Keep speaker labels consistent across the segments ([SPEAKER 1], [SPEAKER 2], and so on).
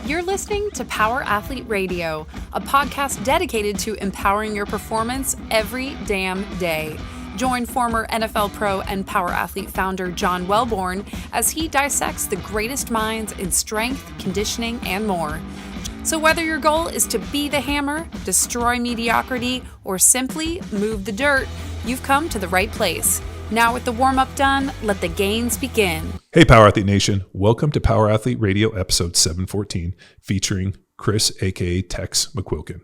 [SPEAKER 1] You're listening to Power Athlete Radio, a podcast dedicated to empowering your performance every damn day. Join former NFL pro and Power Athlete founder John Welborn as he dissects the greatest minds in strength, conditioning, and more. So whether your goal is to be the hammer, destroy mediocrity, or simply move the dirt, you've come to the right place. Now with the warm-up done, let the gains begin.
[SPEAKER 2] Hey Power Athlete Nation, welcome to Power Athlete Radio episode 714 featuring Chris aka Tex McQuilkin.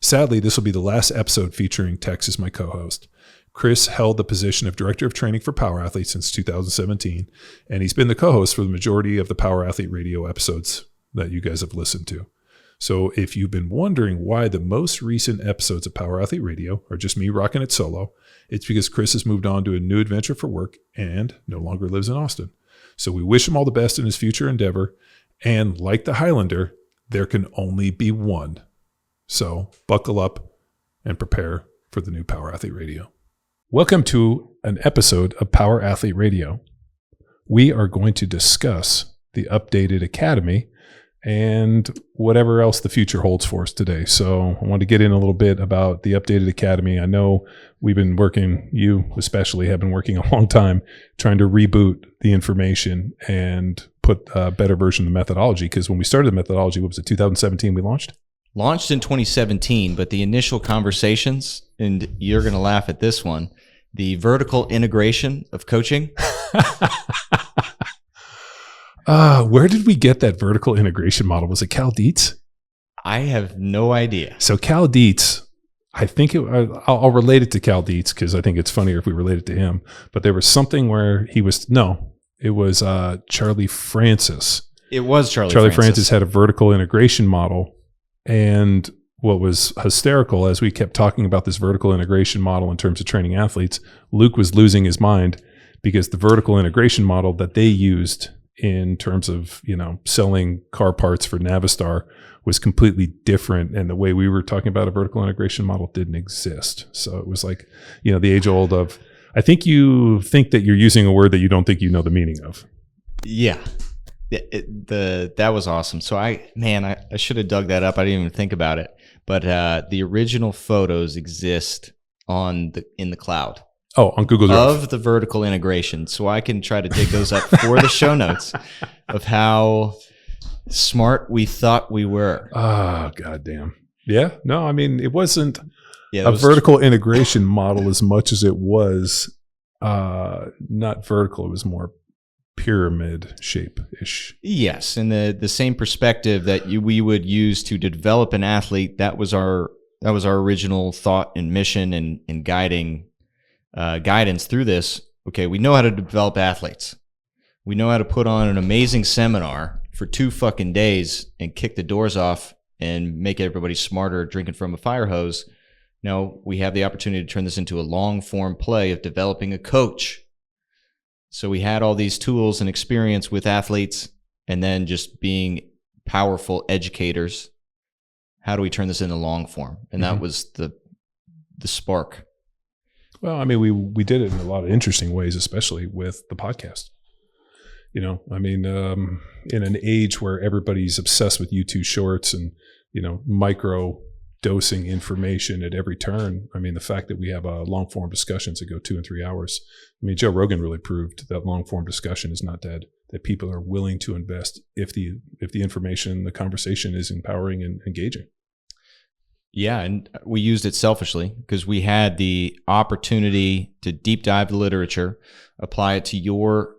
[SPEAKER 2] Sadly, this will be the last episode featuring Tex as my co-host. Chris held the position of Director of Training for Power Athletes since 2017, and he's been the co-host for the majority of the Power Athlete Radio episodes that you guys have listened to. So if you've been wondering why the most recent episodes of Power Athlete Radio are just me rocking it solo, it's because Chris has moved on to a new adventure for work and no longer lives in Austin. So we wish him all the best in his future endeavor. And like the Highlander, there can only be one. So buckle up and prepare for the new Power Athlete Radio. Welcome to an episode of Power Athlete Radio. We are going to discuss the updated academy and whatever else the future holds for us today. So I want to get in a little bit about the updated academy. I know we've been working, you especially have been working a long time trying to reboot the information and put a better version of the methodology. Because when we started the methodology, what was it, 2017 we launched?
[SPEAKER 3] Launched in 2017, but the initial conversations, and you're going to laugh at this one, the vertical integration of coaching.
[SPEAKER 2] Where did we get that vertical integration model? Was it Cal Dietz?
[SPEAKER 3] I have no idea.
[SPEAKER 2] So Cal Dietz, I think I'll relate it to Cal Dietz because I think it's funnier if we relate it to him. But there was something where it was Charlie Francis.
[SPEAKER 3] It was
[SPEAKER 2] Charlie Francis had a vertical integration model. And what was hysterical as we kept talking about this vertical integration model in terms of training athletes, Luke was losing his mind because the vertical integration model that they used in terms of, selling car parts for Navistar was completely different. And the way we were talking about a vertical integration model didn't exist. So it was like, the age old of, I think you think that you're using a word that you don't think you know the meaning of.
[SPEAKER 3] Yeah. That was awesome. So I should have dug that up. I didn't even think about it. But the original photos exist in the cloud.
[SPEAKER 2] Oh, on Google Drive.
[SPEAKER 3] Of the vertical integration. So I can try to dig those up for the show notes of how smart we thought we were.
[SPEAKER 2] Oh, goddamn. Yeah. No, I mean, it wasn't a vertical integration model as much as it was not vertical. It was more pyramid shape-ish.
[SPEAKER 3] Yes. And the same perspective that we would use to develop an athlete, that was our original thought and mission and guidance through this. Okay, we know how to develop athletes. We know how to put on an amazing seminar for 2 fucking days and kick the doors off and make everybody smarter drinking from a fire hose. No, we have the opportunity to turn this into a long form play of developing a coach. So we had all these tools and experience with athletes and then just being powerful educators. How do we turn this into long form? And that was the spark.
[SPEAKER 2] Well, I mean, we did it in a lot of interesting ways, especially with the podcast. In an age where everybody's obsessed with YouTube shorts and, micro dosing information at every turn. I mean, the fact that we have long form discussions that go 2 and 3 hours. I mean, Joe Rogan really proved that long form discussion is not dead, that people are willing to invest if the information, the conversation is empowering and engaging.
[SPEAKER 3] Yeah, and we used it selfishly because we had the opportunity to deep dive the literature, apply it to your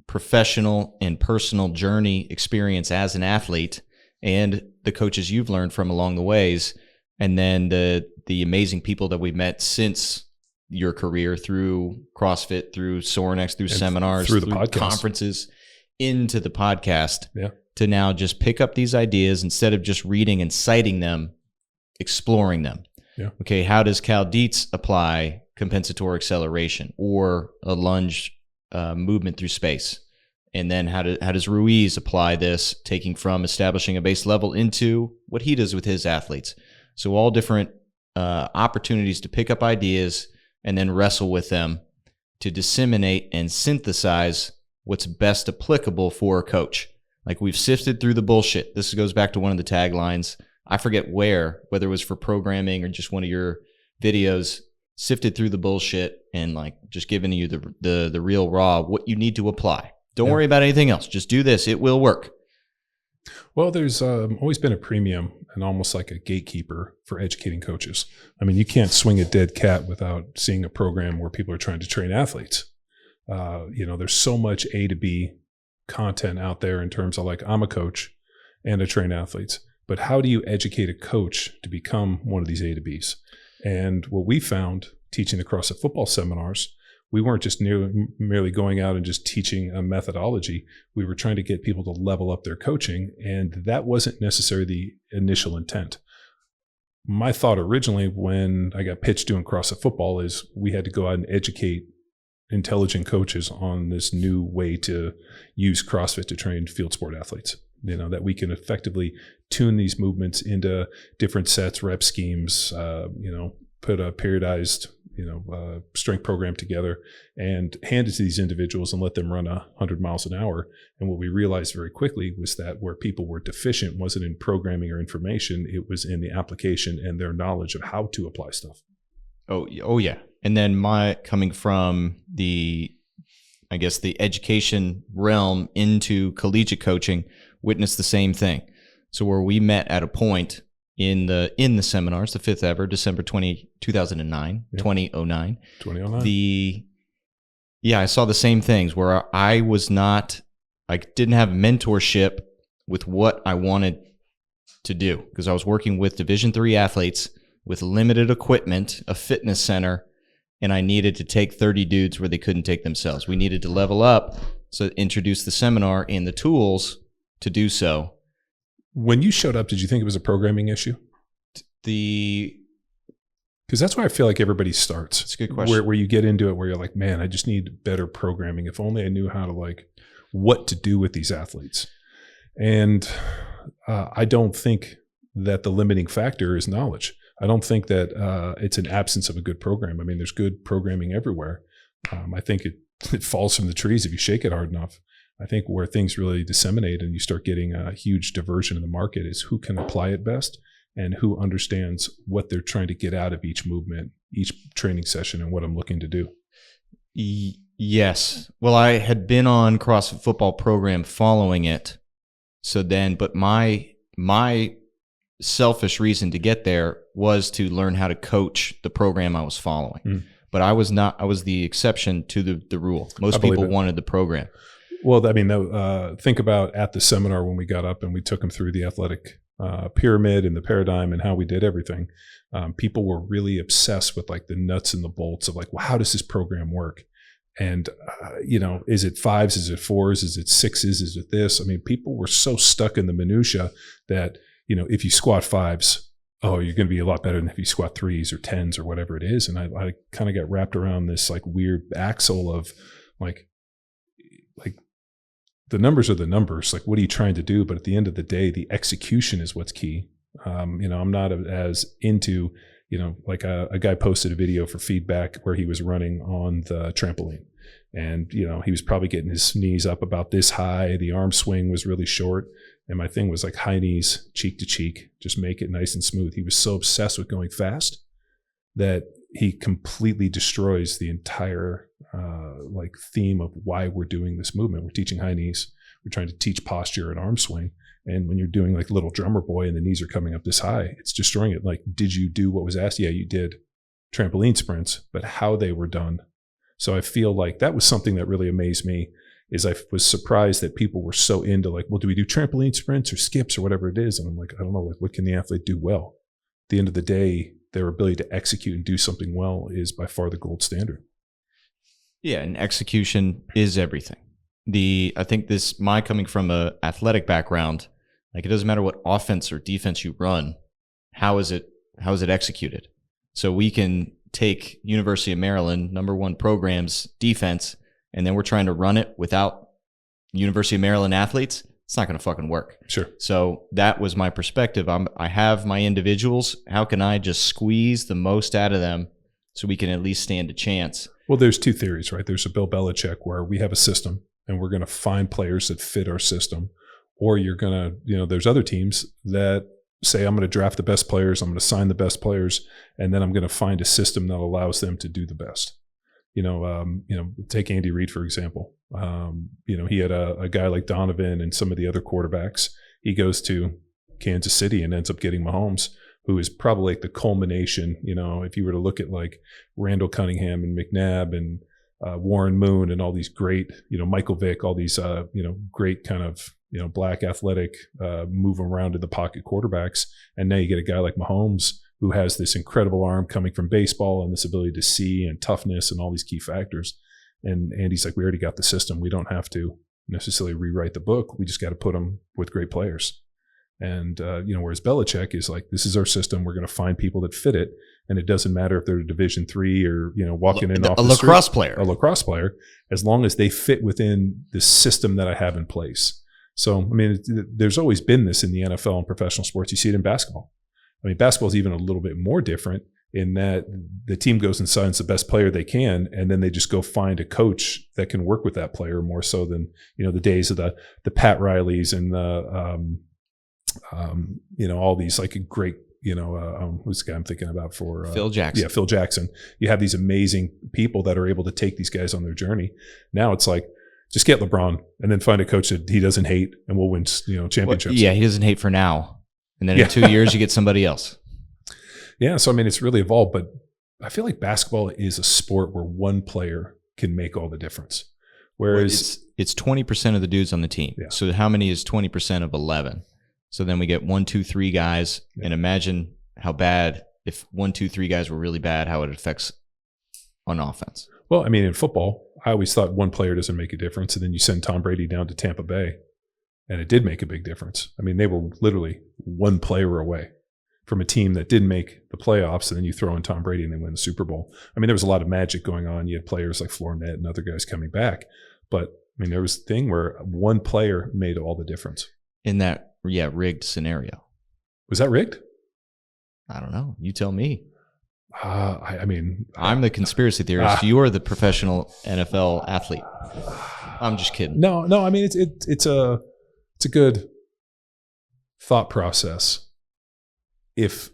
[SPEAKER 3] professional and personal journey experience as an athlete and the coaches you've learned from along the ways, and then the amazing people that we've met since your career through CrossFit, through Sorinex, through seminars,
[SPEAKER 2] through the
[SPEAKER 3] conferences, into the podcast,
[SPEAKER 2] yeah.
[SPEAKER 3] To now just pick up these ideas instead of just reading and citing them, exploring them.
[SPEAKER 2] Yeah.
[SPEAKER 3] Okay, how does Cal Dietz apply compensatory acceleration or a lunge movement through space? And then how does Ruiz apply this, taking from establishing a base level into what he does with his athletes? So all different opportunities to pick up ideas and then wrestle with them to disseminate and synthesize what's best applicable for a coach. Like, we've sifted through the bullshit. This goes back to one of the taglines. I forget whether it was for programming or just one of your videos, sifted through the bullshit and like just giving you the real raw, what you need to apply. Don't worry about anything else. Just do this. It will work.
[SPEAKER 2] Well, there's always been a premium and almost like a gatekeeper for educating coaches. I mean, you can't swing a dead cat without seeing a program where people are trying to train athletes. There's so much A to B content out there in terms of like, I'm a coach and I train athletes, but how do you educate a coach to become one of these A to Bs? And what we found teaching the CrossFit football seminars, we weren't just merely going out and just teaching a methodology. We were trying to get people to level up their coaching, and that wasn't necessarily the initial intent. My thought originally when I got pitched doing CrossFit football is we had to go out and educate intelligent coaches on this new way to use CrossFit to train field sport athletes. That we can effectively tune these movements into different sets, rep schemes, put a periodized strength program together and hand it to these individuals and let them run 100 miles an hour. And what we realized very quickly was that where people were deficient wasn't in programming or information, it was in the application and their knowledge of how to apply stuff.
[SPEAKER 3] Oh yeah. And then coming from the education realm into collegiate coaching, witnessed the same thing. So where we met at a point in the seminars, the fifth ever, December 2009,
[SPEAKER 2] yeah.
[SPEAKER 3] 2009.
[SPEAKER 2] I
[SPEAKER 3] saw the same things where I didn't have mentorship with what I wanted to do because I was working with Division III athletes with limited equipment, a fitness center, and I needed to take 30 dudes where they couldn't take themselves. We needed to level up, so introduce the seminar and the tools to do so.
[SPEAKER 2] When you showed up, did you think it was a programming issue? Because that's where I feel like everybody starts.
[SPEAKER 3] It's a good question.
[SPEAKER 2] Where you get into it, where you're like, man, I just need better programming. If only I knew how to what to do with these athletes. And I don't think that the limiting factor is knowledge. I don't think that it's an absence of a good program. I mean, there's good programming everywhere. I think it falls from the trees if you shake it hard enough. I think where things really disseminate and you start getting a huge diversion in the market is who can apply it best and who understands what they're trying to get out of each movement, each training session, and what I'm looking to do.
[SPEAKER 3] Yes. Well, I had been on CrossFit football program following it. But my selfish reason to get there was to learn how to coach the program I was following. But I was the exception to the rule. Most people wanted the program.
[SPEAKER 2] Well, I mean, think about at the seminar when we got up and we took them through the athletic pyramid and the paradigm and how we did everything. People were really obsessed with the nuts and the bolts of well, how does this program work? And, is it 5s? Is it 4s? Is it 6s? Is it this? I mean, people were so stuck in the minutia that, if you squat 5s, oh, you're going to be a lot better than if you squat 3s or 10s or whatever it is. And I kind of got wrapped around this weird axle of the numbers are the numbers. What are you trying to do? But at the end of the day, the execution is what's key. I'm not as into, a guy posted a video for feedback where he was running on the trampoline and, he was probably getting his knees up about this high. The arm swing was really short. And my thing was high knees, cheek to cheek, just make it nice and smooth. He was so obsessed with going fast that he completely destroys the entire theme of why we're doing this movement. We're teaching high knees. We're trying to teach posture and arm swing. And when you're doing little drummer boy and the knees are coming up this high, it's destroying it. Did you do what was asked? Yeah, you did trampoline sprints, but how they were done. So I feel that was something that really amazed me is I was surprised that people were so into well, do we do trampoline sprints or skips or whatever it is? And I'm I don't know, what can the athlete do well? At the end of the day, their ability to execute and do something well is by far the gold standard.
[SPEAKER 3] Yeah, and execution is everything. I think my coming from a athletic background, it doesn't matter what offense or defense you run, how is it executed? So we can take University of Maryland #1 program's defense, and then we're trying to run it without University of Maryland athletes. It's not going to fucking work.
[SPEAKER 2] Sure.
[SPEAKER 3] So that was my perspective. I have my individuals. How can I just squeeze the most out of them so we can at least stand a chance?
[SPEAKER 2] Well, there's two theories, right? There's a Bill Belichick where we have a system and we're going to find players that fit our system, or you're going to, there's other teams that say, I'm going to draft the best players, I'm going to sign the best players, and then I'm going to find a system that allows them to do the best. Take Andy Reid, for example. He had a guy like Donovan and some of the other quarterbacks. He goes to Kansas City and ends up getting Mahomes, who is probably like the culmination, if you were to look at like Randall Cunningham and McNabb and Warren Moon and all these great, Michael Vick, all these, great kind of, black athletic, move around in the pocket quarterbacks. And now you get a guy like Mahomes who has this incredible arm coming from baseball and this ability to see and toughness and all these key factors. And Andy's like, we already got the system. We don't have to necessarily rewrite the book. We just got to put them with great players. And, whereas Belichick is like, this is our system. We're going to find people that fit it. And it doesn't matter if they're a Division III or, walking in off the street, a lacrosse player, as long as they fit within the system that I have in place. So, I mean, there's always been this in the NFL and professional sports. You see it in basketball. I mean, basketball is even a little bit more different in that the team goes and signs the best player they can, and then they just go find a coach that can work with that player more so than, the days of the Pat Rileys and the, all these like great, who's the guy I'm thinking about for
[SPEAKER 3] Phil Jackson.
[SPEAKER 2] Yeah, Phil Jackson. You have these amazing people that are able to take these guys on their journey. Now it's like, just get LeBron and then find a coach that he doesn't hate and we'll win, championships.
[SPEAKER 3] Well, yeah, he doesn't hate for now. And then in 2 years, you get somebody else.
[SPEAKER 2] Yeah, so I mean, it's really evolved, but I feel like basketball is a sport where one player can make all the difference. Whereas
[SPEAKER 3] it's 20% of the dudes on the team. Yeah. So how many is 20% of 11? So then we get 1, 2, 3 guys, and imagine how bad if 1, 2, 3 guys were really bad, how it affects on offense.
[SPEAKER 2] Well, I mean, in football, I always thought one player doesn't make a difference, and then you send Tom Brady down to Tampa Bay, and it did make a big difference. I mean, they were literally one player away from a team that didn't make the playoffs, and then you throw in Tom Brady and they win the Super Bowl. I mean, there was a lot of magic going on. You had players like Fournette and other guys coming back, but I mean, there was a thing where one player made all the difference.
[SPEAKER 3] In that, rigged scenario.
[SPEAKER 2] Was that rigged?
[SPEAKER 3] I don't know. You tell me.
[SPEAKER 2] I'm
[SPEAKER 3] the conspiracy theorist. You are the professional NFL athlete. I'm just kidding.
[SPEAKER 2] No. I mean, it's a good thought process. If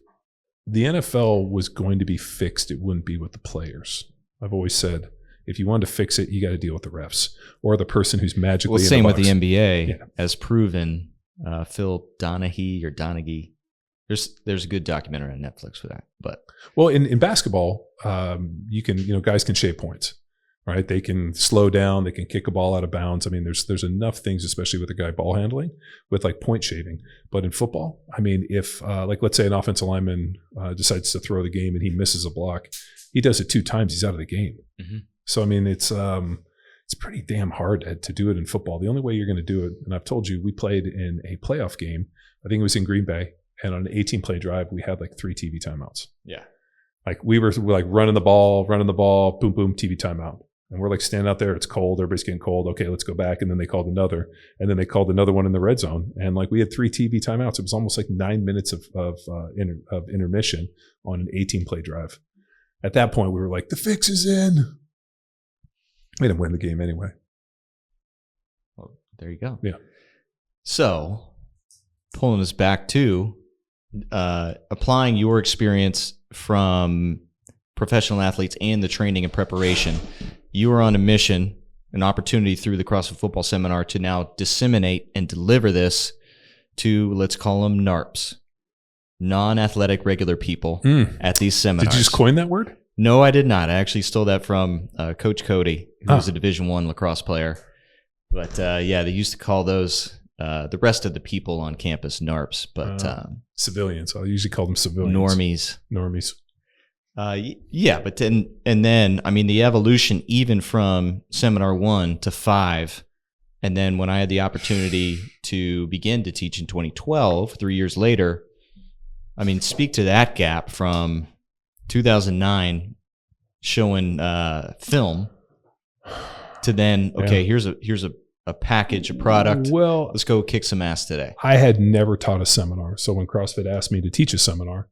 [SPEAKER 2] the NFL was going to be fixed, it wouldn't be with the players. I've always said, if you wanted to fix it, you got to deal with the refs or the person who's magically.
[SPEAKER 3] Well, same
[SPEAKER 2] in the
[SPEAKER 3] with
[SPEAKER 2] box.
[SPEAKER 3] the NBA, as proven. Phil Donaghy. There's a good documentary on Netflix for that. But
[SPEAKER 2] in basketball, you can guys can shave points, right? They can slow down, they can kick a ball out of bounds. I mean, there's enough things, especially with a guy ball handling, with like point shaving. But in football, I mean, if let's say an offensive lineman decides to throw the game and he misses a block, he does it 2 times, he's out of the game. Mm-hmm. So I mean, it's pretty damn hard to do it in football. The only way you're going to do it, and I've told you, we played in a playoff game. I think it was in Green Bay. And on an 18-play drive, we had like 3 TV timeouts.
[SPEAKER 3] Yeah.
[SPEAKER 2] Like we're like running the ball, boom, boom, TV timeout. And we're like standing out there. It's cold. Everybody's getting cold. Okay, let's go back. And then they called another. And then they called another one in the red zone. And like we had 3 TV timeouts. It was almost like 9 minutes of intermission on an 18-play drive. At that point, we were like, the fix is in. We didn't win the game anyway.
[SPEAKER 3] Well, there you go.
[SPEAKER 2] Yeah.
[SPEAKER 3] So pulling us back to applying your experience from professional athletes and the training and preparation, you are on a mission, an opportunity through the CrossFit Football Seminar to now disseminate and deliver this to, let's call them NARPs, non-athletic regular people at these seminars.
[SPEAKER 2] Did you just coin that word?
[SPEAKER 3] No, I did not. I actually stole that from Coach Cody, who was a Division I lacrosse player. But they used to call those the rest of the people on campus NARPs, but
[SPEAKER 2] civilians. I usually call them civilians.
[SPEAKER 3] Normies. But then I mean the evolution even from Seminar 1 to 5, and then when I had the opportunity to begin to teach in 2012, 3 years later, I mean, speak to that gap from 2009 showing film to then here's a package, a product.
[SPEAKER 2] Well,
[SPEAKER 3] let's go kick some ass today.
[SPEAKER 2] I had never taught a seminar. So when CrossFit asked me to teach a seminar,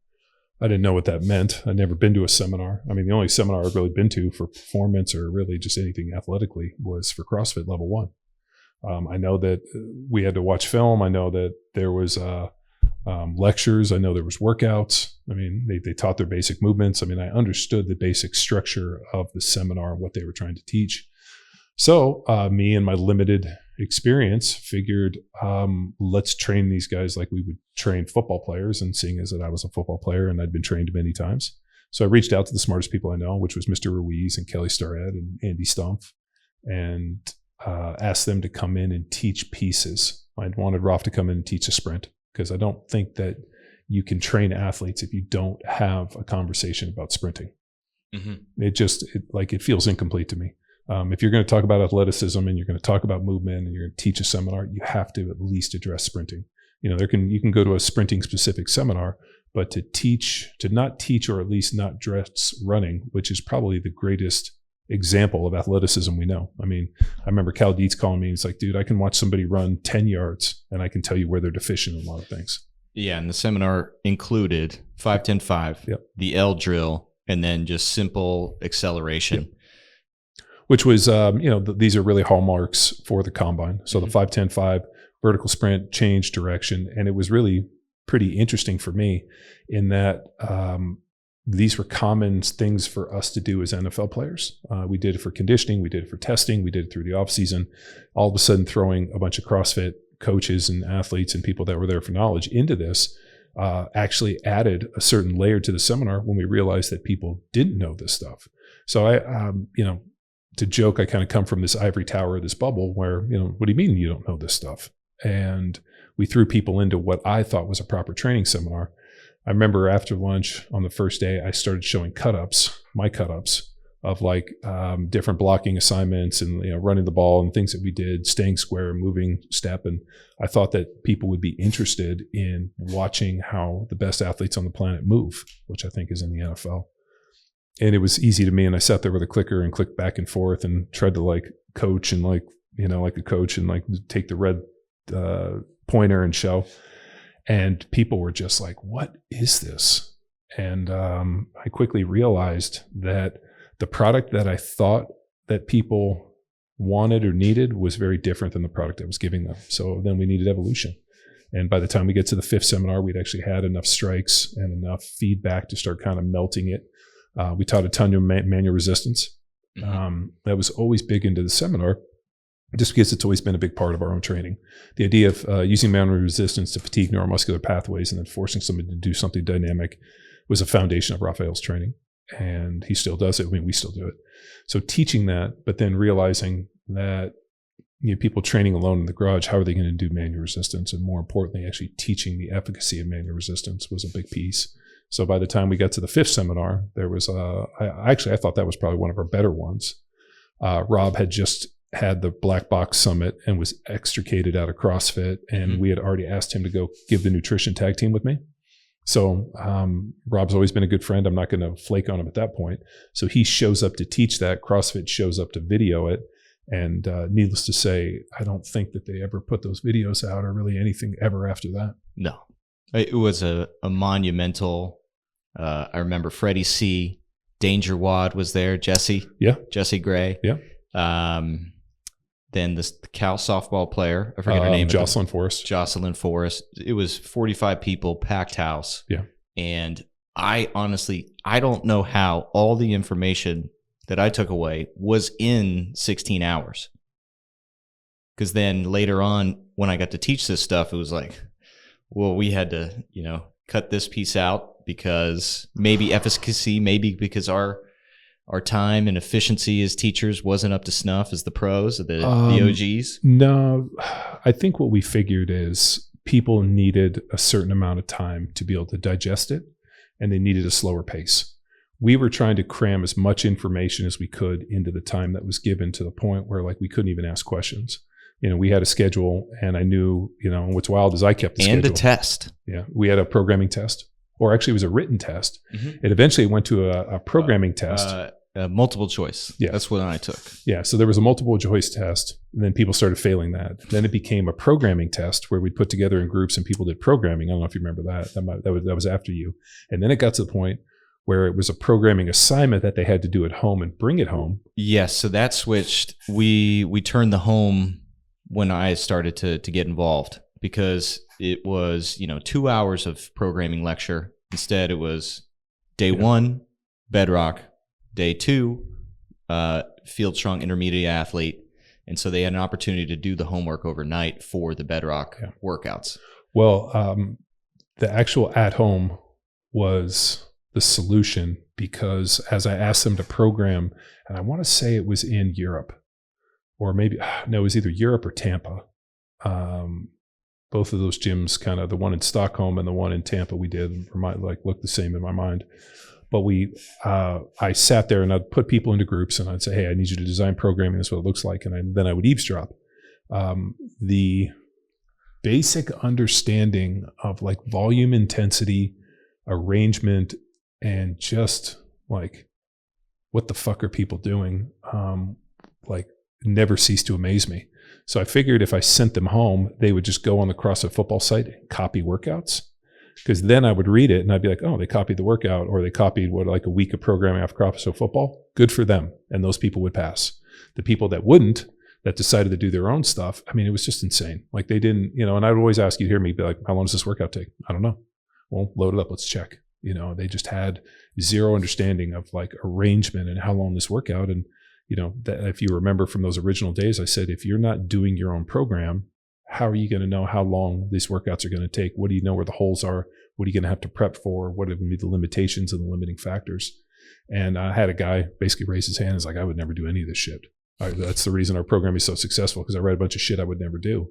[SPEAKER 2] I didn't know what that meant. I'd never been to a seminar. I mean, the only seminar I've really been to for performance or really just anything athletically was for CrossFit Level 1. I know that we had to watch film. I know that there was lectures. I know there was workouts. I mean, they taught their basic movements. I mean, I understood the basic structure of the seminar and what they were trying to teach. So me and my limited experience figured, let's train these guys like we would train football players. And seeing as that I was a football player and I'd been trained many times. So I reached out to the smartest people I know, which was Mr. Ruiz and Kelly Starrett and Andy Stumpf, and asked them to come in and teach pieces. I wanted Rolf to come in and teach a sprint, because I don't think that you can train athletes if you don't have a conversation about sprinting. Mm-hmm. It feels incomplete to me. If you're going to talk about athleticism and you're going to talk about movement and you're going to teach a seminar, you have to at least address sprinting. You know, you can go to a sprinting specific seminar, but to not teach or at least not address running, which is probably the greatest example of athleticism we know. I mean, I remember Cal Dietz calling me. He's like, dude, I can watch somebody run 10 yards and I can tell you where they're deficient in a lot of things.
[SPEAKER 3] Yeah. And the seminar included 5-10-5,
[SPEAKER 2] yep,
[SPEAKER 3] the L drill, and then just simple acceleration.
[SPEAKER 2] Yep. Which was, these are really hallmarks for the combine. So the 5-10-5 vertical sprint, change direction. And it was really pretty interesting for me in that these were common things for us to do as NFL players. We did it for conditioning. We did it for testing. We did it through the off season. All of a sudden throwing a bunch of CrossFit coaches and athletes and people that were there for knowledge into this actually added a certain layer to the seminar when we realized that people didn't know this stuff. So I, to joke, I kind of come from this ivory tower, this bubble where, what do you mean you don't know this stuff? And we threw people into what I thought was a proper training seminar. I remember after lunch on the first day, I started showing my cut-ups of like different blocking assignments and running the ball and things that we did, staying square, moving step. And I thought that people would be interested in watching how the best athletes on the planet move, which I think is in the NFL. And it was easy to me. And I sat there with a clicker and clicked back and forth and tried to like coach and like a coach and like take the red pointer and show. And people were just like, what is this? And I quickly realized that the product that I thought that people wanted or needed was very different than the product I was giving them. So then we needed evolution. And by the time we get to the 5th seminar, we'd actually had enough strikes and enough feedback to start kind of melting it. We taught a ton of manual resistance. That was always big into the seminar, just because it's always been a big part of our own training. The idea of using manual resistance to fatigue neuromuscular pathways and then forcing somebody to do something dynamic was a foundation of Raphael's training. And he still does it. I mean, we still do it. So teaching that, but then realizing that people training alone in the garage, how are they going to do manual resistance? And more importantly, actually teaching the efficacy of manual resistance was a big piece. So by the time we got to the 5th seminar, there was I thought that was probably one of our better ones. Rob had just had the Black Box Summit and was extricated out of CrossFit. And we had already asked him to go give the nutrition tag team with me. So Rob's always been a good friend. I'm not going to flake on him at that point. So he shows up to teach that. CrossFit shows up to video it. And needless to say, I don't think that they ever put those videos out or really anything ever after that. No.
[SPEAKER 3] It was a monumental, I remember Freddie C., Danger Wad was there, Jesse Gray.
[SPEAKER 2] Yeah.
[SPEAKER 3] Then the Cal softball player, I forget her name.
[SPEAKER 2] Jocelyn Forrest.
[SPEAKER 3] It was 45 people, packed house.
[SPEAKER 2] Yeah.
[SPEAKER 3] And I honestly don't know how all the information that I took away was in 16 hours. Because then later on, when I got to teach this stuff, it was like, well, we had to, cut this piece out because maybe efficacy, maybe because our time and efficiency as teachers wasn't up to snuff as the pros or the OGs?
[SPEAKER 2] No, I think what we figured is people needed a certain amount of time to be able to digest it, and they needed a slower pace. We were trying to cram as much information as we could into the time that was given, to the point where like we couldn't even ask questions. We had a schedule, and I knew, what's wild is I kept the schedule.
[SPEAKER 3] And a test.
[SPEAKER 2] Yeah. We had a programming test, or actually it was a written test. It eventually went to a programming test.
[SPEAKER 3] Multiple choice.
[SPEAKER 2] Yeah.
[SPEAKER 3] That's what I took.
[SPEAKER 2] Yeah. So there was a multiple choice test, and then people started failing that. Then it became a programming test where we'd put together in groups and people did programming. I don't know if you remember that. That was after you. And then it got to the point where it was a programming assignment that they had to do at home and bring it home.
[SPEAKER 3] Yes. So that switched. We turned the home when I started to get involved, because it was, 2 hours of programming lecture. Instead, it was day 1, bedrock, day 2, field strong intermediate athlete. And so they had an opportunity to do the homework overnight for the bedrock workouts.
[SPEAKER 2] Well, the actual at home was the solution, because as I asked them to program, and I want to say it was in Europe, or maybe, no, it was either Europe or Tampa. Both of those gyms, kind of the one in Stockholm and the one in Tampa, we did look the same in my mind. But I sat there and I'd put people into groups and I'd say, hey, I need you to design programming. That's what it looks like. And then I would eavesdrop. The basic understanding of like volume, intensity, arrangement, and just like, what the fuck are people doing? Never ceased to amaze me. So I figured if I sent them home, they would just go on the CrossFit football site and copy workouts. Because then I would read it and I'd be like, oh, they copied the workout, or they copied a week of programming off CrossFit football. Good for them. And those people would pass. The people that wouldn't, that decided to do their own stuff, I mean, it was just insane. Like they didn't, and I would always ask, you'd hear me be like, how long does this workout take? I don't know. Well, load it up. Let's check. They just had zero understanding of like arrangement and how long this workout. And, that if you remember from those original days, I said, if you're not doing your own program, how are you going to know how long these workouts are going to take? What do you know where the holes are? What are you going to have to prep for? What are going to be the limitations and the limiting factors? And I had a guy basically raise his hand and was like, I would never do any of this shit. That's the reason our program is so successful, because I write a bunch of shit I would never do.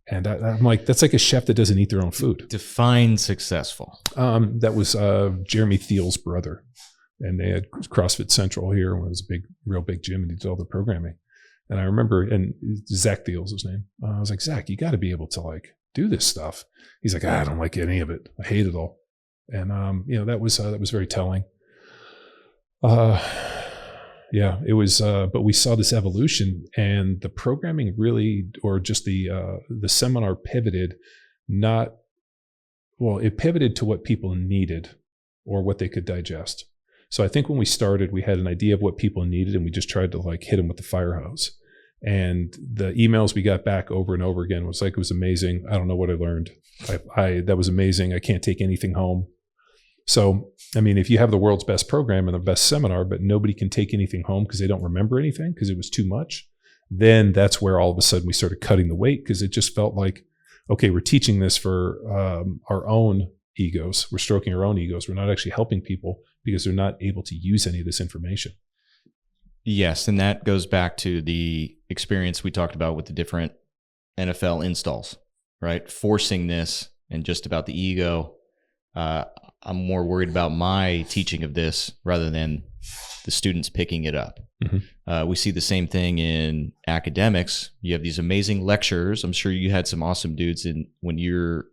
[SPEAKER 2] And I'm like, that's like a chef that doesn't eat their own food.
[SPEAKER 3] Define successful.
[SPEAKER 2] That was Jeremy Thiel's brother. And they had CrossFit Central here, and it was a real big gym, and he did all the programming. And I remember, and Zach Thiel's his name. I was like, Zach, you got to be able to like do this stuff. He's like, I don't like any of it. I hate it all. And that was very telling. It was. But we saw this evolution, and the programming really, or just the seminar pivoted. It pivoted to what people needed or what they could digest. So I think when we started, we had an idea of what people needed, and we just tried to like hit them with the fire hose. And the emails we got back over and over again was like, it was amazing. I don't know what I learned. That was amazing. I can't take anything home. So, I mean, if you have the world's best program and the best seminar, but nobody can take anything home because they don't remember anything because it was too much, then that's where all of a sudden we started cutting the weight, because it just felt like, okay, we're teaching this for our own egos. We're stroking our own egos. We're not actually helping people because they're not able to use any of this information.
[SPEAKER 3] Yes, and that goes back to the experience we talked about with the different NFL installs, right? Forcing this and just about the ego. I'm more worried about my teaching of this rather than the students picking it up. Mm-hmm. We see the same thing in academics. You have these amazing lecturers. I'm sure you had some awesome dudes when your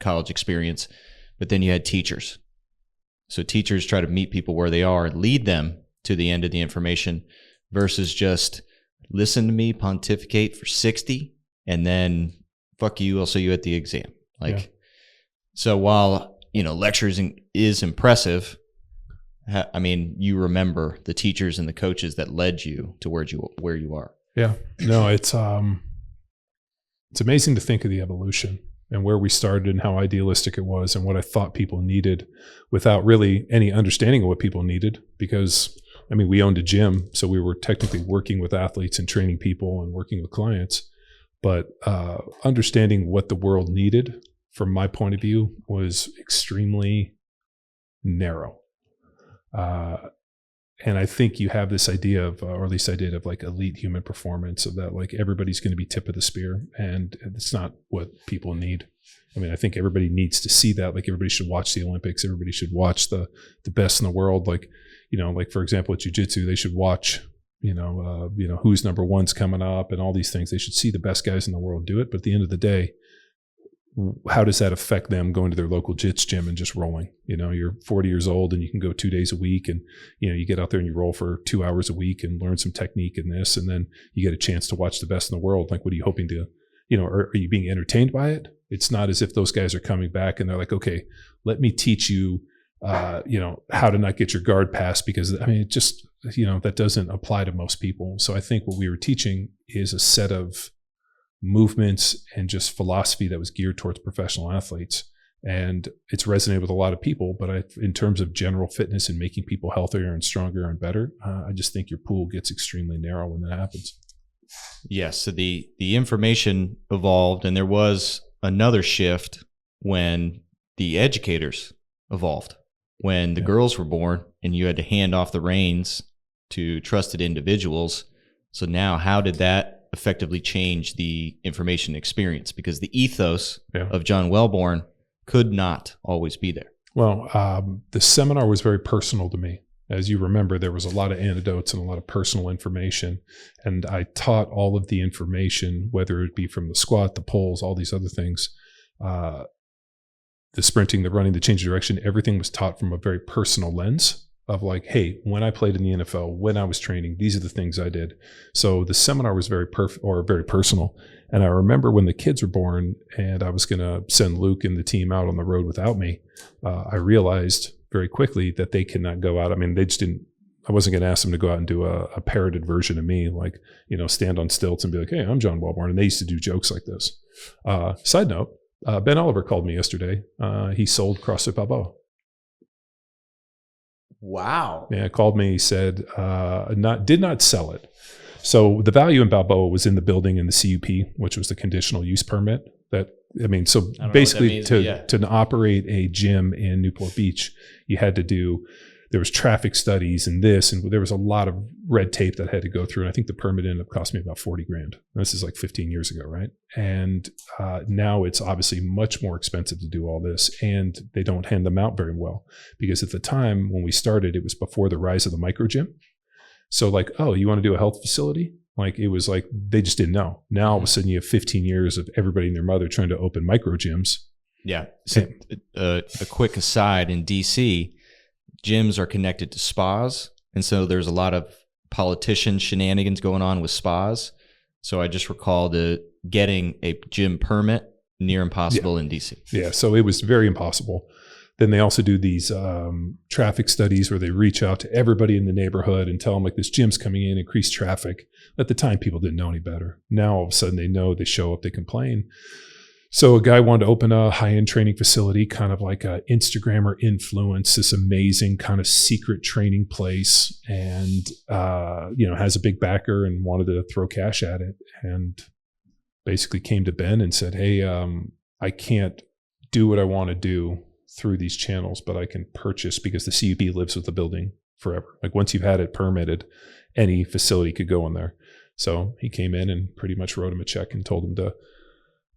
[SPEAKER 3] college experience, but then you had teachers. So teachers try to meet people where they are, lead them to the end of the information, versus just listen to me pontificate for 60 and then fuck you, I'll see you at the exam. So while, lecturing is impressive, I mean, you remember the teachers and the coaches that led you to where you are.
[SPEAKER 2] Yeah, no, it's amazing to think of the evolution and where we started and how idealistic it was and what I thought people needed without really any understanding of what people needed. Because, I mean, we owned a gym, so we were technically working with athletes and training people and working with clients. But understanding what the world needed, from my point of view, was extremely narrow. And I think you have this idea of, or at least I did, of like elite human performance, of that like everybody's going to be tip of the spear, and it's not what people need. I mean, I think everybody needs to see that. Like everybody should watch the Olympics. Everybody should watch the best in the world. Like, like for example, at jiu-jitsu, they should watch, who's number one's coming up and all these things. They should see the best guys in the world do it. But at the end of the day, how does that affect them going to their local jits gym and just rolling? You're 40 years old and you can go 2 days a week, and you get out there and you roll for 2 hours a week and learn some technique in this, and then you get a chance to watch the best in the world. Like, what are you hoping to, are you being entertained by it? It's not as if those guys are coming back and they're like, okay, let me teach you, how to not get your guard passed, because I mean, it just, that doesn't apply to most people. So I think what we were teaching is a set of movements and just philosophy that was geared towards professional athletes. And it's resonated with a lot of people, but in terms of general fitness and making people healthier and stronger and better, I just think your pool gets extremely narrow when that happens.
[SPEAKER 3] Yes. So the information evolved, and there was another shift when the educators evolved. When the girls were born and you had to hand off the reins to trusted individuals. So now how did that effectively change the information experience? Because the ethos of John Wellborn could not always be there.
[SPEAKER 2] Well, the seminar was very personal to me. As you remember, there was a lot of anecdotes and a lot of personal information. And I taught all of the information, whether it be from the squat, the pulls, all these other things, the sprinting, the running, the change of direction, everything was taught from a very personal lens of like, hey, when I played in the NFL, when I was training, these are the things I did. So the seminar was very personal. And I remember when the kids were born and I was going to send Luke and the team out on the road without me, I realized very quickly that they could not go out. I mean, they just didn't, I wasn't going to ask them to go out and do a parroted version of me, like, stand on stilts and be like, hey, I'm John Wellborn. And they used to do jokes like this. Side note, Ben Oliver called me yesterday. He sold CrossFit Balboa.
[SPEAKER 3] Wow.
[SPEAKER 2] Yeah, called me. He said, did not sell it. So the value in Balboa was in the building and the CUP, which was the conditional use permit. So basically to operate a gym in Newport Beach, you had to do, there was traffic studies and this, and there was a lot of red tape that had to go through. And I think the permit ended up costing me about $40,000. This is like 15 years ago, right? And now it's obviously much more expensive to do all this, and they don't hand them out very well, because at the time when we started, it was before the rise of the micro gym. So like, oh, you want to do a health facility? Like, it was like, they just didn't know. Now all of a sudden you have 15 years of everybody and their mother trying to open micro gyms.
[SPEAKER 3] Yeah. So a quick aside, in DC, gyms are connected to spas. And so there's a lot of politician shenanigans going on with spas. So I just recall getting a gym permit near impossible in DC.
[SPEAKER 2] Yeah. So it was very impossible. Then they also do these traffic studies where they reach out to everybody in the neighborhood and tell them, like, this gym's coming in, increase traffic. At the time, people didn't know any better. Now, all of a sudden, they know, they show up, they complain. So a guy wanted to open a high-end training facility, kind of like a Instagrammer influence, this amazing kind of secret training place, and has a big backer and wanted to throw cash at it, and basically came to Ben and said, hey, I can't do what I want to do through these channels, but I can purchase, because the CUP lives with the building forever. Like, once you've had it permitted, any facility could go in there. So he came in and pretty much wrote him a check and told him to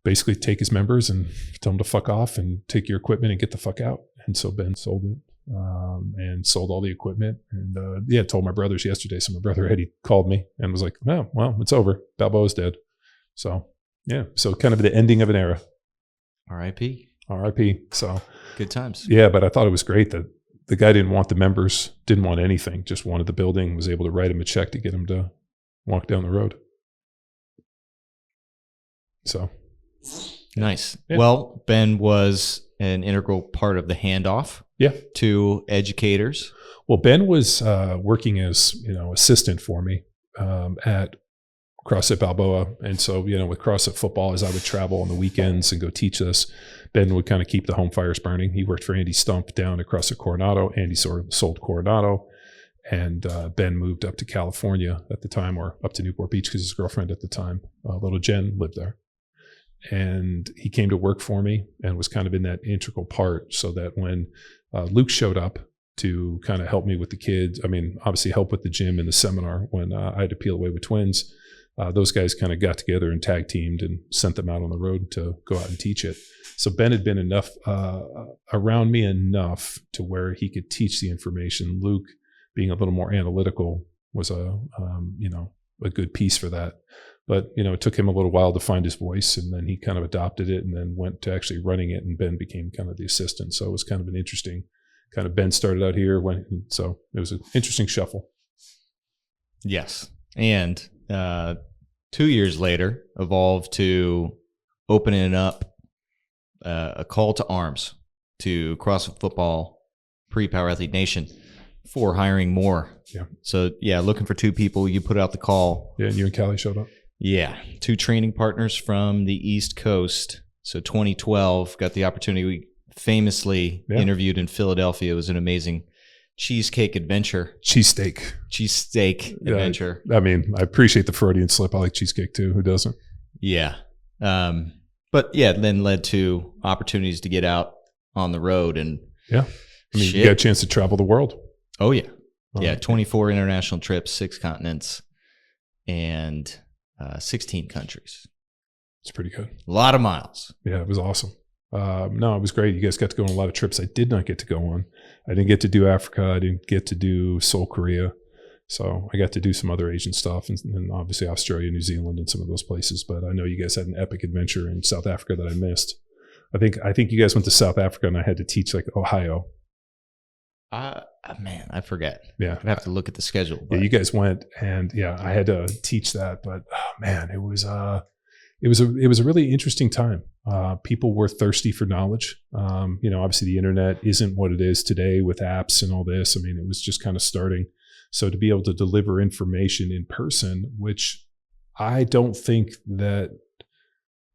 [SPEAKER 2] basically take his members and tell them to fuck off and take your equipment and get the fuck out. And so Ben sold it and sold all the equipment. And told my brothers yesterday. So my brother Eddie called me and was like, "No, well, it's over. Balboa's dead." So yeah, so kind of the ending of an era.
[SPEAKER 3] R.I.P.
[SPEAKER 2] R.I.P. So
[SPEAKER 3] good times.
[SPEAKER 2] Yeah, but I thought it was great that the guy didn't want the members, didn't want anything, just wanted the building, was able to write him a check to get him to walk down the road. So
[SPEAKER 3] nice.
[SPEAKER 2] Yeah.
[SPEAKER 3] Well, Ben was an integral part of the handoff to educators.
[SPEAKER 2] Well, Ben was working as, assistant for me at CrossFit Balboa. And so, with CrossFit football, as I would travel on the weekends and go teach this, Ben would kind of keep the home fires burning. He worked for Andy Stump down at CrossFit Coronado. Andy sold Coronado. And Ben moved up to California at the time, or up to Newport Beach, because his girlfriend at the time, little Jen, lived there. And he came to work for me and was kind of in that integral part, so that when Luke showed up to kind of help me with the kids, obviously help with the gym and the seminar when I had to peel away with twins, those guys kind of got together and tag teamed and sent them out on the road to go out and teach it. So Ben had been enough around me enough to where he could teach the information. Luke, being a little more analytical, was a good piece for that. But, it took him a little while to find his voice, and then he kind of adopted it and then went to actually running it, and Ben became kind of the assistant. So it was kind of an interesting kind of, Ben started out here, so it was an interesting shuffle.
[SPEAKER 3] Yes. And 2 years later, evolved to opening up a call to arms to CrossFit Football, Power Athlete Nation, for hiring more.
[SPEAKER 2] Yeah.
[SPEAKER 3] So, looking for 2 people. You put out the call.
[SPEAKER 2] Yeah, and you and Callie showed up.
[SPEAKER 3] Yeah. 2 training partners from the East Coast. So 2012, got the opportunity. We famously interviewed in Philadelphia. It was an amazing cheesecake adventure.
[SPEAKER 2] Cheesesteak
[SPEAKER 3] adventure.
[SPEAKER 2] I mean, I appreciate the Freudian slip. I like cheesecake too. Who doesn't?
[SPEAKER 3] Yeah. But yeah, then led to opportunities to get out on the road and
[SPEAKER 2] I mean, you got a chance to travel the world.
[SPEAKER 3] Oh yeah. 24 international trips, 6 continents, and 16 countries.
[SPEAKER 2] It's pretty good.
[SPEAKER 3] A lot of miles.
[SPEAKER 2] Yeah, it was awesome. No, it was great. You guys got to go on a lot of trips I did not get to go on. I didn't get to do Africa. I didn't get to do Seoul, Korea. So I got to do some other Asian stuff, and obviously Australia, New Zealand, and some of those places. But I know you guys had an epic adventure in South Africa that I missed. I think you guys went to South Africa, and I had to teach like Ohio.
[SPEAKER 3] Man, I forget.
[SPEAKER 2] Yeah,
[SPEAKER 3] I'd have to look at the schedule.
[SPEAKER 2] But. Yeah, you guys went, and I had to teach that. But man, it was a really interesting time. People were thirsty for knowledge. Obviously the internet isn't what it is today with apps and all this. I mean, it was just kind of starting. So to be able to deliver information in person, which I don't think that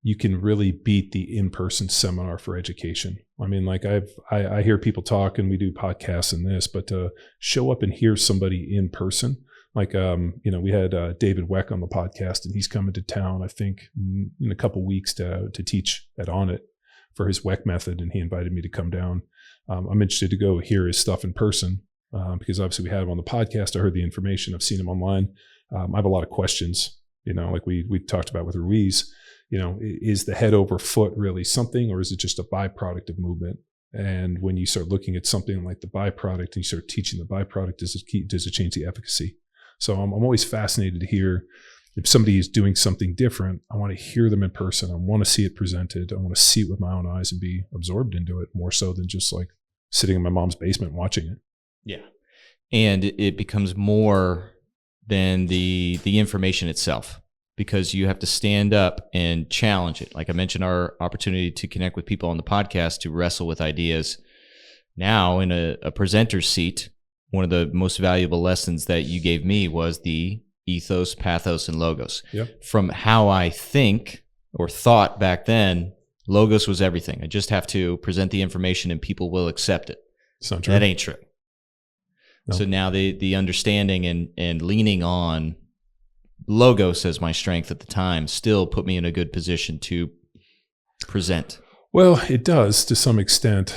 [SPEAKER 2] you can really beat the in-person seminar for education. I mean, like I hear people talk and we do podcasts and this, but to show up and hear somebody in person, like, we had David Weck on the podcast, and he's coming to town, I think, in a couple weeks to teach at On It for his Weck method, and he invited me to come down. I'm interested to go hear his stuff in person because obviously we had him on the podcast. I heard the information. I've seen him online. I have a lot of questions, like we talked about with Ruiz. Is the head over foot really something, or is it just a byproduct of movement? And when you start looking at something like the byproduct and you start teaching the byproduct, does it change the efficacy? So I'm always fascinated to hear if somebody is doing something different. I want to hear them in person. I want to see it presented. I want to see it with my own eyes and be absorbed into it more so than just like sitting in my mom's basement watching it.
[SPEAKER 3] Yeah. And it becomes more than the information itself, because you have to stand up and challenge it. Like I mentioned, our opportunity to connect with people on the podcast to wrestle with ideas. Now in a presenter's seat, one of the most valuable lessons that you gave me was the ethos, pathos, and logos.
[SPEAKER 2] Yep. From
[SPEAKER 3] how I think or thought back then, logos was everything. I just have to present the information and people will accept it.
[SPEAKER 2] It's not true.
[SPEAKER 3] That ain't true.
[SPEAKER 2] No.
[SPEAKER 3] So now the understanding and leaning on logos as my strength at the time still put me in a good position to present.
[SPEAKER 2] Well, it does to some extent.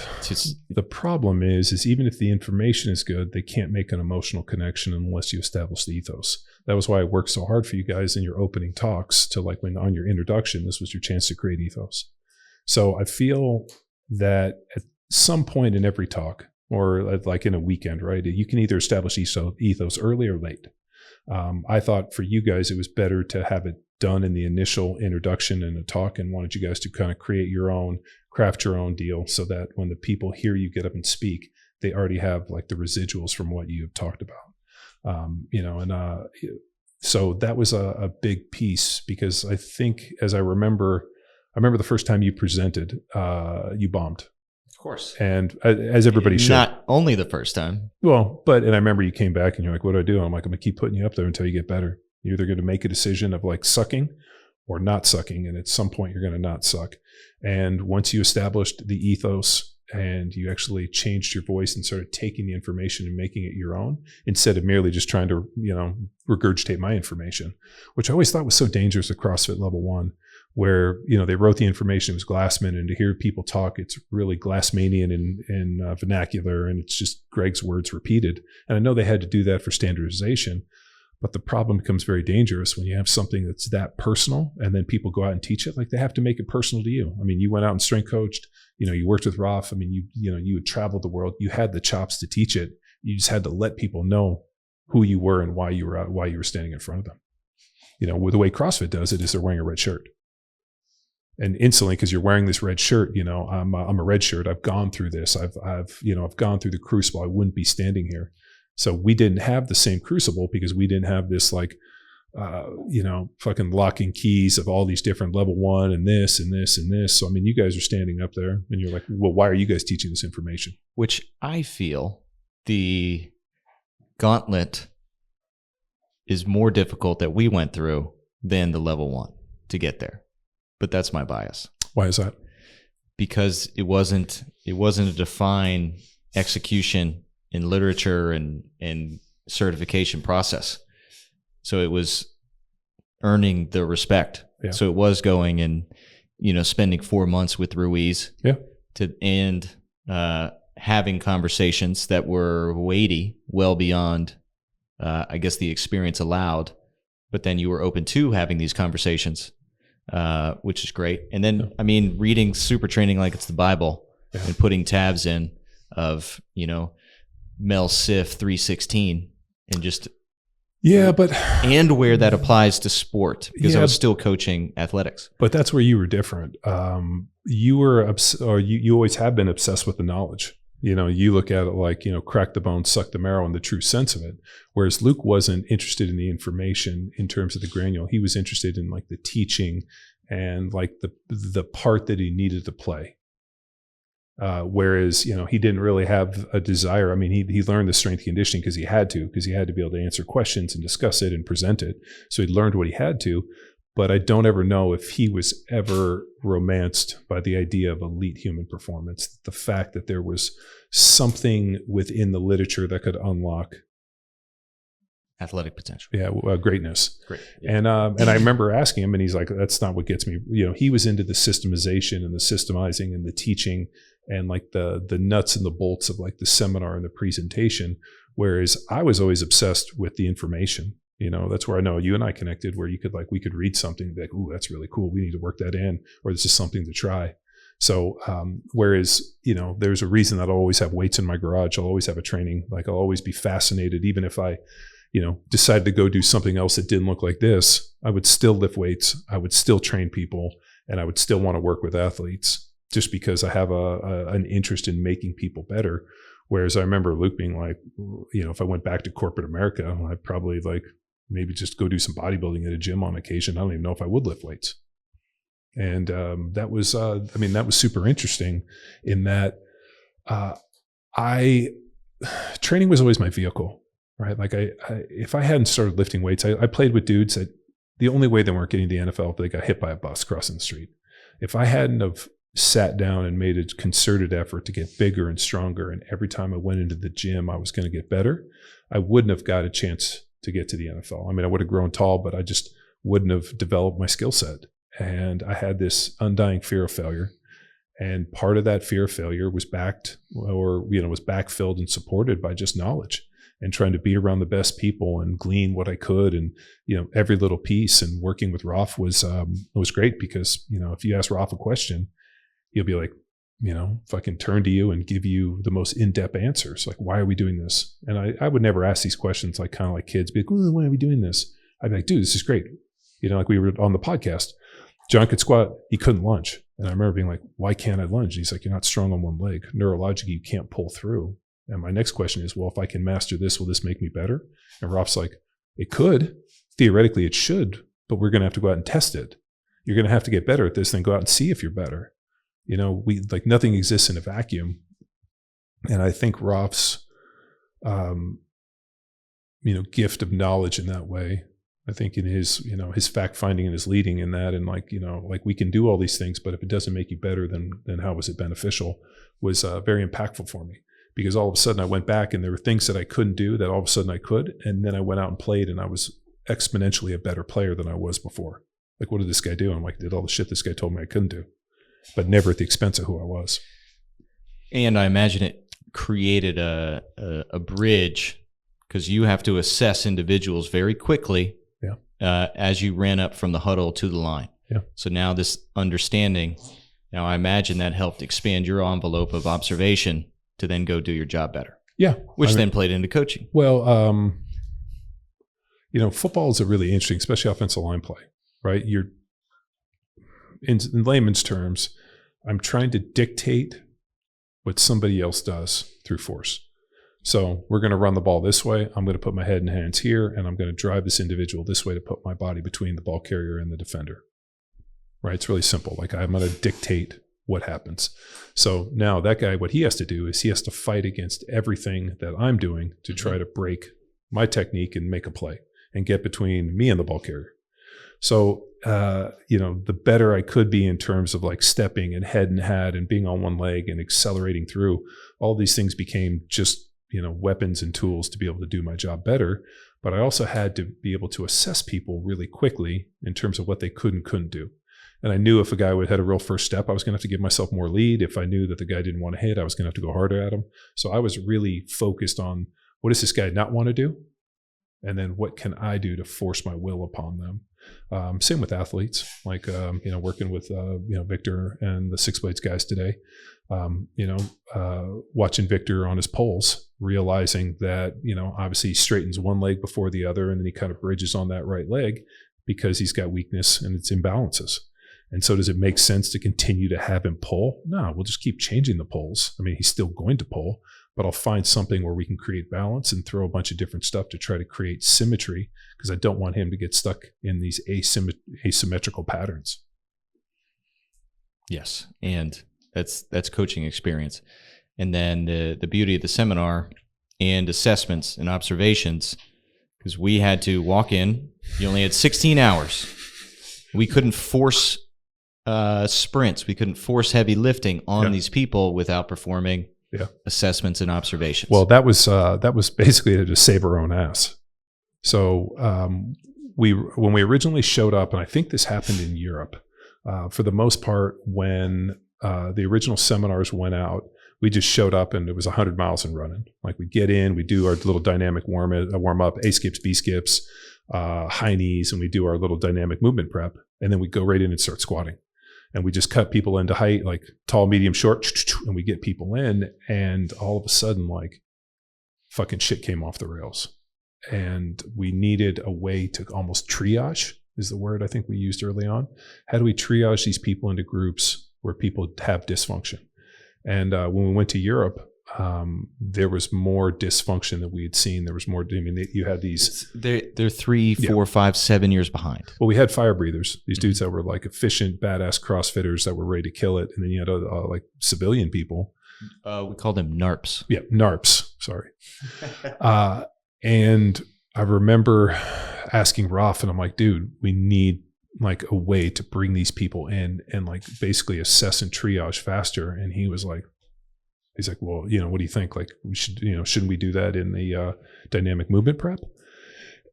[SPEAKER 2] The problem is even if the information is good, they can't make an emotional connection unless you establish the ethos. That was why I worked so hard for you guys in your opening talks to like when on your introduction, this was your chance to create ethos. So I feel that at some point in every talk, or like in a weekend, right, you can either establish ethos early or late. I thought for you guys, it was better to have it done in the initial introduction and a talk, and wanted you guys to kind of create your own, craft your own deal so that when the people hear you get up and speak, they already have like the residuals from what you have talked about. So that was a big piece, because I think, as I remember the first time you presented, you bombed.
[SPEAKER 3] Of course.
[SPEAKER 2] And as everybody should.
[SPEAKER 3] Not only the first time.
[SPEAKER 2] Well, and I remember you came back and you're like, what do I do? I'm like, I'm going to keep putting you up there until you get better. You're either going to make a decision of like sucking or not sucking. And at some point you're going to not suck. And once you established the ethos and you actually changed your voice and started taking the information and making it your own, instead of merely just trying to, regurgitate my information, which I always thought was so dangerous at CrossFit Level 1, where, they wrote the information, it was Glassman, and to hear people talk, it's really Glassmanian in vernacular, and it's just Greg's words repeated. And I know they had to do that for standardization, but the problem becomes very dangerous when you have something that's that personal and then people go out and teach it. Like, they have to make it personal to you. I mean, you went out and strength coached, you worked with Rolf. I mean, you had traveled the world. You had the chops to teach it. You just had to let people know who you were and why you were standing in front of them. With the way CrossFit does it is they're wearing a red shirt. And instantly, because you're wearing this red shirt, I'm a red shirt. I've gone through this. I've gone through the crucible. I wouldn't be standing here. So we didn't have the same crucible because we didn't have this fucking locking keys of all these different level 1 and this and this and this. So, I mean, you guys are standing up there and you're like, well, why are you guys teaching this information?
[SPEAKER 3] Which I feel the gauntlet is more difficult that we went through than the level 1 to get there. But that's my bias.
[SPEAKER 2] Why is that?
[SPEAKER 3] Because it wasn't a defined execution in literature and certification process. So it was earning the respect.
[SPEAKER 2] Yeah.
[SPEAKER 3] So it was going and, spending 4 months with Ruiz and having conversations that were weighty, well beyond, I guess, the experience allowed. But then you were open to having these conversations, which is great. And then, reading Super Training like it's the Bible and putting tabs in of, Mel Sif 316 and just and where that applies to sport, because I was still coaching athletics.
[SPEAKER 2] But that's where you were different. You were you always have been obsessed with the knowledge. You look at it like, crack the bone, suck the marrow in the true sense of it. Whereas Luke wasn't interested in the information in terms of the granule. He was interested in like the teaching and like the part that he needed to play. Whereas, he didn't really have a desire. I mean, he learned the strength conditioning because he had to be able to answer questions and discuss it and present it. So he learned what he had to, but I don't ever know if he was ever romanced by the idea of elite human performance. The fact that there was something within the literature that could unlock
[SPEAKER 3] athletic potential.
[SPEAKER 2] Greatness.
[SPEAKER 3] Great.
[SPEAKER 2] Yeah. And I remember asking him, and he's like, that's not what gets me. He was into the systemization and the systemizing and the teaching and like the nuts and the bolts of like the seminar and the presentation. Whereas I was always obsessed with the information. That's where I know you and I connected, where we could read something and be like, ooh, that's really cool. We need to work that in, or this is something to try. So, whereas, there's a reason that I'll always have weights in my garage. I'll always have a training. Like I'll always be fascinated, even if I, decided to go do something else that didn't look like this, I would still lift weights. I would still train people, and I would still want to work with athletes just because I have an interest in making people better. Whereas I remember Luke being like, if I went back to corporate America, I'd probably like maybe just go do some bodybuilding at a gym on occasion. I don't even know if I would lift weights. And that was super interesting in that training was always my vehicle. Right. Like if I hadn't started lifting weights, I played with dudes that the only way they weren't getting to the NFL, they got hit by a bus crossing the street. If I hadn't have sat down and made a concerted effort to get bigger and stronger, and every time I went into the gym, I was going to get better, I wouldn't have got a chance to get to the NFL. I mean, I would have grown tall, but I just wouldn't have developed my skill set. And I had this undying fear of failure. And part of that fear of failure was was backfilled and supported by just knowledge and trying to be around the best people and glean what I could. And, every little piece, and working with Rolf was great because, if you ask Rolf a question, he'll be like, fucking turn to you and give you the most in-depth answers. Like, why are we doing this? And I would never ask these questions like kind of like kids, be like, why are we doing this? I'd be like, dude, this is great. Like we were on the podcast, John could squat, he couldn't lunge. And I remember being like, why can't I lunge? And he's like, you're not strong on one leg. Neurologically, you can't pull through. And my next question is, well, if I can master this, will this make me better? And Rolf's like, it could. Theoretically, it should, but we're going to have to go out and test it. You're going to have to get better at this, then go out and see if you're better. Nothing exists in a vacuum. And I think Rolf's, gift of knowledge in that way, I think in his, his fact finding and his leading in that, and we can do all these things, but if it doesn't make you better, then how was it beneficial, was very impactful for me. Because all of a sudden I went back and there were things that I couldn't do that all of a sudden I could. And then I went out and played, and I was exponentially a better player than I was before. Like, what did this guy do? I'm like, did all the shit this guy told me I couldn't do, but never at the expense of who I was.
[SPEAKER 3] And I imagine it created a bridge, because you have to assess individuals very quickly as you ran up from the huddle to the line.
[SPEAKER 2] Yeah. So
[SPEAKER 3] now this understanding, I imagine that helped expand your envelope of observation to then go do your job better.
[SPEAKER 2] Yeah.
[SPEAKER 3] Which then played into coaching.
[SPEAKER 2] Well, football is a really interesting, especially offensive line play, right? You're in layman's terms, I'm trying to dictate what somebody else does through force. So we're going to run the ball this way. I'm going to put my head and hands here, and I'm going to drive this individual this way to put my body between the ball carrier and the defender, right? It's really simple. Like, I'm going to dictate what happens. So now that guy, what he has to do is he has to fight against everything that I'm doing to try to break my technique and make a play and get between me and the ball carrier. So, the better I could be in terms of like stepping and head and hat and being on one leg and accelerating through, all these things became just, weapons and tools to be able to do my job better. But I also had to be able to assess people really quickly in terms of what they could and couldn't do. And I knew if a guy had a real first step, I was going to have to give myself more lead. If I knew that the guy didn't want to hit, I was going to have to go harder at him. So I was really focused on, what does this guy not want to do? And then what can I do to force my will upon them? Same with athletes, like, working with, Victor and the Six Blades guys today, watching Victor on his poles, realizing that, obviously he straightens one leg before the other, and then he kind of bridges on that right leg because he's got weakness and it's imbalances. And so does it make sense to continue to have him pull? No, we'll just keep changing the pulls. I mean, he's still going to pull, but I'll find something where we can create balance and throw a bunch of different stuff to try to create symmetry, because I don't want him to get stuck in these asymmetrical patterns.
[SPEAKER 3] Yes, and that's coaching experience. And then the beauty of the seminar and assessments and observations, because we had to walk in. You only had 16 hours. We couldn't force sprints. We couldn't force heavy lifting on these people without performing assessments and observations.
[SPEAKER 2] Well, that was basically to save our own ass. So when we originally showed up, and I think this happened in Europe, for the most part, when the original seminars went out, we just showed up and it was 100 miles and running. Like, we get in, we do our little dynamic warm up, A skips, B skips, high knees, and we do our little dynamic movement prep, and then we go right in and start squatting. And we just cut people into height, like tall, medium, short, and we get people in, and all of a sudden, like, fucking shit came off the rails. And we needed a way to almost triage, is the word I think we used early on. How do we triage these people into groups where people have dysfunction? And when we went to Europe, there was more dysfunction than we had seen. There was more. I mean, you had these.
[SPEAKER 3] They're 3, 4, 5, 7 years behind.
[SPEAKER 2] Well, we had fire breathers. These dudes that were like efficient, badass CrossFitters that were ready to kill it, and then you had like civilian people.
[SPEAKER 3] We called them NARPs.
[SPEAKER 2] Yeah, NARPs. Sorry. And I remember asking Ralph, and I'm like, dude, we need like a way to bring these people in and like basically assess and triage faster. And he's like, well, what do you think? Like, we should, shouldn't we do that in the dynamic movement prep?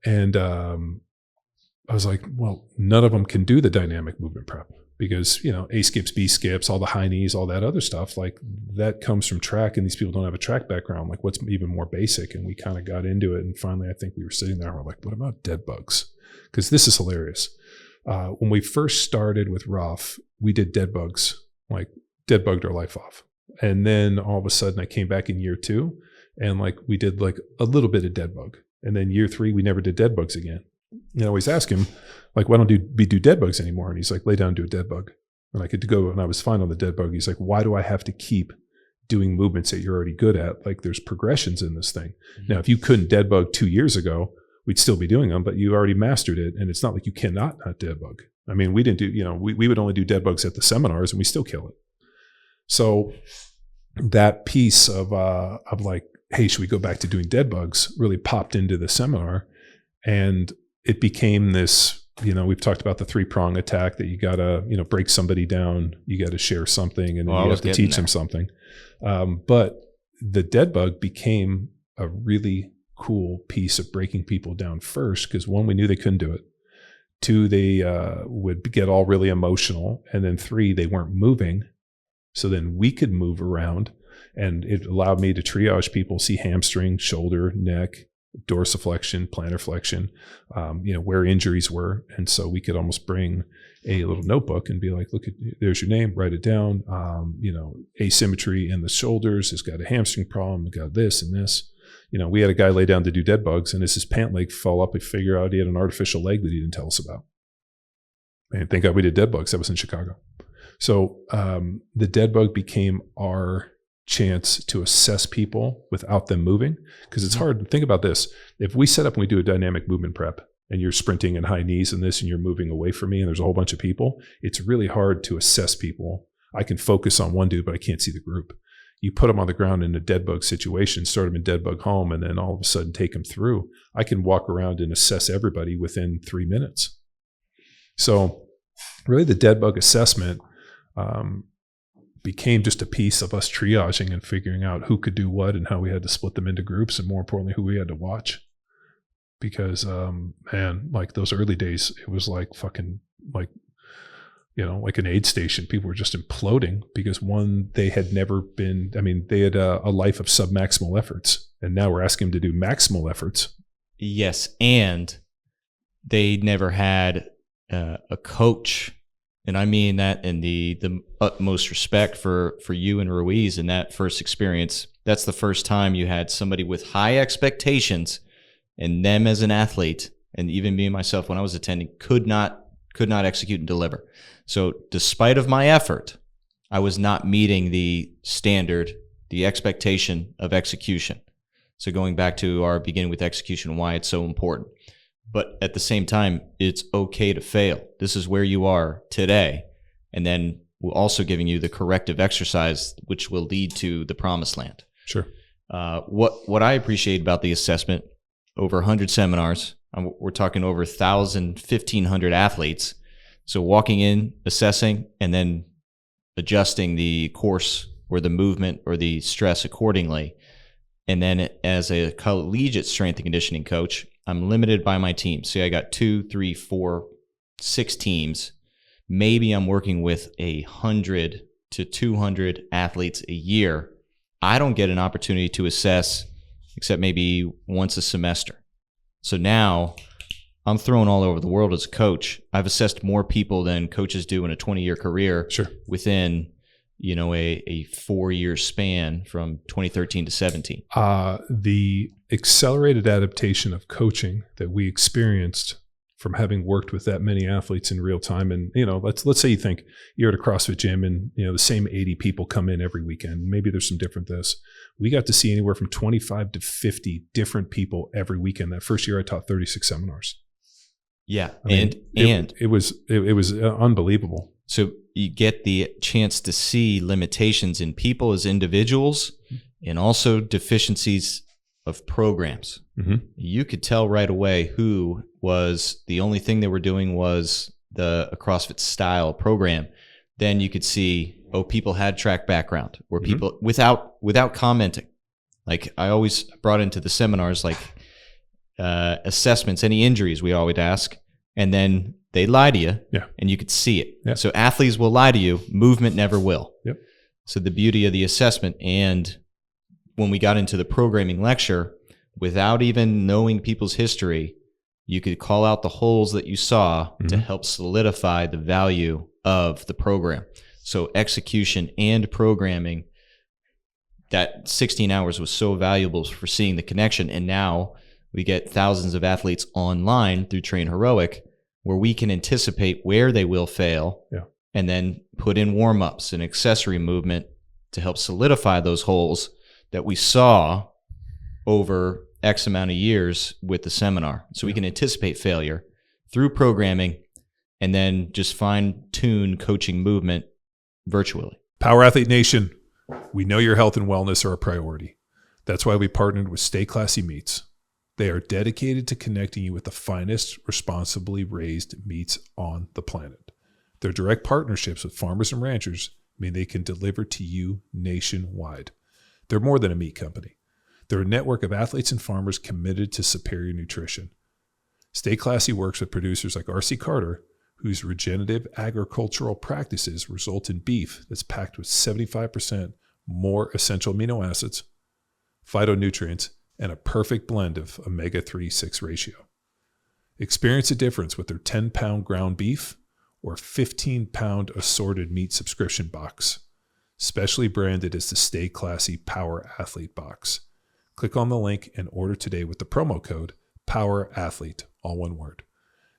[SPEAKER 2] And I was like, well, none of them can do the dynamic movement prep because, A skips, B skips, all the high knees, all that other stuff, like that comes from track, and these people don't have a track background. Like, what's even more basic? And we kind of got into it. And finally, I think we were sitting there and we're like, what about Deadbugs? Because this is hilarious. When we first started with Ralph, we did Deadbugs, like deadbugged our life off. And then all of a sudden I came back in year 2 and like we did like a little bit of Deadbug. And then year 3, we never did Deadbugs again. And I always ask him, like, why don't we do Deadbugs anymore? And he's like, lay down and do a Deadbug. And I could go, and I was fine on the Deadbug. He's like, why do I have to keep doing movements that you're already good at? Like, there's progressions in this thing. Mm-hmm. Now, if you couldn't Deadbug 2 years ago, we'd still be doing them, but you already mastered it. And it's not like you cannot not Deadbug. I mean, we didn't do, we would only do Deadbugs at the seminars and we still kill it. So that piece of like, hey, should we go back to doing Deadbugs really popped into the seminar, and it became this, we've talked about the 3-prong attack that you gotta, break somebody down, you gotta share something, and then you have to teach them something. But the Deadbug became a really cool piece of breaking people down first, because 1, we knew they couldn't do it. 2, they would get all really emotional, and then 3, they weren't moving. So then we could move around, and it allowed me to triage people, see hamstring, shoulder, neck, dorsiflexion, plantar flexion, where injuries were. And so we could almost bring a little notebook and be like, look, there's your name, write it down. Asymmetry in the shoulders, has got a hamstring problem, got this and this. We had a guy lay down to do Deadbugs, and as his pant leg fell up, we figured out he had an artificial leg that he didn't tell us about. And thank God we did Deadbugs. That was in Chicago. So the Deadbug became our chance to assess people without them moving, because it's hard to think about this. If we set up and we do a dynamic movement prep and you're sprinting in high knees and this, and you're moving away from me and there's a whole bunch of people, it's really hard to assess people. I can focus on one dude, but I can't see the group. You put them on the ground in a Deadbug situation, start them in Deadbug home, and then all of a sudden take them through. I can walk around and assess everybody within 3 minutes. So really the Deadbug assessment became just a piece of us triaging and figuring out who could do what and how we had to split them into groups, and more importantly, who we had to watch. Because, man, like those early days, it was like fucking like, like an aid station. People were just imploding because they had never been, they had a life of submaximal efforts, and now we're asking them to do maximal efforts.
[SPEAKER 3] Yes. And they never had a coach. And I mean that in the utmost respect for you and Ruiz in that first experience. That's the first time you had somebody with high expectations, and them as an athlete, and even me and myself when I was attending, could not execute and deliver. So despite of my effort, I was not meeting the standard, the expectation of execution. So going back to our beginning with execution and why it's so important. But at the same time, it's okay to fail. This is where you are today. And then we're also giving you the corrective exercise, which will lead to the promised land.
[SPEAKER 2] Sure.
[SPEAKER 3] What I appreciate about the assessment, over 100 seminars, we're talking over 1,000, 1,500 athletes. So walking in, assessing, and then adjusting the course or the movement or the stress accordingly. And then as a collegiate strength and conditioning coach, I'm limited by my team. See, I got 2, 3, 4, 6 teams. Maybe I'm working with 100 to 200 athletes a year. I don't get an opportunity to assess except maybe once a semester. So now I'm thrown all over the world as a coach. I've assessed more people than coaches do in a 20-year career.
[SPEAKER 2] Sure.
[SPEAKER 3] Within a 4-year span from 2013 to 17.
[SPEAKER 2] The accelerated adaptation of coaching that we experienced from having worked with that many athletes in real time. And, let's say you think you're at a CrossFit gym and, the same 80 people come in every weekend. Maybe there's some different this. We got to see anywhere from 25 to 50 different people every weekend. That first year I taught 36 seminars.
[SPEAKER 3] Yeah.
[SPEAKER 2] It was unbelievable.
[SPEAKER 3] So you get the chance to see limitations in people as individuals and also deficiencies of programs.
[SPEAKER 2] Mm-hmm.
[SPEAKER 3] You could tell right away who was the only thing they were doing was a CrossFit style program. Then you could see, people had track background, or people without commenting. Like I always brought into the seminars, like assessments, any injuries we always ask, and then they lie to you, and you could see it.
[SPEAKER 2] Yeah.
[SPEAKER 3] So athletes will lie to you. Movement never will.
[SPEAKER 2] Yep.
[SPEAKER 3] So the beauty of the assessment, and when we got into the programming lecture, without even knowing people's history, you could call out the holes that you saw to help solidify the value of the program. So execution and programming, that 16 hours was so valuable for seeing the connection. And now we get thousands of athletes online through Train Heroic, where we can anticipate where they will fail, and then put in warm-ups and accessory movement to help solidify those holes that we saw over X amount of years with the seminar. So we can anticipate failure through programming and then just fine-tune coaching movement virtually.
[SPEAKER 2] Power Athlete Nation, we know your health and wellness are a priority. That's why we partnered with Stay Classy Meats. They are dedicated to connecting you with the finest, responsibly raised meats on the planet. Their direct partnerships with farmers and ranchers mean they can deliver to you nationwide. They're more than a meat company. They're a network of athletes and farmers committed to superior nutrition. Stay Classy works with producers like R.C. Carter, whose regenerative agricultural practices result in beef that's packed with 75% more essential amino acids, phytonutrients, and a perfect blend of omega-3/6 ratio. Experience a difference with their 10-pound ground beef or 15-pound assorted meat subscription box, specially branded as the Stay Classy Power Athlete box. Click on the link and order today with the promo code POWERATHLETE, all one word.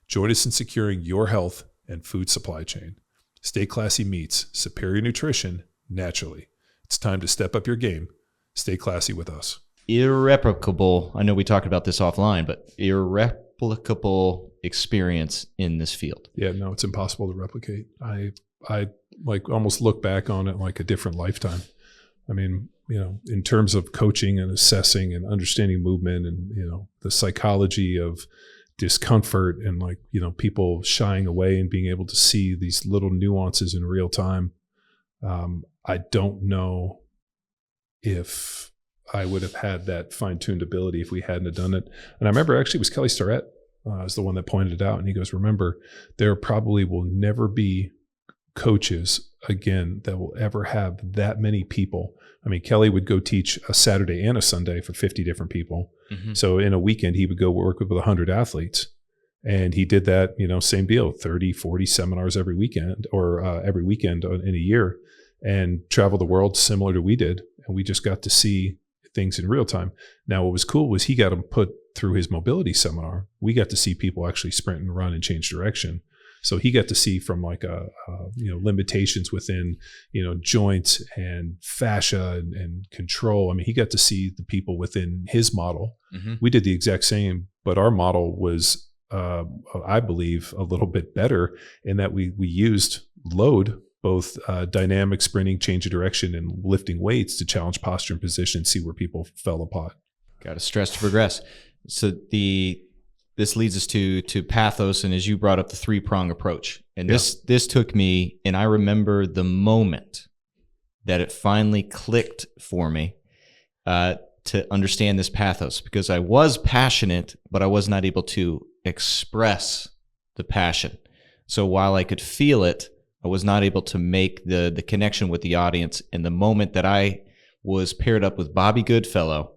[SPEAKER 2] Join us in securing your health and food supply chain. Stay Classy Meats, superior nutrition, naturally. It's time to step up your game. Stay classy with us.
[SPEAKER 3] Irreplicable, I know we talked about this offline, but irreplicable experience in this field.
[SPEAKER 2] Yeah, no, it's impossible to replicate. I like almost look back on it like a different lifetime. I mean, in terms of coaching and assessing and understanding movement and, the psychology of discomfort and like, people shying away and being able to see these little nuances in real time. I don't know if I would have had that fine-tuned ability if we hadn't have done it. And I remember actually it was Kelly Starrett is the one that pointed it out. And he goes, remember, there probably will never be coaches again that will ever have that many people. I mean, Kelly would go teach a Saturday and a Sunday for 50 different people. Mm-hmm. So in a weekend, he would go work with 100 athletes. And he did that, same deal, 30, 40 seminars every weekend or every weekend in a year, and travel the world similar to we did. And we just got to see things in real time. Now, what was cool was he got them put through his mobility seminar. We got to see people actually sprint and run and change direction. So he got to see from like limitations within, joints and fascia and control. I mean, he got to see the people within his model. Mm-hmm. We did the exact same, but our model was, I believe, a little bit better in that we used load, both dynamic sprinting, change of direction, and lifting weights to challenge posture and position, see where people fell apart.
[SPEAKER 3] Got to stress to progress. So this leads us to Pathos, and as you brought up, the 3-prong approach. And this took me, and I remember the moment that it finally clicked for me to understand this Pathos, because I was passionate, but I was not able to express the passion. So while I could feel it, I was not able to make the connection with the audience. And the moment that I was paired up with Bobby Goodfellow,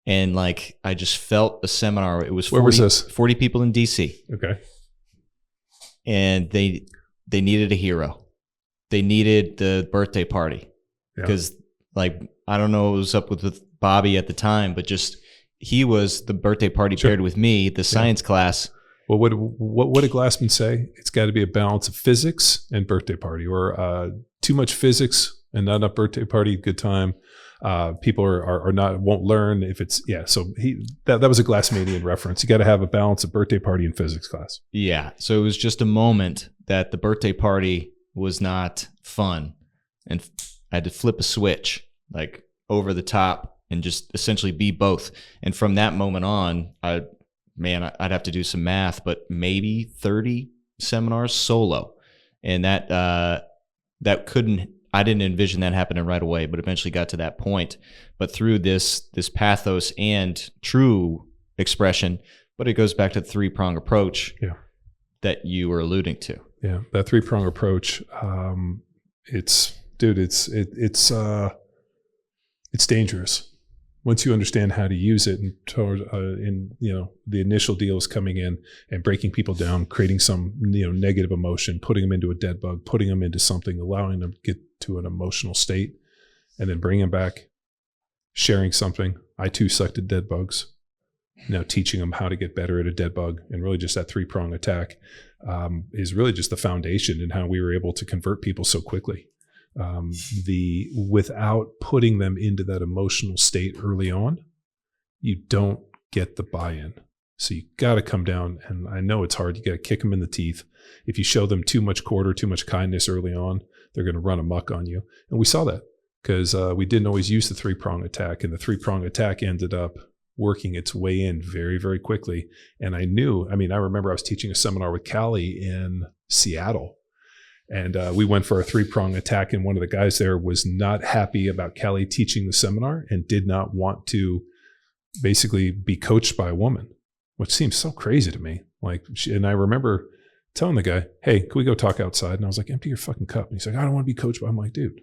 [SPEAKER 3] and like I just felt a seminar. It was 40,
[SPEAKER 2] where was this?
[SPEAKER 3] 40 people in DC.
[SPEAKER 2] Okay.
[SPEAKER 3] And they needed a hero. They needed the birthday party, because like, I don't know what was up with Bobby at the time, but just he was the birthday party paired with me, the science class.
[SPEAKER 2] Well, what did Glassman say? It's got to be a balance of physics and birthday party, or too much physics and not enough birthday party. Good time. People won't learn if it's So that was a Glassmanian reference. You got to have a balance of birthday party and physics class.
[SPEAKER 3] Yeah. So it was just a moment that the birthday party was not fun, and I had to flip a switch, like over the top, and just essentially be both. And from that moment on, I'd have to do some math, but maybe 30 seminars solo. And I didn't envision that happening right away, but eventually got to that point. But through this pathos and true expression, but it goes back to the 3-prong approach that you were alluding to.
[SPEAKER 2] Yeah, that 3-prong approach, it's dangerous. Once you understand how to use it, and the initial deal is coming in and breaking people down, creating some negative emotion, putting them into a dead bug, putting them into something, allowing them to get to an emotional state, and then bring them back, sharing something. I too sucked at dead bugs. Now teaching them how to get better at a dead bug, and really just that 3-prong attack is really just the foundation in how we were able to convert people so quickly. Without putting them into that emotional state early on, you don't get the buy-in. So you got to come down, and I know it's hard. You got to kick them in the teeth. If you show them too much quarter, too much kindness early on, they're going to run amok on you. And we saw that because we didn't always use the 3-prong attack, and the 3-prong attack ended up working its way in very, very quickly. And I remember I was teaching a seminar with Callie in Seattle. And we went for a 3-prong attack, and one of the guys there was not happy about Kelly teaching the seminar and did not want to basically be coached by a woman, which seems so crazy to me. And I remember telling the guy, "Hey, can we go talk outside?" And I was like, "Empty your fucking cup." And he's like, "I don't want to be coached by." I'm like, "Dude,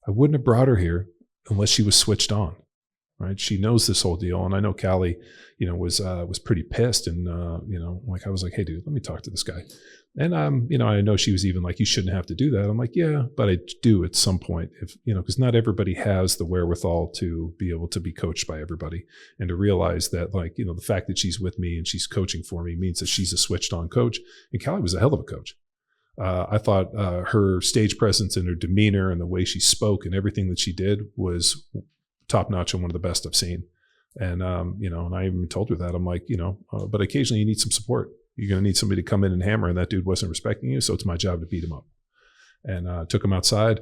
[SPEAKER 2] I wouldn't have brought her here unless she was switched on, right? She knows this whole deal." And I know Callie, was pretty pissed, and I was like, "Hey, dude, let me talk to this guy." And, I know she was even like, "You shouldn't have to do that." I'm like, "Yeah, but I do at some point, because not everybody has the wherewithal to be able to be coached by everybody, and to realize that the fact that she's with me and she's coaching for me means that she's a switched on coach." And Callie was a hell of a coach. I thought her stage presence and her demeanor and the way she spoke and everything that she did was top notch and one of the best I've seen. And, and I even told her that. I'm like, but occasionally you need some support. You're going to need somebody to come in and hammer, and that dude wasn't respecting you, so it's my job to beat him up. And took him outside,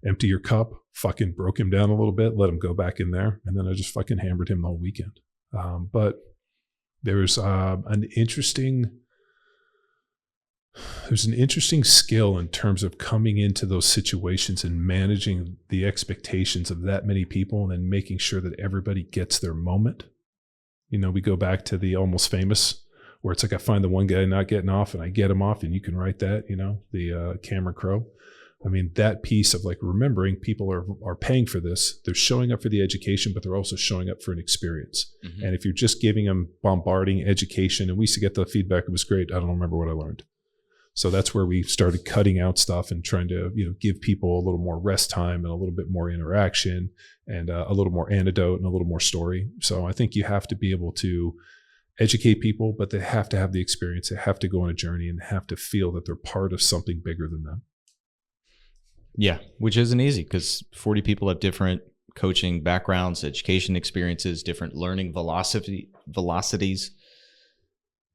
[SPEAKER 2] empty your cup, fucking broke him down a little bit, let him go back in there, and then I just fucking hammered him the whole weekend. But There's an interesting skill in terms of coming into those situations and managing the expectations of that many people and then making sure that everybody gets their moment. We go back to the Almost Famous, where it's like I find the one guy not getting off and I get him off, and you can write that, the Cameron Crowe. I mean, that piece of like remembering people are paying for this. They're showing up for the education, but they're also showing up for an experience. Mm-hmm. And if you're just giving them bombarding education, and we used to get the feedback, it was great, I don't remember what I learned. So that's where we started cutting out stuff and trying to, give people a little more rest time and a little bit more interaction and a little more anecdote and a little more story. So I think you have to be able to educate people, but they have to have the experience. They have to go on a journey and have to feel that they're part of something bigger than them.
[SPEAKER 3] Yeah, which isn't easy because 40 people have different coaching backgrounds, education experiences, different learning velocities.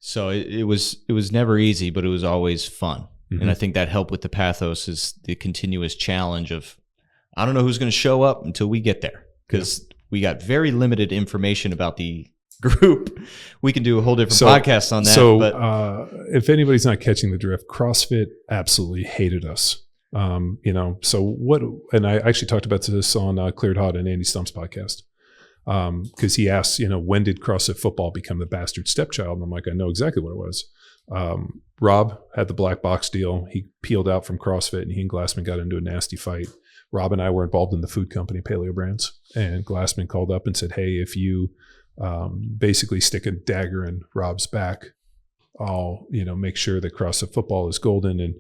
[SPEAKER 3] So it was never easy, but it was always fun. Mm-hmm. And I think that helped with the Pathos is the continuous challenge of, I don't know who's going to show up until we get there, because we got very limited information about the group. We can do a whole different podcast on that.
[SPEAKER 2] So if anybody's not catching the drift, CrossFit absolutely hated us. So what, and I actually talked about this on Cleared Hot and Andy Stump's podcast. Because he asked, when did CrossFit football become the bastard stepchild? And I'm like, I know exactly what it was. Rob had the black box deal. He peeled out from CrossFit, and he and Glassman got into a nasty fight. Rob and I were involved in the food company Paleo Brands, and Glassman called up and said, hey, if you basically stick a dagger in Rob's back, I'll make sure that CrossFit football is golden, and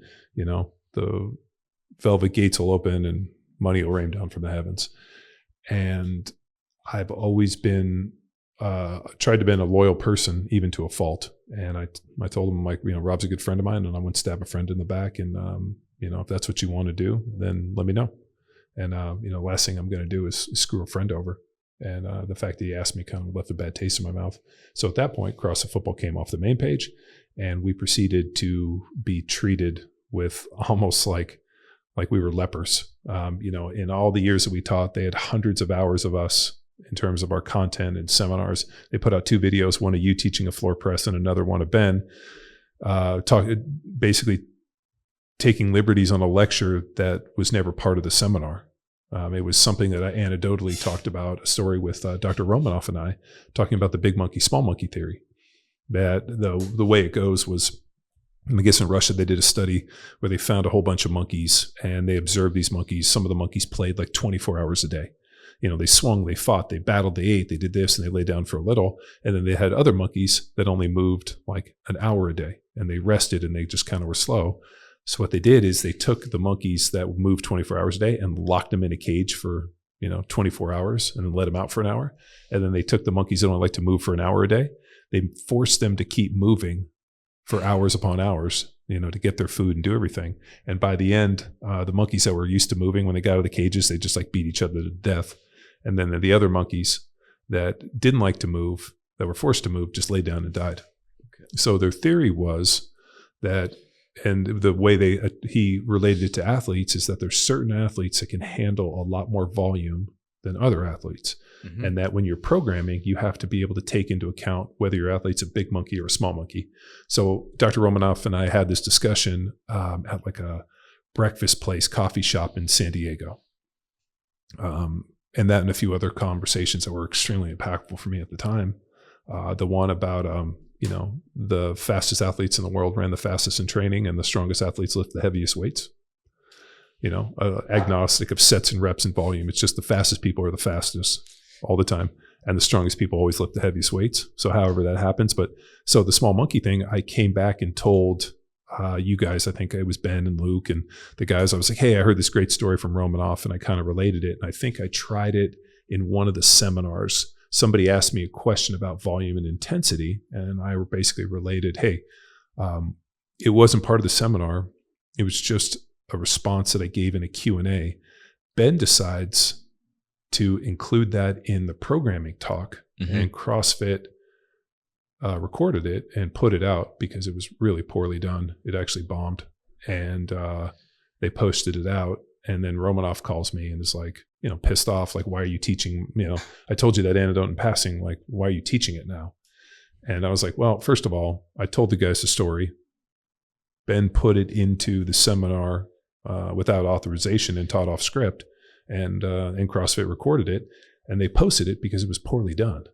[SPEAKER 2] the velvet gates will open and money will rain down from the heavens. And I've always been tried to be a loyal person, even to a fault. And I told him, like, Rob's a good friend of mine, and I wouldn't stab a friend in the back. And if that's what you want to do, then let me know. And last thing I'm going to do is screw a friend over. And the fact that he asked me kind of left a bad taste in my mouth. So at that point, CrossFit football came off the main page, and we proceeded to be treated with almost like we were lepers. In all the years that we taught, they had hundreds of hours of us in terms of our content and seminars. They put out 2 videos, one of you teaching a floor press and another one of Ben, basically taking liberties on a lecture that was never part of the seminar. It was something that I anecdotally talked about, a story with Dr. Romanoff and I, talking about the big monkey, small monkey theory. That the way it goes was, I guess in Russia, they did a study where they found a whole bunch of monkeys, and they observed these monkeys. Some of the monkeys played like 24 hours a day. They swung, they fought, they battled, they ate, they did this, and they lay down for a little. And then they had other monkeys that only moved like an hour a day, and they rested, and they just kind of were slow. So what they did is they took the monkeys that moved 24 hours a day and locked them in a cage for 24 hours and then let them out for an hour. And then they took the monkeys that only like to move for an hour a day. They forced them to keep moving for hours upon hours, to get their food and do everything. And by the end, the monkeys that were used to moving, when they got out of the cages, they just like beat each other to death. And then the other monkeys that didn't like to move, that were forced to move, just laid down and died. Okay. So their theory was that, and the way he related it to athletes, is that there's certain athletes that can handle a lot more volume than other athletes. Mm-hmm. And that when you're programming, you have to be able to take into account whether your athlete's a big monkey or a small monkey. So Dr. Romanoff and I had this discussion at like a breakfast place, coffee shop in San Diego. And that and a few other conversations that were extremely impactful for me at the time. The one about, the fastest athletes in the world ran the fastest in training, and the strongest athletes lift the heaviest weights. Agnostic of sets and reps and volume. It's just the fastest people are the fastest all the time. And the strongest people always lift the heaviest weights. So however that happens. But so the small monkey thing, I came back and told you guys, I think it was Ben and Luke and the guys, I was like, hey, I heard this great story from Romanoff, and I kind of related it. And I think I tried it in one of the seminars. Somebody asked me a question about volume and intensity, and I basically related, hey, it wasn't part of the seminar. It was just a response that I gave in a Q&A. Ben decides to include that in the programming talk, mm-hmm. and CrossFit recorded it and put it out because it was really poorly done. It actually bombed, and they posted it out. And then Romanoff calls me and is like, pissed off, like, why are you teaching? I told you that anecdote in passing, like, why are you teaching it now? And I was like, well, first of all, I told the guys the story. Ben put it into the seminar without authorization and taught off script, and CrossFit recorded it, and they posted it because it was poorly done.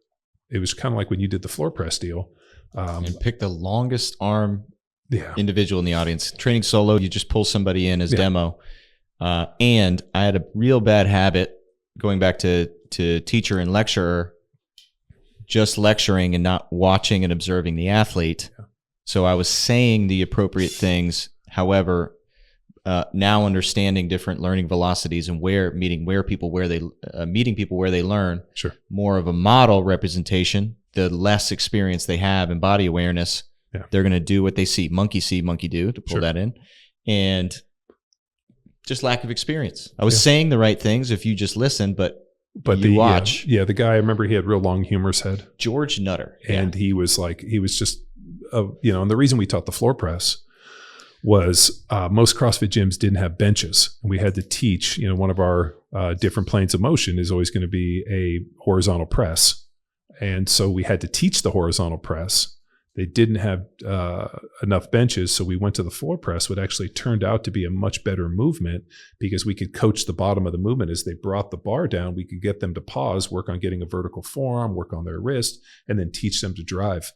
[SPEAKER 2] It was kind of like when you did the floor press deal.
[SPEAKER 3] And pick the longest arm individual in the audience. Training solo, you just pull somebody in as demo. And I had a real bad habit going back to teacher and lecturer, just lecturing and not watching and observing the athlete. Yeah. So I was saying the appropriate things. However, now understanding different learning velocities and meeting people where they learn. Sure. More of a model representation. The less experience they have in body awareness, they're going to do what they see, monkey do, to pull that in, and just lack of experience. I was saying the right things if you just listen, but you watch. The guy, I remember he had real long humorous head. George Nutter. And he was just, and the reason we taught the floor press was most CrossFit gyms didn't have benches. And we had to teach, one of our different planes of motion is always going to be a horizontal press. And so we had to teach the horizontal press. They didn't have enough benches, so we went to the floor press, which actually turned out to be a much better movement because we could coach the bottom of the movement. As they brought the bar down, we could get them to pause, work on getting a vertical forearm, work on their wrist, and then teach them to drive.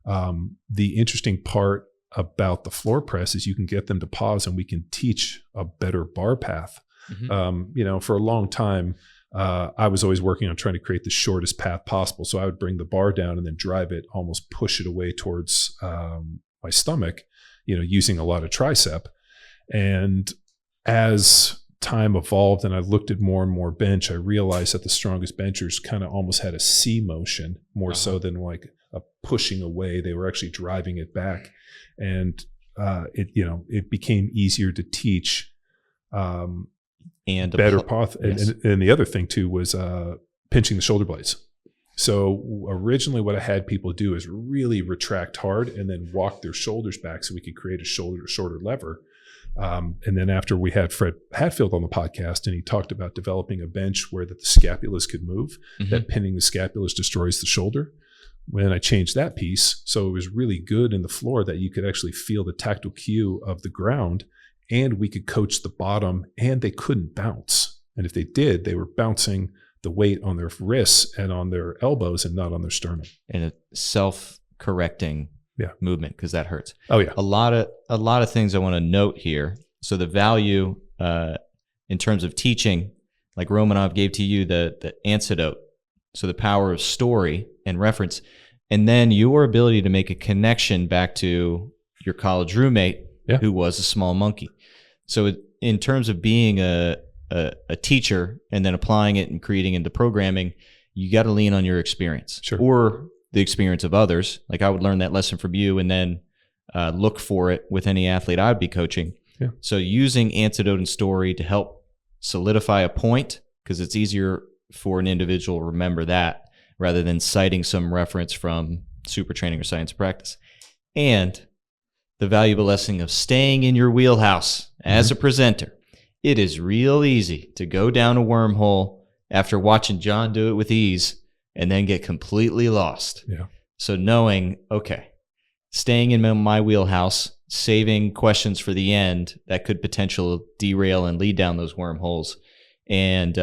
[SPEAKER 3] The interesting part about the floor press is you can get them to pause and we can teach a better bar path. Mm-hmm. For a long time, I was always working on trying to create the shortest path possible. So I would bring the bar down and then drive it, almost push it away towards my stomach, using a lot of tricep. And as time evolved and I looked at more and more bench, I realized that the strongest benchers kind of almost had a C motion more so than like a pushing away. They were actually driving it back. And it became easier to teach and better path. Yes. And the other thing too was pinching the shoulder blades. So originally what I had people do is really retract hard and then walk their shoulders back so we could create a shorter lever. And then after we had Fred Hatfield on the podcast and he talked about developing a bench where that the scapulas could move, that pinning the scapulas destroys the shoulder. When I changed that piece, so it was really good in the floor that you could actually feel the tactile cue of the ground and we could coach the bottom and they couldn't bounce. And if they did, they were bouncing the weight on their wrists and on their elbows and not on their sternum. And a self-correcting movement because that hurts. Oh yeah. A lot of things I want to note here. So the value in terms of teaching, like Romanov gave to you the antidote. So the power of story and reference, and then your ability to make a connection back to your college roommate who was a small monkey. So in terms of being a teacher and then applying it and creating into programming, you got to lean on your experience or the experience of others. Like I would learn that lesson from you and then look for it with any athlete I'd be coaching. Yeah. So using antidote and story to help solidify a point, because it's easier for an individual to remember that rather than citing some reference from super training or science practice. And the valuable lesson of staying in your wheelhouse as a presenter. It is real easy to go down a wormhole after watching John do it with ease and then get completely lost. Yeah. So knowing, okay, staying in my wheelhouse, saving questions for the end that could potentially derail and lead down those wormholes. And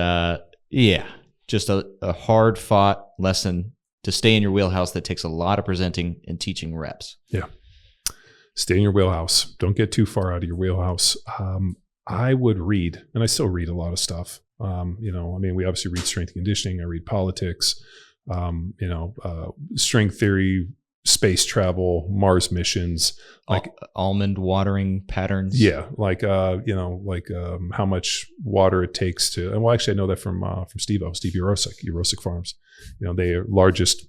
[SPEAKER 3] just a hard fought lesson to stay in your wheelhouse that takes a lot of presenting and teaching reps. Yeah. Stay in your wheelhouse. Don't get too far out of your wheelhouse. I would read, and I still read a lot of stuff. We obviously read strength and conditioning. I read politics, strength theory, space travel, Mars missions, like almond watering patterns. Yeah. How much water it takes to, and well, actually I know that from Steve Urosic Farms. They are largest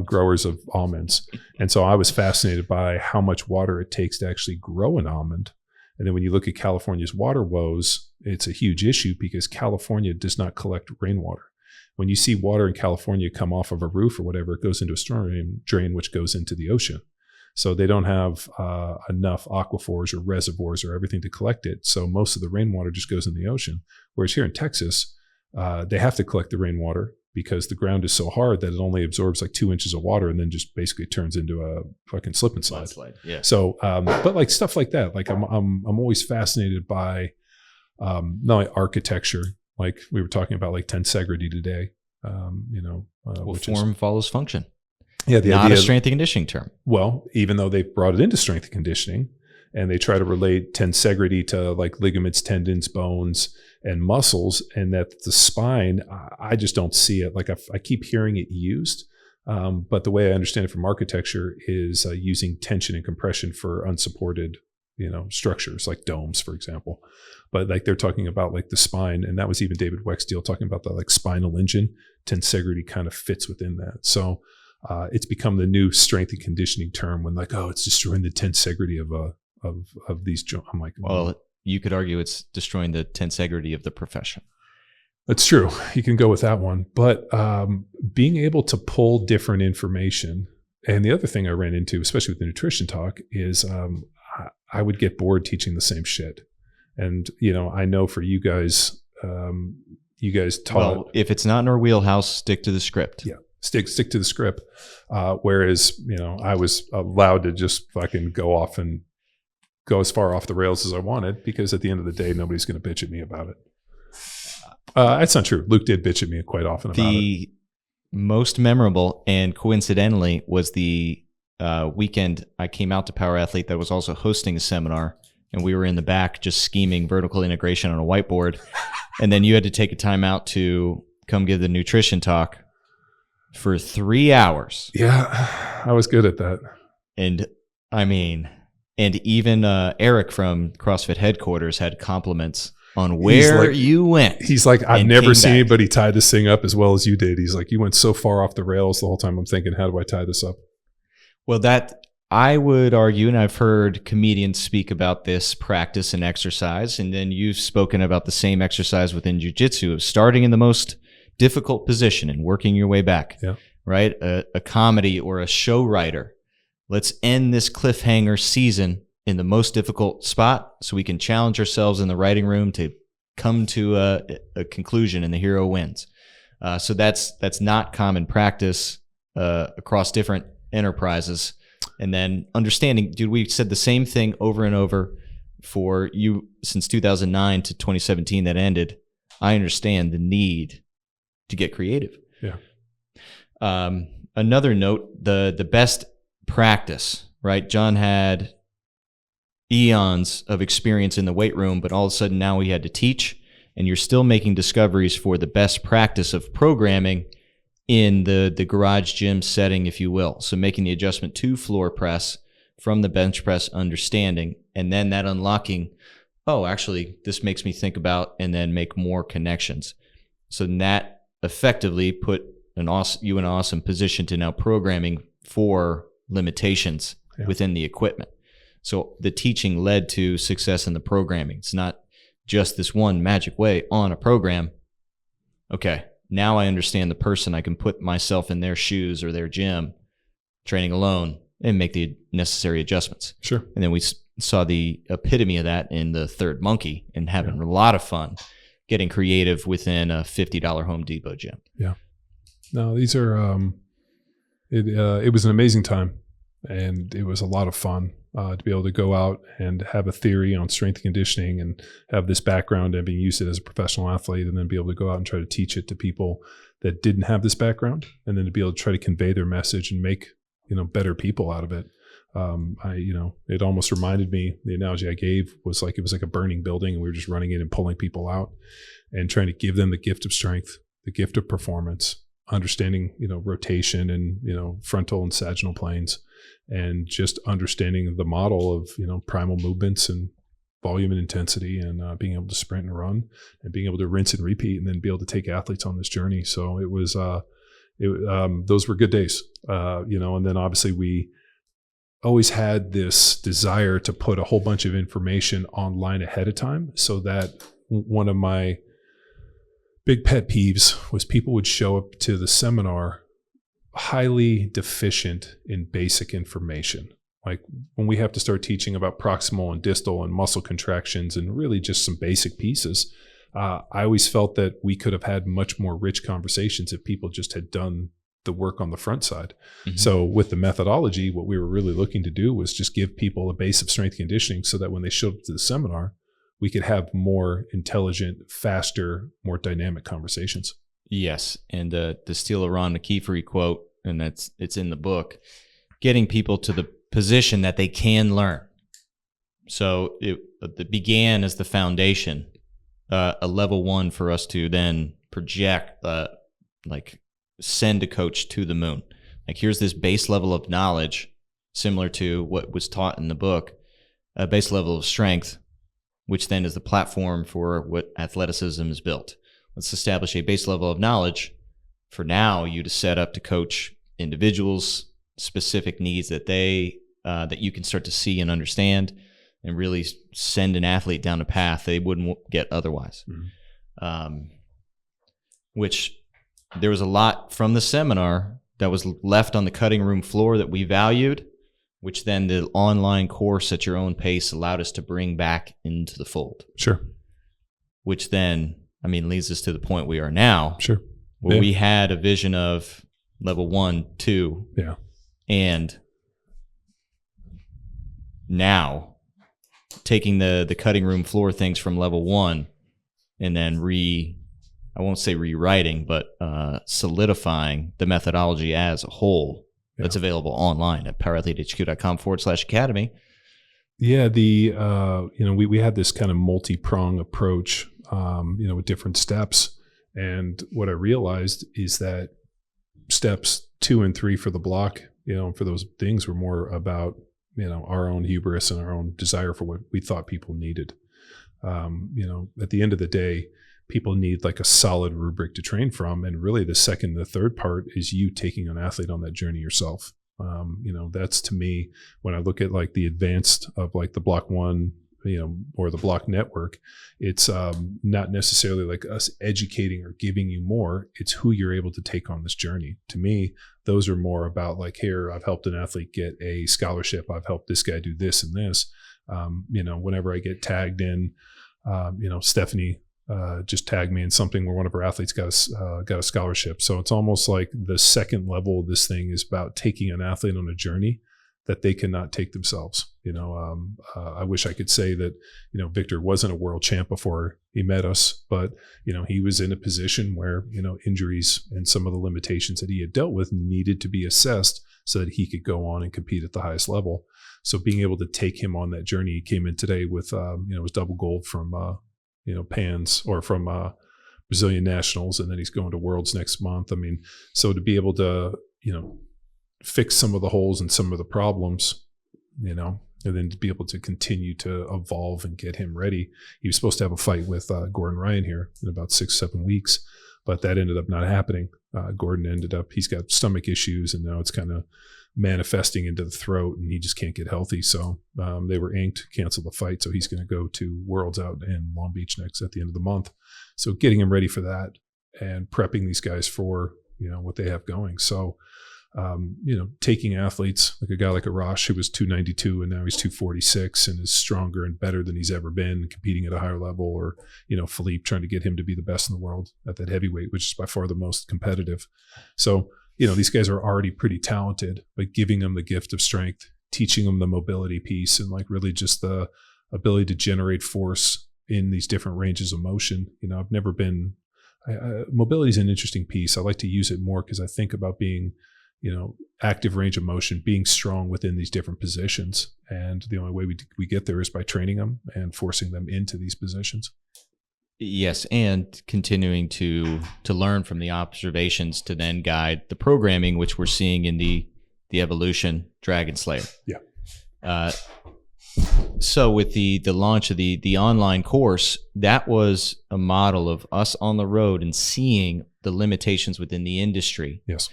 [SPEAKER 3] growers of almonds. And so I was fascinated by how much water it takes to actually grow an almond. And then when you look at California's water woes, it's a huge issue because California does not collect rainwater. When you see water in California come off of a roof or whatever, it goes into a storm drain, which goes into the ocean. So they don't have enough aquifers or reservoirs or everything to collect it. So most of the rainwater just goes in the ocean. Whereas here in Texas, they have to collect the rainwater
[SPEAKER 2] because the ground is so hard that it only absorbs like 2 inches of water and then just basically turns into a fucking slip and slide.
[SPEAKER 3] Yeah.
[SPEAKER 2] So, but like stuff like that, like I'm always fascinated by not only architecture, like we were talking about like tensegrity today,
[SPEAKER 3] which form follows function.
[SPEAKER 2] Yeah. The
[SPEAKER 3] not
[SPEAKER 2] idea
[SPEAKER 3] a strength and conditioning term.
[SPEAKER 2] Well, even though they've brought it into strength and conditioning and they try to relate tensegrity to like ligaments, tendons, bones, and muscles, and that the spine, I just don't see it. Like I keep hearing it used, but the way I understand it from architecture is using tension and compression for unsupported, structures like domes, for example. But like they're talking about like the spine, and that was even David Wexdale talking about the like spinal engine. Tensegrity kind of fits within that. So it's become the new strength and conditioning term when like, oh, it's destroying the tensegrity of these joints. I'm like,
[SPEAKER 3] well, you could argue it's destroying the tensegrity of the profession.
[SPEAKER 2] That's true. You can go with that one. But being able to pull different information, and the other thing I ran into, especially with the nutrition talk, is I would get bored teaching the same shit. And, I know for you guys taught.
[SPEAKER 3] Well, if it's not in our wheelhouse, stick to the script.
[SPEAKER 2] Yeah. Stick to the script. Whereas, I was allowed to just fucking go off and go as far off the rails as I wanted, because at the end of the day, nobody's going to bitch at me about it. That's not true. Luke did bitch at me quite often about it.
[SPEAKER 3] The most memorable, and coincidentally, was the weekend I came out to Power Athlete that was also hosting a seminar, and we were in the back just scheming vertical integration on a whiteboard. And then you had to take a time out to come give the nutrition talk for 3 hours.
[SPEAKER 2] Yeah, I was good at that.
[SPEAKER 3] And even Eric from CrossFit headquarters had compliments on where you went.
[SPEAKER 2] He's like, I've never seen anybody tie this thing up as well as you did. He's like, you went so far off the rails the whole time. I'm thinking, how do I tie this up?
[SPEAKER 3] Well, that I would argue, and I've heard comedians speak about this practice and exercise, and then you've spoken about the same exercise within jiu-jitsu of starting in the most difficult position and working your way back.
[SPEAKER 2] Yeah.
[SPEAKER 3] Right? A comedy or a show writer. Let's end this cliffhanger season in the most difficult spot so we can challenge ourselves in the writing room to come to a conclusion and the hero wins. So that's not common practice across different enterprises. And then understanding, dude, we said the same thing over and over for you since 2009 to 2017 that ended. I understand the need to get creative.
[SPEAKER 2] Yeah.
[SPEAKER 3] Another note, the best practice, right? John had eons of experience in the weight room, but all of a sudden now he had to teach, and you're still making discoveries for the best practice of programming in the garage gym setting, if you will. So making the adjustment to floor press from the bench press understanding, and then that unlocking, oh, actually, this makes me think about, and then make more connections. So that effectively put you in an awesome position to now programming for limitations within the equipment. So the teaching led to success in the programming. It's not just this one magic way on a program. Okay, now I understand the person. I can put myself in their shoes or their gym, training alone, and make the necessary adjustments.
[SPEAKER 2] Sure.
[SPEAKER 3] And then we saw the epitome of that in the Third Monkey and having a lot of fun getting creative within a $50 Home Depot gym.
[SPEAKER 2] Yeah. No, these are, it was an amazing time, and it was a lot of fun to be able to go out and have a theory on strength and conditioning and have this background and being used it as a professional athlete, and then be able to go out and try to teach it to people that didn't have this background, and then to be able to try to convey their message and make, better people out of it. It almost reminded me, the analogy I gave was like, it was like a burning building, and we were just running in and pulling people out and trying to give them the gift of strength, the gift of performance, understanding, rotation and, frontal and sagittal planes, and just understanding the model of, primal movements and volume and intensity, and being able to sprint and run and being able to rinse and repeat, and then be able to take athletes on this journey. So it was, those were good days, and then obviously we always had this desire to put a whole bunch of information online ahead of time, so that one of my big pet peeves was people would show up to the seminar highly deficient in basic information. Like when we have to start teaching about proximal and distal and muscle contractions and really just some basic pieces, I always felt that we could have had much more rich conversations if people just had done the work on the front side. Mm-hmm. So with the methodology, what we were really looking to do was just give people a base of strength conditioning so that when they showed up to the seminar, we could have more intelligent, faster, more dynamic conversations.
[SPEAKER 3] Yes. And to steal a Ron McKeefery quote, and it's in the book, getting people to the position that they can learn. So it began as the foundation, a level 1 for us to then project, like send a coach to the moon. Like, here's this base level of knowledge, similar to what was taught in the book, a base level of strength, which then is the platform for what athleticism is built. Let's establish a base level of knowledge for now you to set up to coach individuals' specific needs that that you can start to see and understand, and really send an athlete down a path they wouldn't get otherwise. Mm-hmm. Which there was a lot from the seminar that was left on the cutting room floor that we valued, which then the online course at your own pace allowed us to bring back into the fold.
[SPEAKER 2] Sure.
[SPEAKER 3] Which then, leads us to the point we are now.
[SPEAKER 2] Sure.
[SPEAKER 3] Where we had a vision of level 1, 2.
[SPEAKER 2] Yeah.
[SPEAKER 3] And now taking the cutting room floor things from level 1 and then I won't say rewriting, but solidifying the methodology as a whole. Yeah. That's available online at powerathletehq.com/academy.
[SPEAKER 2] Yeah, we had this kind of multi-prong approach, with different steps. And what I realized is that steps 2 and 3 for the block, for those things were more about, our own hubris and our own desire for what we thought people needed. At the end of the day, people need like a solid rubric to train from. And really the second, the third part is you taking an athlete on that journey yourself. That's, to me, when I look at like the advanced of like the block 1, or the block network, it's not necessarily like us educating or giving you more. It's who you're able to take on this journey. To me, those are more about like, here, I've helped an athlete get a scholarship. I've helped this guy do this and this. Whenever I get tagged in, Stephanie just tagged me in something where one of her athletes got a scholarship. So it's almost like the second level of this thing is about taking an athlete on a journey that they cannot take themselves. I wish I could say that, Victor wasn't a world champ before he met us, but, he was in a position where, injuries and some of the limitations that he had dealt with needed to be assessed so that he could go on and compete at the highest level. So being able to take him on that journey, he came in today with, his double gold from, Pans or from Brazilian Nationals, and then he's going to Worlds next month. So to be able to, fix some of the holes and some of the problems, and then to be able to continue to evolve and get him ready. He was supposed to have a fight with Gordon Ryan here in about 6-7 weeks, but that ended up not happening. Gordon he's got stomach issues, and now it's kind of manifesting into the throat, and he just can't get healthy. So they were inked, cancel the fight. So he's going to go to Worlds out in Long Beach next at the end of the month. So getting him ready for that and prepping these guys for, what they have going. So, taking athletes like a guy like Arash, who was 292 and now he's 246 and is stronger and better than he's ever been, competing at a higher level, or, Philippe, trying to get him to be the best in the world at that heavyweight, which is by far the most competitive. So, these guys are already pretty talented, but giving them the gift of strength, teaching them the mobility piece, and like really just the ability to generate force in these different ranges of motion. I've never been, mobility is an interesting piece. I like to use it more because I think about being, active range of motion, being strong within these different positions. And the only way we get there is by training them and forcing them into these positions.
[SPEAKER 3] Yes, and continuing to learn from the observations to then guide the programming, which we're seeing in the evolution Dragon Slayer.
[SPEAKER 2] Yeah.
[SPEAKER 3] So with the launch of the online course, that was a model of us on the road and seeing the limitations within the industry.
[SPEAKER 2] Yes.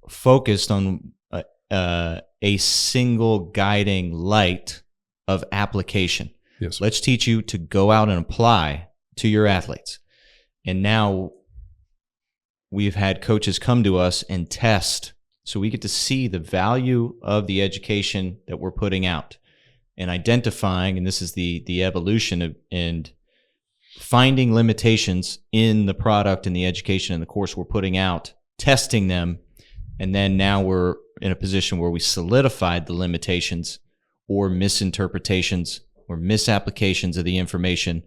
[SPEAKER 3] Focused on a single guiding light of application.
[SPEAKER 2] Yes.
[SPEAKER 3] Let's teach you to go out and apply to your athletes. And now we've had coaches come to us and test, so we get to see the value of the education that we're putting out and identifying, and this is the evolution of, and finding limitations in the product and the education and the course we're putting out, testing them, and then now we're in a position where we solidified the limitations or misinterpretations or misapplications of the information,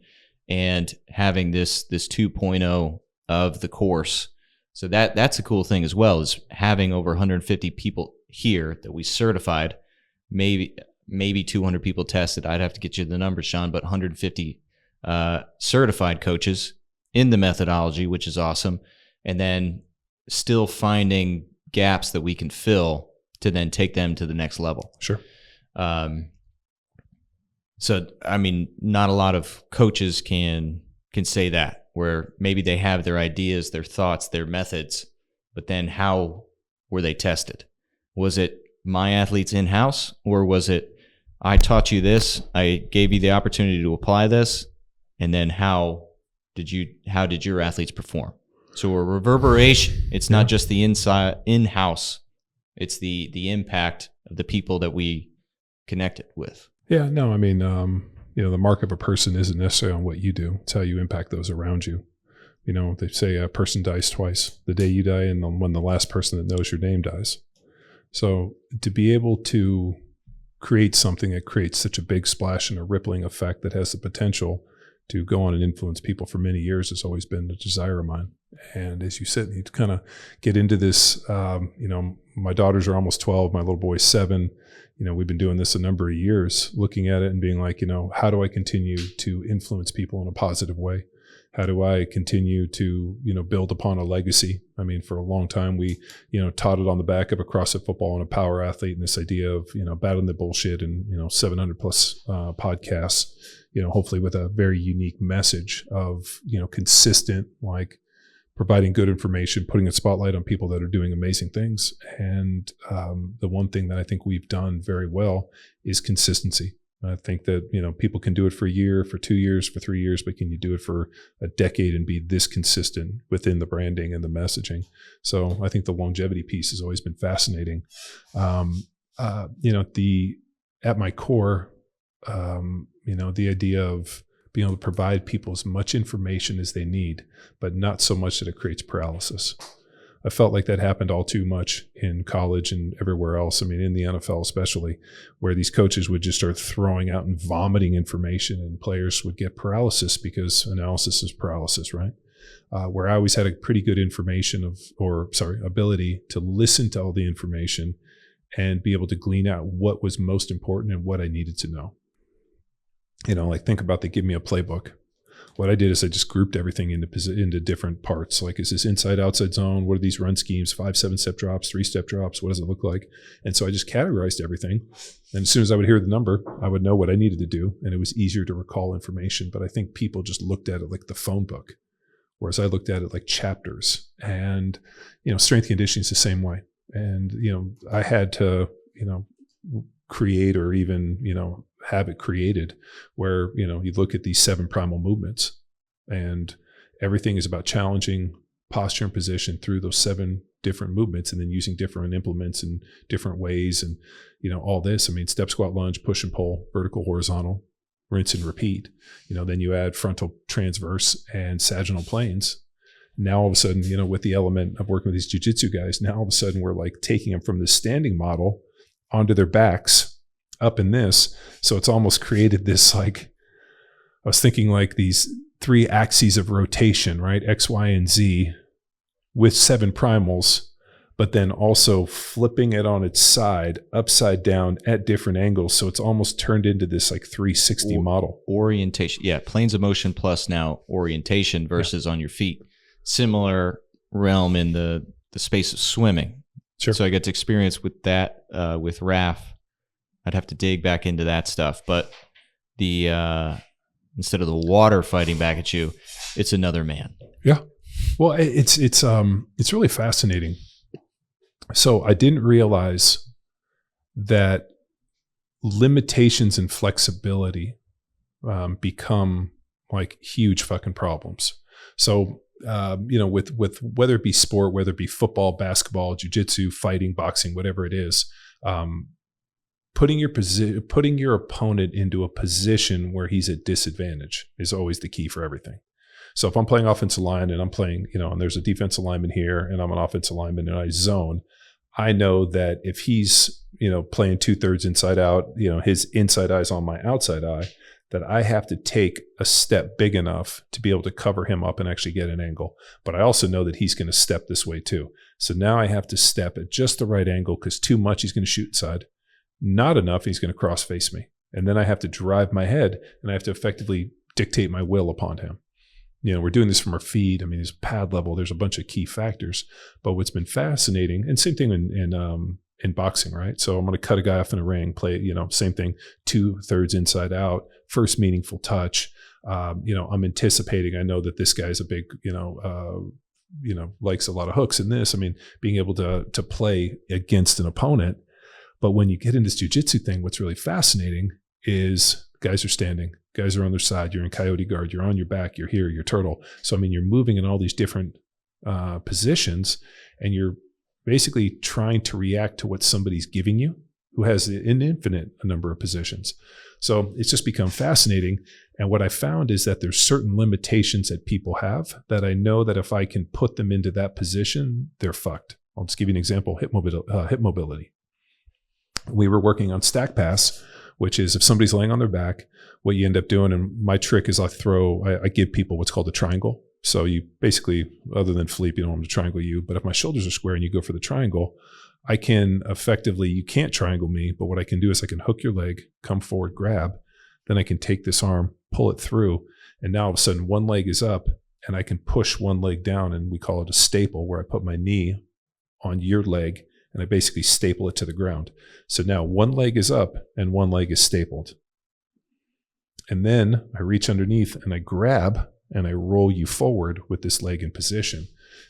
[SPEAKER 3] and having this 2.0 of the course. So that's a cool thing as well, is having over 150 people here that we certified, maybe 200 people tested. I'd have to get you the numbers, Sean, but 150 certified coaches in the methodology, which is awesome. And then still finding gaps that we can fill to then take them to the next level.
[SPEAKER 2] Sure.
[SPEAKER 3] So, I mean, not a lot of coaches can say that, where maybe they have their ideas, their thoughts, their methods, but then how were they tested? Was it my athletes in-house, or was it I taught you this, I gave you the opportunity to apply this, and then how did your athletes perform? So a reverberation, it's not just the in-house, it's the impact of the people that we connected with.
[SPEAKER 2] Yeah, no, I mean, the mark of a person isn't necessarily on what you do. It's how you impact those around you. They say a person dies twice, the day you die and when the last person that knows your name dies. So to be able to create something that creates such a big splash and a rippling effect that has the potential to go on and influence people for many years has always been a desire of mine. And as you said, you kind of get into this, my daughters are almost 12, my little boy's 7. We've been doing this a number of years, looking at it and being like, how do I continue to influence people in a positive way? How do I continue to, build upon a legacy? I mean, for a long time, we, taught it on the back of a CrossFit football and a power athlete, and this idea of, battling the bullshit and, 700 plus podcasts, hopefully with a very unique message of, consistent, like, providing good information, putting a spotlight on people that are doing amazing things. And the one thing that I think we've done very well is consistency. I think that, people can do it for a year, for 2 years, for 3 years, but can you do it for a decade and be this consistent within the branding and the messaging? So I think the longevity piece has always been fascinating. At my core, the idea of being able to provide people as much information as they need, but not so much that it creates paralysis. I felt like that happened all too much in college and everywhere else. I mean, in the NFL especially, where these coaches would just start throwing out and vomiting information, and players would get paralysis because analysis is paralysis, right? Where I always had a pretty good ability to listen to all the information and be able to glean out what was most important and what I needed to know. Think about they give me a playbook. What I did is I just grouped everything into different parts. Like, is this inside, outside zone? What are these run schemes? 5, 7-step drops, 3-step drops? What does it look like? And so I just categorized everything. And as soon as I would hear the number, I would know what I needed to do. And it was easier to recall information. But I think people just looked at it like the phone book, whereas I looked at it like chapters. And, strength conditioning is the same way. And, I had to, create or even, have it created where, you look at these 7 primal movements and everything is about challenging posture and position through those 7 different movements, and then using different implements in different ways. And, all this, I mean, step, squat, lunge, push and pull, vertical, horizontal, rinse and repeat. Then you add frontal, transverse and sagittal planes. Now all of a sudden, with the element of working with these jiu-jitsu guys, now all of a sudden we're like taking them from the standing model onto their backs up in this. So it's almost created this, like, I was thinking like these 3 axes of rotation, right? X, Y, and Z with 7 primals, but then also flipping it on its side, upside down at different angles. So it's almost turned into this like 360 model.
[SPEAKER 3] Orientation. Yeah. Planes of motion plus now orientation versus on your feet. Similar realm in the space of swimming.
[SPEAKER 2] Sure.
[SPEAKER 3] So I get to experience with that, with RAF. I'd have to dig back into that stuff, but the instead of the water fighting back at you, it's another man.
[SPEAKER 2] Yeah, well, it's really fascinating. So I didn't realize that limitations and flexibility become like huge fucking problems. So with whether it be sport, whether it be football, basketball, jiu-jitsu, fighting, boxing, whatever it is. putting your opponent into a position where he's at disadvantage is always the key for everything. So if I'm playing offensive line and I'm playing, and there's a defensive lineman here and I'm an offensive lineman and I zone, I know that if he's, playing 2/3 inside out, his inside eye is on my outside eye, that I have to take a step big enough to be able to cover him up and actually get an angle. But I also know that he's going to step this way too. So now I have to step at just the right angle, because too much he's going to shoot inside. Not enough, he's going to cross face me. And then I have to drive my head and I have to effectively dictate my will upon him. We're doing this from our feet. I mean, there's pad level, there's a bunch of key factors. But what's been fascinating, and same thing in boxing, right? So I'm going to cut a guy off in a ring, play, same thing, 2/3 inside out, first meaningful touch. I'm anticipating, I know that this guy's a big, likes a lot of hooks in this. I mean, being able to play against an opponent. But when you get in this jiu-jitsu thing, what's really fascinating is guys are standing, guys are on their side, you're in coyote guard, you're on your back, you're here, you're turtle. So, I mean, you're moving in all these different positions, and you're basically trying to react to what somebody's giving you, who has an infinite number of positions. So it's just become fascinating. And what I found is that there's certain limitations that people have that I know that if I can put them into that position, they're fucked. I'll just give you an example, hip mobility. We were working on stack pass, which is if somebody's laying on their back, what you end up doing, and my trick is I give people what's called a triangle. So you basically, other than Philippe, you don't want to triangle you, but if my shoulders are square and you go for the triangle, I can effectively, you can't triangle me, but what I can do is I can hook your leg, come forward, grab, then I can take this arm, pull it through, and now all of a sudden one leg is up and I can push one leg down, and we call it a staple, where I put my knee on your leg and I basically staple it to the ground. So now one leg is up and one leg is stapled. And then I reach underneath and I grab and I roll you forward with this leg in position.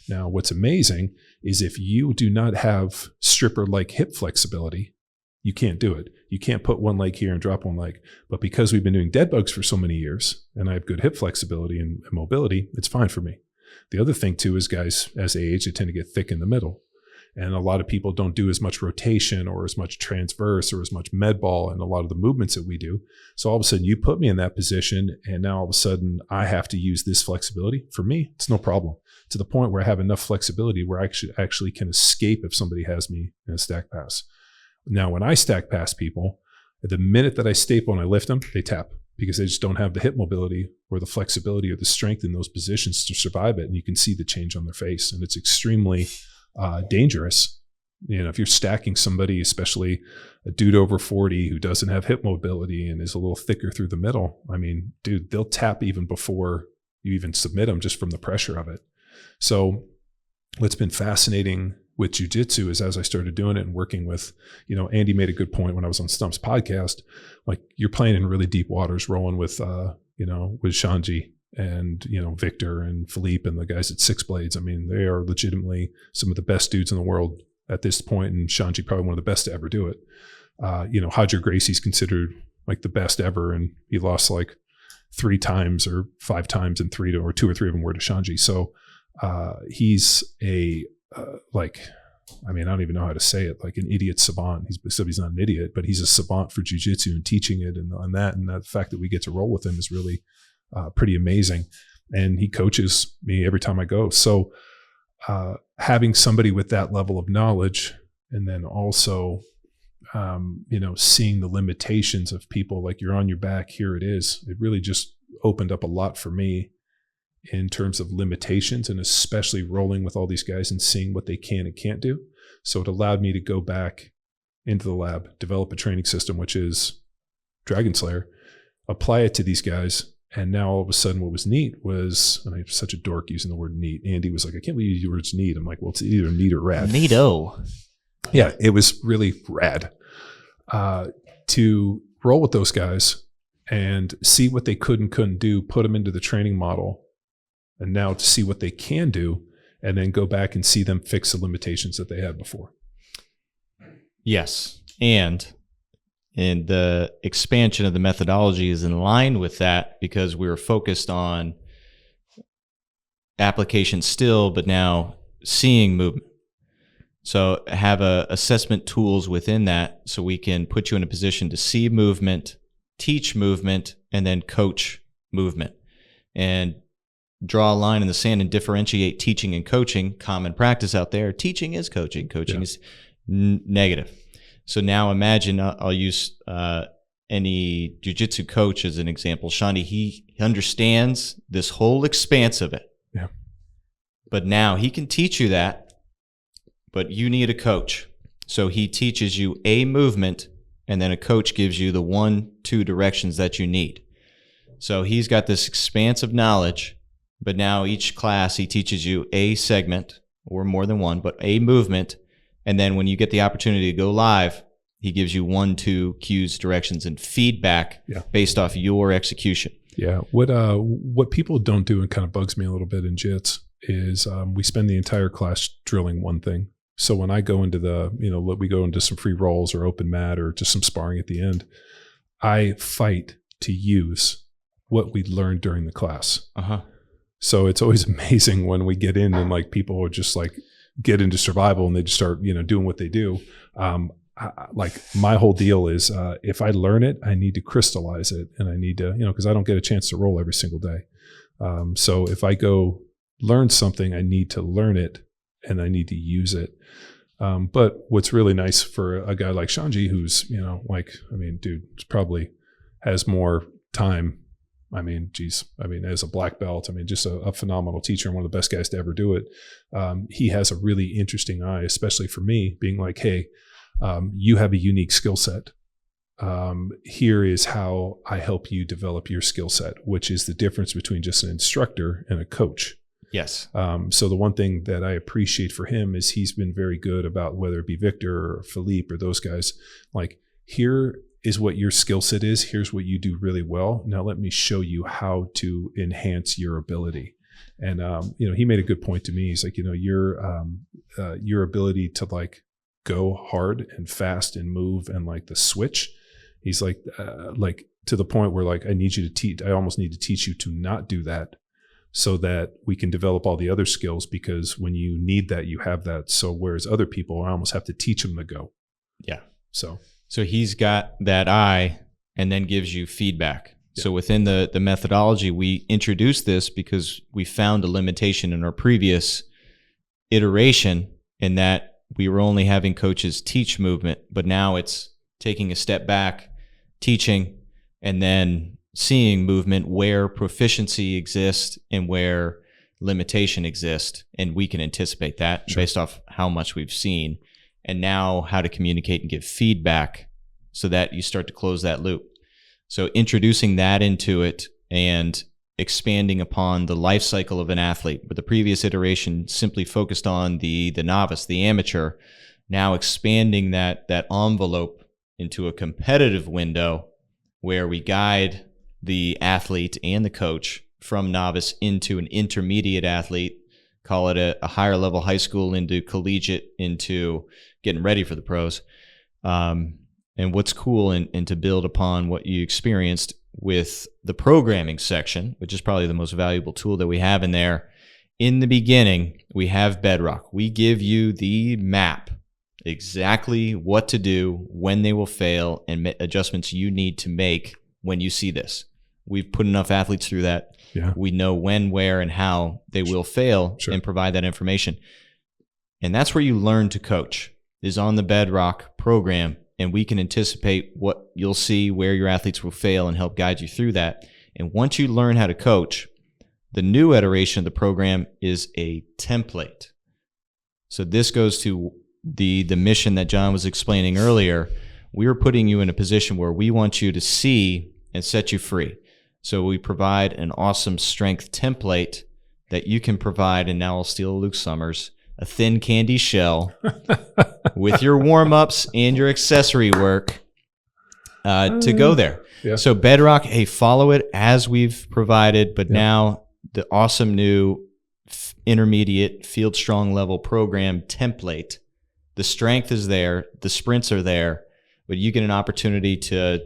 [SPEAKER 2] Now, what's amazing is if you do not have stripper-like hip flexibility, you can't do it. You can't put one leg here and drop one leg. But because we've been doing Deadbugs for so many years and I have good hip flexibility and mobility, it's fine for me. The other thing too is guys, as they age, they tend to get thick in the middle. And a lot of people don't do as much rotation or as much transverse or as much med ball and a lot of the movements that we do. So all of a sudden you put me in that position, and now all of a sudden I have to use this flexibility. For me, it's no problem, to the point where I have enough flexibility where I actually can escape if somebody has me in a stack pass. Now, when I stack pass people, the minute that I staple and I lift them, they tap, because they just don't have the hip mobility or the flexibility or the strength in those positions to survive it. And you can see the change on their face, and it's extremely dangerous. If you're stacking somebody, especially a dude over 40 who doesn't have hip mobility and is a little thicker through the middle, I mean, dude, they'll tap even before you even submit them, just from the pressure of it. So what's been fascinating with jiu-jitsu is, as I started doing it and working with, Andy made a good point when I was on Stump's podcast, like, you're playing in really deep waters, rolling with, with Shanji and, Victor and Philippe and the guys at Six Blades. I mean, they are legitimately some of the best dudes in the world at this point, and Shanji probably one of the best to ever do it. Hodger Gracie's considered like the best ever, and he lost like 3 times or 5 times, and 2 or 3 of them were to Shanji. So he's a I don't even know how to say it, like an idiot savant. He's not an idiot, but he's a savant for jiu-jitsu and teaching it, and the fact that we get to roll with him is really pretty amazing. And he coaches me every time I go. So having somebody with that level of knowledge, and then also seeing the limitations of people, like, you're on your back, here it is. It really just opened up a lot for me in terms of limitations, and especially rolling with all these guys and seeing what they can and can't do. So it allowed me to go back into the lab, develop a training system, which is Dragon Slayer, apply it to these guys. And now all of a sudden what was neat was, and I'm such a dork using the word neat. Andy was like, I can't believe you use the words neat. I'm like, well, it's either neat or rad.
[SPEAKER 3] Neato.
[SPEAKER 2] Yeah, it was really rad to roll with those guys and see what they could and couldn't do, put them into the training model, and now to see what they can do, and then go back and see them fix the limitations that they had before.
[SPEAKER 3] Yes. And the expansion of the methodology is in line with that, because we were focused on application still, but now seeing movement. So have assessment tools within that so we can put you in a position to see movement, teach movement, and then coach movement. And draw a line in the sand and differentiate teaching and coaching. Common practice out there, teaching is coaching. Coaching is negative. So now imagine, I'll use any jiu-jitsu coach as an example. Shandi, he understands this whole expanse of it.
[SPEAKER 2] Yeah.
[SPEAKER 3] But now he can teach you that, but you need a coach. So he teaches you a movement, and then a coach gives you the 1-2 directions that you need. So he's got this expanse of knowledge, but now each class he teaches you a segment, or more than one, but a movement. And then when you get the opportunity to go live, he gives you 1-2 cues, directions, and feedback based off your execution.
[SPEAKER 2] Yeah. What people don't do, and kind of bugs me a little bit in jits, is we spend the entire class drilling one thing. So when I go into we go into some free rolls or open mat or just some sparring at the end, I fight to use what we learned during the class. So it's always amazing when we get in and like people are just like get into survival and they just start, doing what they do. Like my whole deal is if I learn it, I need to crystallize it, and I need to, because I don't get a chance to roll every single day. So if I go learn something, I need to learn it and I need to use it. But what's really nice for a guy like Shanji, who's, dude, probably has more time. As a black belt, just a phenomenal teacher and one of the best guys to ever do it. He has a really interesting eye, especially for me, being like, hey, you have a unique skill set. Here is how I help you develop your skill set, which is the difference between just an instructor and a coach.
[SPEAKER 3] Yes.
[SPEAKER 2] So the one thing that I appreciate for him is he's been very good about, whether it be Victor or Philippe or those guys, like, here is what your skill set is. Here's what you do really well. Now let me show you how to enhance your ability. And, he made a good point to me. He's like, your ability to like go hard and fast and move and like the switch, he's like to the point where like, I almost need to teach you to not do that, so that we can develop all the other skills, because when you need that, you have that. So whereas other people, I almost have to teach them to go.
[SPEAKER 3] Yeah.
[SPEAKER 2] So
[SPEAKER 3] he's got that eye and then gives you feedback. Yeah. So within the methodology, we introduced this because we found a limitation in our previous iteration, in that we were only having coaches teach movement, but now it's taking a step back, teaching, and then seeing movement where proficiency exists and where limitation exists. And we can anticipate that based off how much we've seen. And now how to communicate and give feedback so that you start to close that loop. So introducing that into it and expanding upon the life cycle of an athlete, where the previous iteration simply focused on the novice, the amateur, now expanding that envelope into a competitive window where we guide the athlete and the coach from novice into an intermediate athlete, call it a higher level high school into collegiate, into getting ready for the pros. And what's cool, and to build upon what you experienced with the programming section, which is probably the most valuable tool that we have in there. In the beginning, we have Bedrock. We give you the map, exactly what to do, when they will fail, and adjustments you need to make when you see this. We've put enough athletes through that.
[SPEAKER 2] Yeah.
[SPEAKER 3] We know when, where, and how they will fail and provide that information. And that's where you learn to coach, is on the Bedrock program. And we can anticipate what you'll see, where your athletes will fail, and help guide you through that. And once you learn how to coach, the new iteration of the program is a template. So this goes to the mission that John was explaining earlier. We're putting you in a position where we want you to see and set you free. So we provide an awesome strength template that you can provide, and now I'll steal Luke Summers, a thin candy shell with your warm-ups and your accessory work to go there.
[SPEAKER 2] Yeah.
[SPEAKER 3] So Bedrock, hey, follow it as we've provided, but now the awesome new intermediate field strong level program template. The strength is there, the sprints are there, but you get an opportunity to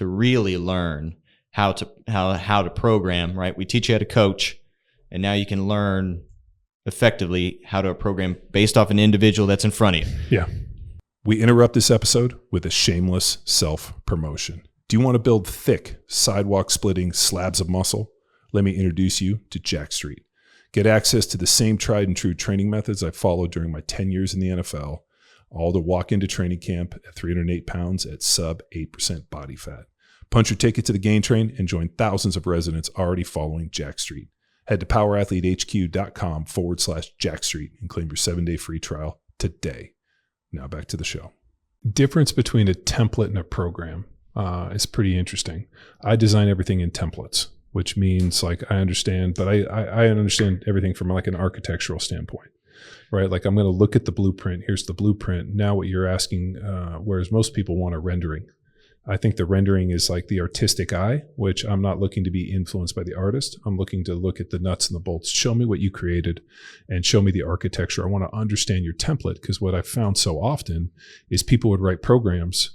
[SPEAKER 3] really learn how to program, right? We teach you how to coach, and now you can learn effectively how to program based off an individual that's in front of you.
[SPEAKER 2] Yeah. We interrupt this episode with a shameless self-promotion. Do you want to build thick, sidewalk-splitting slabs of muscle? Let me introduce you to Jack Street. Get access to the same tried and true training methods I followed during my 10 years in the NFL, all to walk into training camp at 308 pounds at sub 8% body fat. Punch your ticket to the gain train and join thousands of residents already following Jack Street. Head to powerathletehq.com/Jack Street and claim your 7-day free trial today. Now back to the show. Difference between a template and a program is pretty interesting. I design everything in templates, which means like I understand, but I understand everything from like an architectural standpoint, right? Like I'm going to look at the blueprint. Here's the blueprint. Now what you're asking, whereas most people want a rendering. I think the rendering is like the artistic eye, which I'm not looking to be influenced by the artist. I'm looking to look at the nuts and the bolts. Show me what you created and show me the architecture. I want to understand your template, because what I've found so often is people would write programs,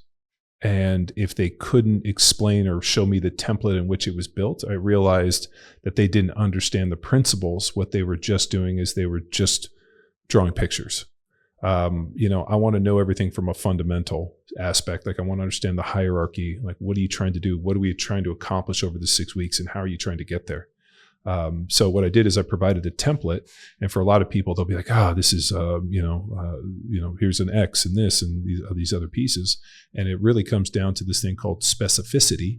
[SPEAKER 2] and if they couldn't explain or show me the template in which it was built, I realized that they didn't understand the principles. What they were just doing is they were just drawing pictures. I want to know everything from a fundamental aspect. Like I want to understand the hierarchy. Like, what are you trying to do? What are we trying to accomplish over the 6 weeks, and how are you trying to get there? So what I did is I provided a template, and for a lot of people, they'll be like, this is, here's an X and this and these other pieces. And it really comes down to this thing called specificity,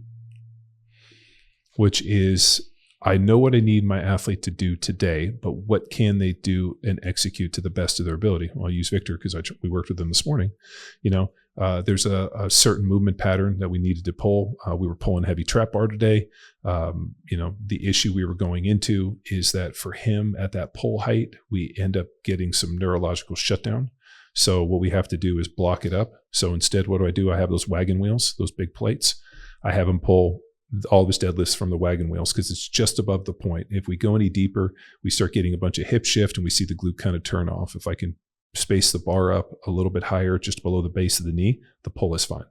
[SPEAKER 2] which is, I know what I need my athlete to do today, but what can they do and execute to the best of their ability? Well, I'll use Victor because we worked with him this morning. There's a certain movement pattern that we needed to pull. We were pulling heavy trap bar today. The issue we were going into is that for him at that pull height, we end up getting some neurological shutdown. So what we have to do is block it up. So instead, what do? I have those wagon wheels, those big plates. I have him pull all of his deadlifts from the wagon wheels because it's just above the point. If we go any deeper, we start getting a bunch of hip shift and we see the glute kind of turn off. If I can space the bar up a little bit higher, just below the base of the knee, the pull is fine.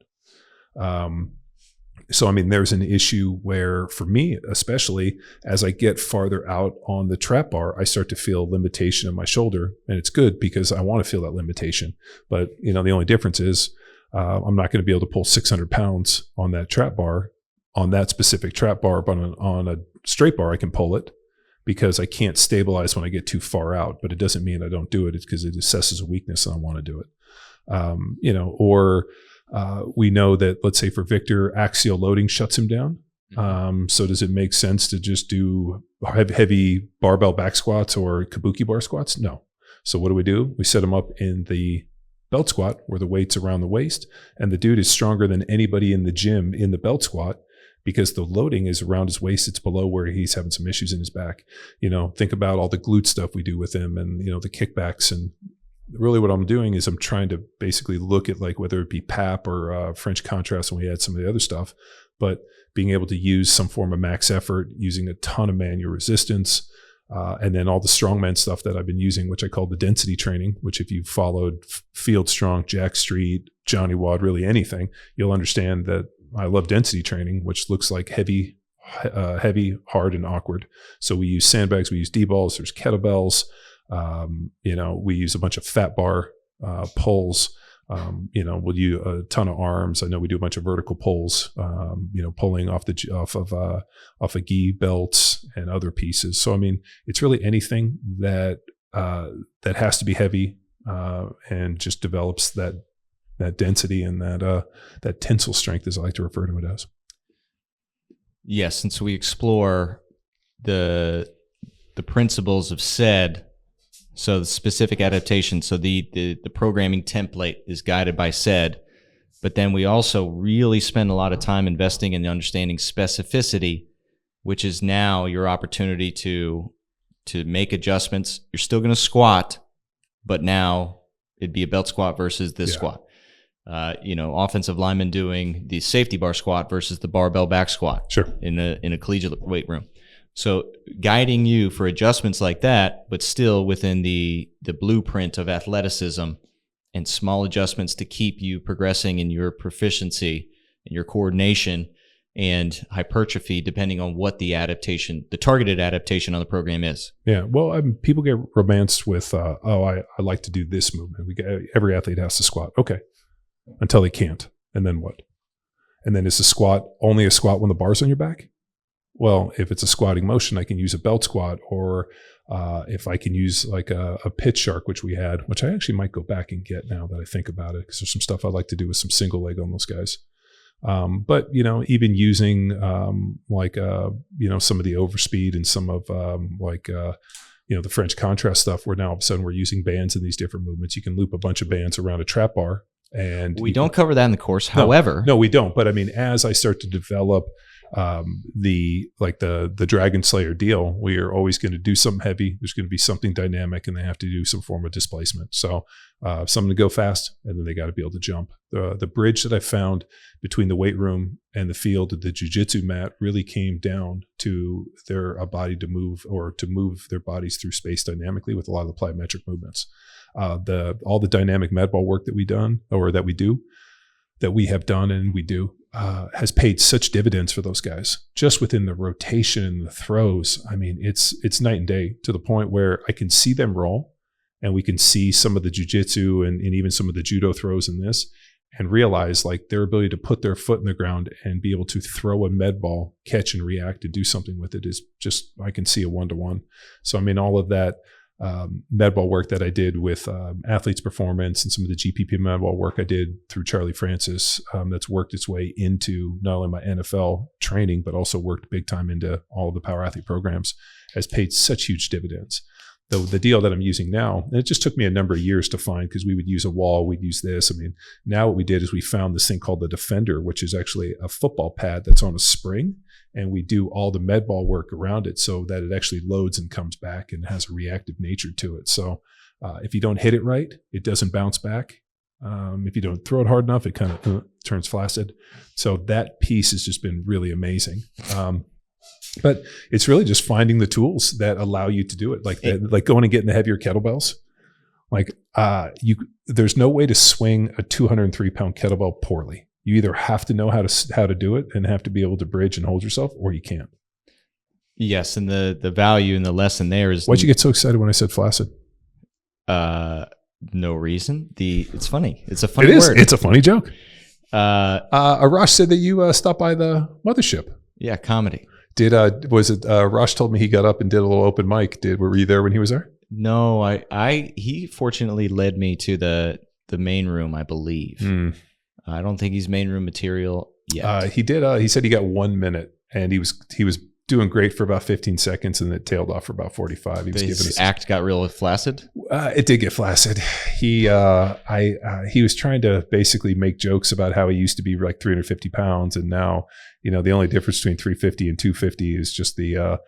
[SPEAKER 2] There's an issue where, for me, especially as I get farther out on the trap bar, I start to feel limitation in my shoulder, and it's good because I want to feel that limitation. But the only difference is I'm not going to be able to pull 600 pounds on that trap bar, on that specific trap bar, but on a straight bar, I can pull it because I can't stabilize when I get too far out, but it doesn't mean I don't do it. It's because it assesses a weakness and I want to do it. We know that, let's say for Victor, axial loading shuts him down. So does it make sense to just do heavy barbell back squats or kabuki bar squats? No. So what do? We set him up in the belt squat where the weight's around the waist, and the dude is stronger than anybody in the gym in the belt squat, because the loading is around his waist. It's below where he's having some issues in his back. Think about all the glute stuff we do with him and, the kickbacks. And really what I'm doing is I'm trying to basically look at, like, whether it be PAP or French contrast when we had some of the other stuff, but being able to use some form of max effort, using a ton of manual resistance, and then all the strongman stuff that I've been using, which I call the density training, which if you followed Field Strong, Jack Street, Johnny Wad, really anything, you'll understand that I love density training, which looks like heavy, hard, and awkward. So we use sandbags, we use D-balls, there's kettlebells, we use a bunch of fat bar pulls. We'll use a ton of arms. I know we do a bunch of vertical pulls, pulling off of gi belts and other pieces. So, it's really anything that has to be heavy, and just develops that density and that tensile strength, as I like to refer to it as.
[SPEAKER 3] Yes, and so we explore the principles of SAID. So the specific adaptation. So the programming template is guided by SAID, but then we also really spend a lot of time investing in understanding specificity, which is now your opportunity to make adjustments. You're still going to squat, but now it'd be a belt squat versus this squat. Offensive lineman doing the safety bar squat versus the barbell back squat.
[SPEAKER 2] Sure.
[SPEAKER 3] In a collegiate weight room. So guiding you for adjustments like that, but still within the blueprint of athleticism, and small adjustments to keep you progressing in your proficiency and your coordination, and hypertrophy, depending on what the targeted adaptation on the program is.
[SPEAKER 2] Yeah. Well, people get romanced with, I like to do this movement. Every athlete has to squat. Okay. Until they can't. And then what? And then is the squat only a squat when the bar's on your back? Well, if it's a squatting motion, I can use a belt squat, or if I can use like a pitch shark, which we had, which I actually might go back and get now that I think about it, because there's some stuff I'd like to do with some single leg on those guys. But, even using some of the overspeed and some of the French contrast stuff, where now all of a sudden we're using bands in these different movements. You can loop a bunch of bands around a trap bar. And
[SPEAKER 3] we don't cover that in the course. However,
[SPEAKER 2] no, we don't. But I mean, as I start to develop the Dragon Slayer deal, we are always going to do something heavy. There's going to be something dynamic, and they have to do some form of displacement. So something to go fast, and then they got to be able to jump. The bridge that I found between the weight room and the field, the jiu-jitsu mat, really came down to their ability to move their bodies through space dynamically with a lot of the plyometric movements. All the dynamic med ball work that we have done and we do has paid such dividends for those guys, just within the rotation and the throws. I mean, it's night and day, to the point where I can see them roll, and we can see some of the jiu-jitsu and even some of the judo throws in this, and realize like their ability to put their foot in the ground and be able to throw a med ball, catch and react and do something with it is just, I can see a 1-to-1. So I mean, all of that med ball work that I did with Athletes Performance, and some of the GPP med ball work I did through Charlie Francis, that's worked its way into not only my NFL training, but also worked big time into all of the Power Athlete programs, has paid such huge dividends. Though the deal that I'm using now, and it just took me a number of years to find, because we would use a wall, we'd use this. I mean, now what we did is we found this thing called the Defender, which is actually a football pad that's on a spring. And we do all the med ball work around it so that it actually loads and comes back and has a reactive nature to it. So if you don't hit it right, it doesn't bounce back. If you don't throw it hard enough, it kind of turns flaccid. So that piece has just been really amazing. But it's really just finding the tools that allow you to do it, like going and getting the heavier kettlebells. There's no way to swing a 203-pound kettlebell poorly. You either have to know how to do it and have to be able to bridge and hold yourself, or you can't.
[SPEAKER 3] Yes, and the value and the lesson there is.
[SPEAKER 2] Why'd you get so excited when I said flaccid?
[SPEAKER 3] No reason. It's funny. It's a funny word.
[SPEAKER 2] It's a funny joke. Arash said that you stopped by the mothership.
[SPEAKER 3] Yeah, comedy.
[SPEAKER 2] Arash told me he got up and did a little open mic. Were you there when he was there?
[SPEAKER 3] No, he fortunately led me to the main room, I believe. I don't think he's main room material yet.
[SPEAKER 2] He did. He said he got 1 minute, and he was doing great for about 15 seconds, and it tailed off for about 45.
[SPEAKER 3] His act got real flaccid.
[SPEAKER 2] It did get flaccid. He was trying to basically make jokes about how he used to be like 350 pounds, and now the only difference between 350 and 250 is just the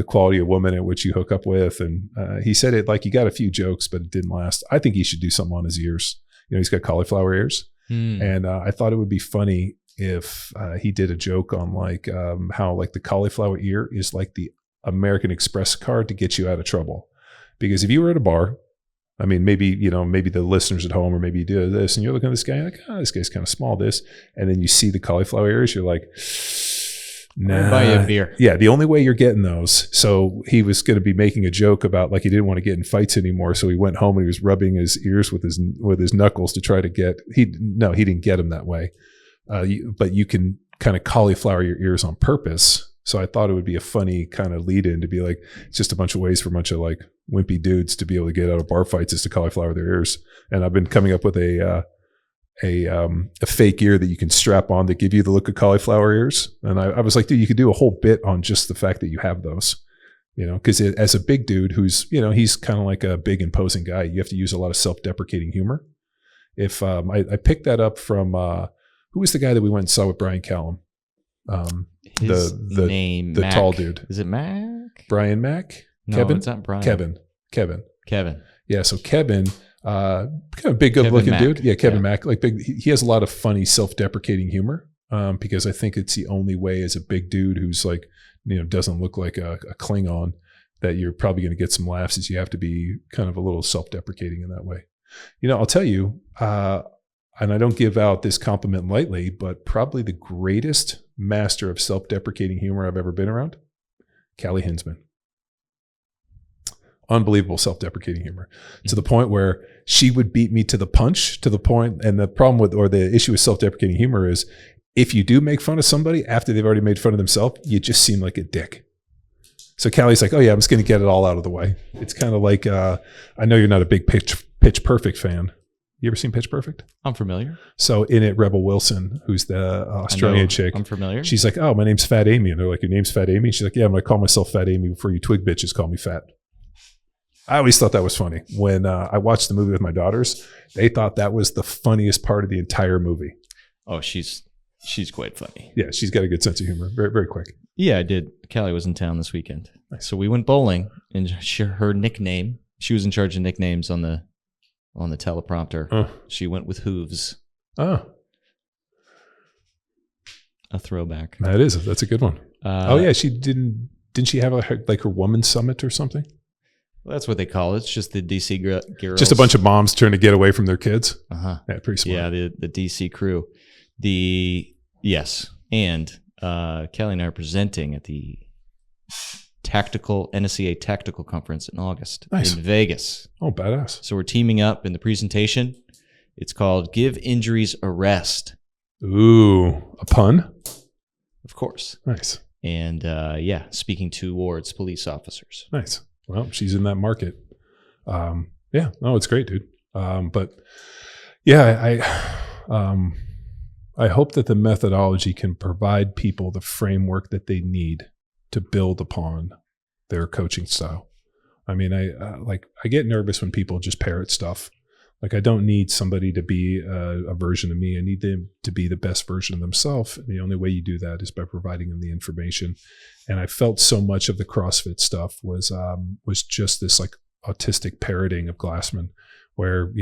[SPEAKER 2] quality of woman at which you hook up with. And he said it like he got a few jokes, but it didn't last. I think he should do something on his ears. He's got cauliflower ears. And I thought it would be funny if he did a joke on how like the cauliflower ear is like the American Express card to get you out of trouble. Because if you were at a bar, I mean, maybe the listeners at home, or maybe you do this and you're looking at this guy like, this guy's kind of small, and then you see the cauliflower ears, you're like, nah.
[SPEAKER 3] I'll buy you a beer.
[SPEAKER 2] Yeah, the only way you're getting those. So he was going to be making a joke about like he didn't want to get in fights anymore. So he went home and he was rubbing his ears with his knuckles to try to get. He didn't get them that way. But you can kind of cauliflower your ears on purpose. So I thought it would be a funny kind of lead in to be like, it's just a bunch of ways for a bunch of like wimpy dudes to be able to get out of bar fights is to cauliflower their ears. And I've been coming up with a fake ear that you can strap on that give you the look of cauliflower ears. And I was like, dude, you could do a whole bit on just the fact that you have those, because as a big dude who's, he's kind of like a big imposing guy, you have to use a lot of self-deprecating humor. If I picked that up from, who was the guy that we went and saw with Brian Callum? The name, the Mac. Tall dude.
[SPEAKER 3] Is it Mac?
[SPEAKER 2] Brian Mac?
[SPEAKER 3] No,
[SPEAKER 2] Kevin?
[SPEAKER 3] It's not Brian.
[SPEAKER 2] Kevin. Yeah. So Kevin, kind of big, good looking dude. Yeah. Kevin Mac, like big. He has a lot of funny self-deprecating humor. Because I think it's the only way as a big dude who's like, doesn't look like a Klingon, that you're probably going to get some laughs, is you have to be kind of a little self-deprecating in that way. I'll tell you, and I don't give out this compliment lightly, but probably the greatest master of self-deprecating humor I've ever been around, Callie Hinsman. Unbelievable self-deprecating humor to the point where she would beat me to the punch, to the point. And the problem with, or the issue with self-deprecating humor is if you do make fun of somebody after they've already made fun of themselves, you just seem like a dick. So Callie's like, oh yeah, I'm just going to get it all out of the way. It's kind of like, I know you're not a big Pitch Perfect fan. You ever seen Pitch Perfect?
[SPEAKER 3] I'm familiar.
[SPEAKER 2] So in it, Rebel Wilson, who's the Australian chick.
[SPEAKER 3] I'm familiar.
[SPEAKER 2] She's like, oh, my name's Fat Amy. And they're like, your name's Fat Amy? She's like, yeah, I'm going to call myself Fat Amy before you twig bitches call me fat. I always thought that was funny. When I watched the movie with my daughters, they thought that was the funniest part of the entire movie.
[SPEAKER 3] Oh, she's quite funny.
[SPEAKER 2] Yeah, she's got a good sense of humor. Very, very quick.
[SPEAKER 3] Yeah, I did. Callie was in town this weekend. Nice. So we went bowling, and her nickname, she was in charge of nicknames on the teleprompter. She went with Hooves. Oh. A throwback.
[SPEAKER 2] That's a good one. Yeah, she didn't she have like her woman's summit or something?
[SPEAKER 3] Well, that's what they call it. It's just the DC girls.
[SPEAKER 2] Just a bunch of moms trying to get away from their kids.
[SPEAKER 3] Uh-huh.
[SPEAKER 2] Yeah, pretty smart.
[SPEAKER 3] Yeah, the DC crew. And Kelly and I are presenting at the NSCA Tactical Conference in August in Vegas.
[SPEAKER 2] Oh, badass.
[SPEAKER 3] So we're teaming up in the presentation. It's called Give Injuries a Rest.
[SPEAKER 2] Ooh, a pun?
[SPEAKER 3] Of course.
[SPEAKER 2] Nice.
[SPEAKER 3] And speaking towards police officers.
[SPEAKER 2] Nice. Well, she's in that market. It's great, dude. But yeah, I hope that the methodology can provide people the framework that they need to build upon their coaching style. I mean, I get nervous when people just parrot stuff. Like, I don't need somebody to be a version of me. I need them to be the best version of themselves. And the only way you do that is by providing them the information. And I felt so much of the CrossFit stuff was just this like autistic parroting of Glassman, where,